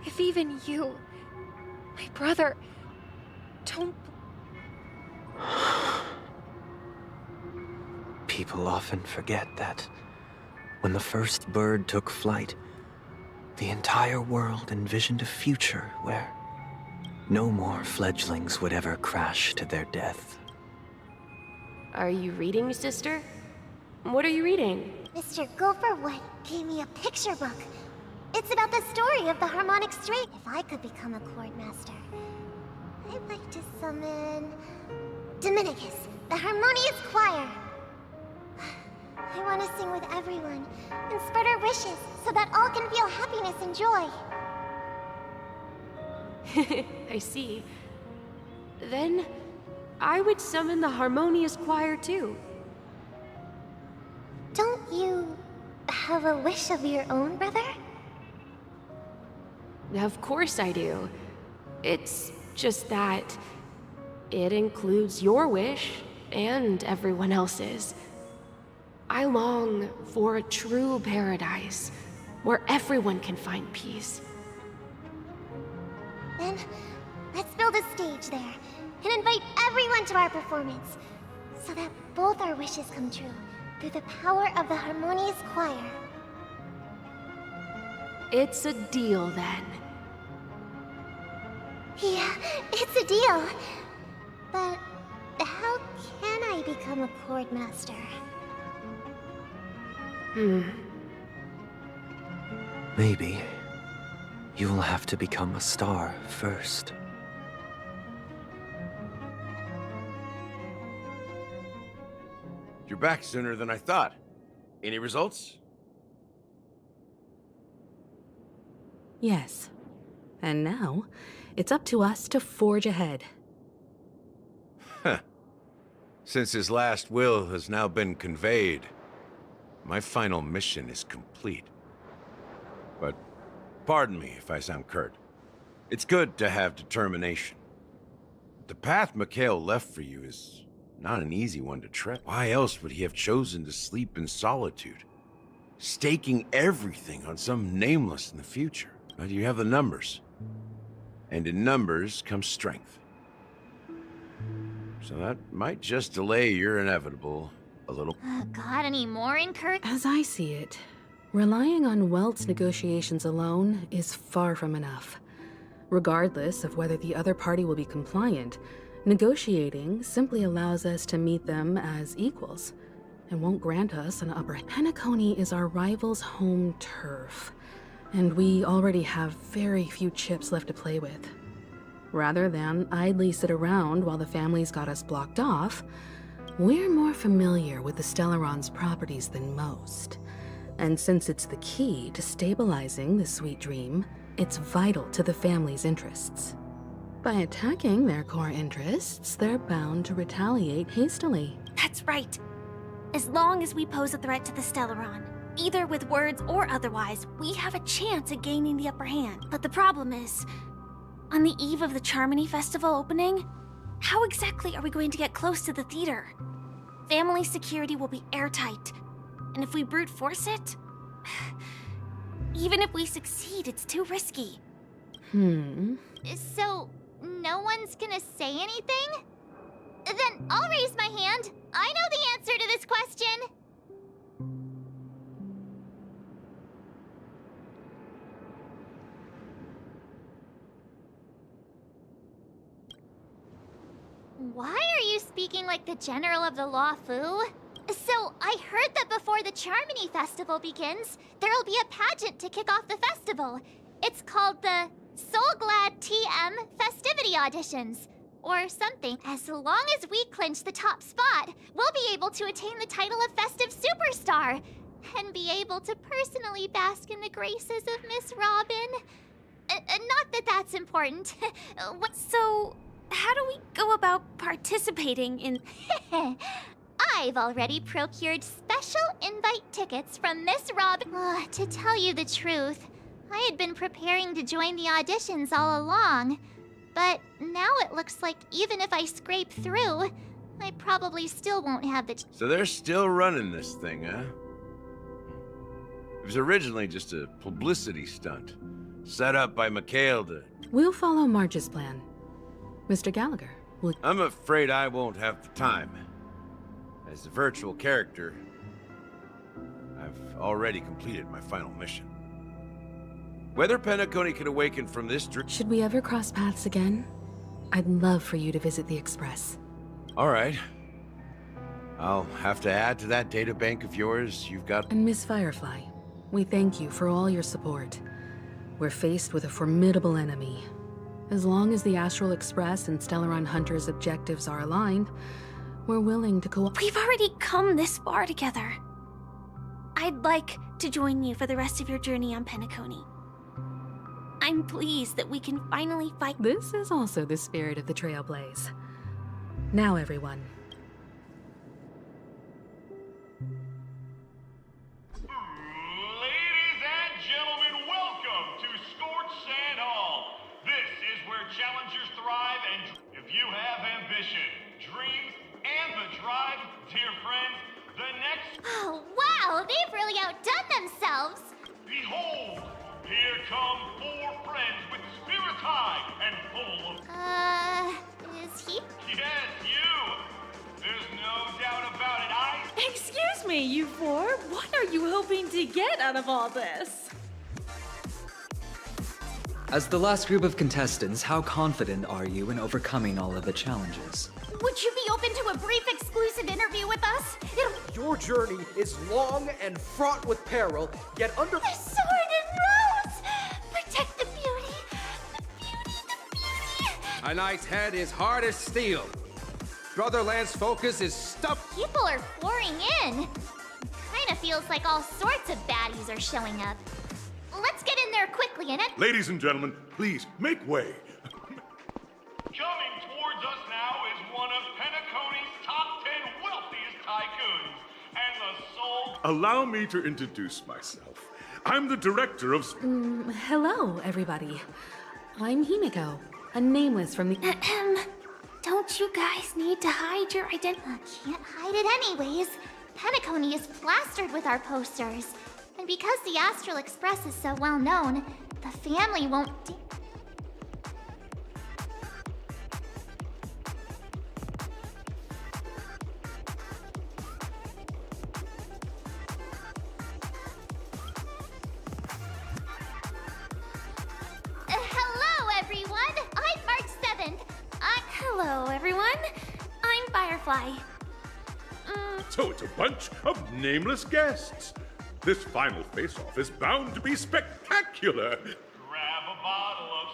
If even you, my brother, don't... People often forget that when the first bird took flight, the entire world envisioned a future where no more fledglings would ever crash to their death. Are you reading, sister? What are you reading? Mr. Gopherwood gave me a picture book. It's about the story of the harmonic string. If I could become a chord master, I'd like to summon... Dominicus. the harmonious choir. I want to sing with everyone and spread our wishes so that all can feel happiness and joy. I see. Then, I would summon the harmonious choir too. Don't you have a wish of your own, brother? Of course I do. It's just that it includes your wish and everyone else's. I long for a true paradise where everyone can find peace. Then, let's build a stage there and invite everyone to our performance so that both our wishes come true through the power of the harmonious choir. It's a deal then. Yeah, it's a deal. But how can I become a chord master? Maybe you'll have to become a star first. You're back sooner than I thought. Any results? Yes. And now, it's up to us to forge ahead. Huh. Since his last will has now been conveyed, my final mission is complete. But pardon me if I sound curt. It's good to have determination. The path Mikhail left for you is not an easy one to tread. Why else would he have chosen to sleep in solitude, staking everything on some nameless in the future? But you have the numbers. And in numbers comes strength. So that might just delay your inevitable a little. Got any more encouragement? As I see it, relying on Welt's negotiations alone is far from enough. Regardless of whether the other party will be compliant, negotiating simply allows us to meet them as equals and won't grant us an upper hand. Penacony is our rival's home turf, and we already have very few chips left to play with. Rather than idly sit around while the family's got us blocked off, we're more familiar with the Stellaron's properties than most. And since it's the key to stabilizing the sweet dream, it's vital to the family's interests. By attacking their core interests, they're bound to retaliate hastily. That's right. As long as we pose a threat to the Stellaron, either with words or otherwise, we have a chance at gaining the upper hand. But the problem is, on the eve of the Charmony Festival opening, how exactly are we going to get close to the theater? Family security will be airtight, and if we brute force it, even if we succeed, it's too risky. So, no one's gonna say anything? Then I'll raise my hand. I know the answer to this question. Why are you speaking like the General of the Law Fu? So, I heard that before the Charmony Festival begins, there'll be a pageant to kick off the festival. It's called the Soul Glad TM Festivity Auditions, or something. As long as we clinch the top spot, we'll be able to attain the title of Festive Superstar, and be able to personally bask in the graces of Miss Robin. Not that that's important. So, how do we go about participating in... I've already procured special invite tickets from Miss Robin. To tell you the truth, I had been preparing to join the auditions all along. But now it looks like even if I scrape through, I probably still won't have the... So they're still running this thing, huh? It was originally just a publicity stunt, set up by Mikhail to... We'll follow Marge's plan. Mr. Gallagher, will... I'm afraid I won't have the time. As a virtual character, I've already completed my final mission. Whether Penacony can awaken from this dream... Should we ever cross paths again? I'd love for you to visit the Express. All right. I'll have to add to that data bank of yours you've got... And Miss Firefly, we thank you for all your support. We're faced with a formidable enemy. As long as the Astral Express and Stellaron Hunter's objectives are aligned, we're willing to We've already come this far together. I'd like to join you for the rest of your journey on Penacony. I'm pleased that we can finally fight. This is also the spirit of the Trailblaze. Now, everyone. Ladies and gentlemen, welcome to Scorched Sand Hall. This is where challengers thrive, and if you have ambition, dreams, and the drive, dear friends, the next... Oh, wow! They've really outdone themselves! Behold, here come 4 friends with spirits high and full of... Is he? Yes, you! There's no doubt about it, Excuse me, you 4. What are you hoping to get out of all this? As the last group of contestants, how confident are you in overcoming all of the challenges? Would you be open to a brief exclusive interview with us? Your journey is long and fraught with peril, yet under The sword and rose! Protect the beauty! A knight's head is hard as steel. Brotherland's focus is stuffed. People are pouring in. Kinda feels like all sorts of baddies are showing up. Let's get in there quickly and Ladies and gentlemen, please make way. Coming towards us now is one of Penacony's top 10 wealthiest tycoons, and the sole... Allow me to introduce myself. I'm the director of... Hello, everybody. I'm Himiko, a nameless from the... Don't you guys need to hide your identity? Can't hide it anyways. Penacony is plastered with our posters. And because the Astral Express is so well known, the family won't... Hello, everyone! I'm March 7th. Hello, everyone. I'm Firefly. So it's a bunch of nameless guests. This final face-off is bound to be spectacular. Grab a bottle of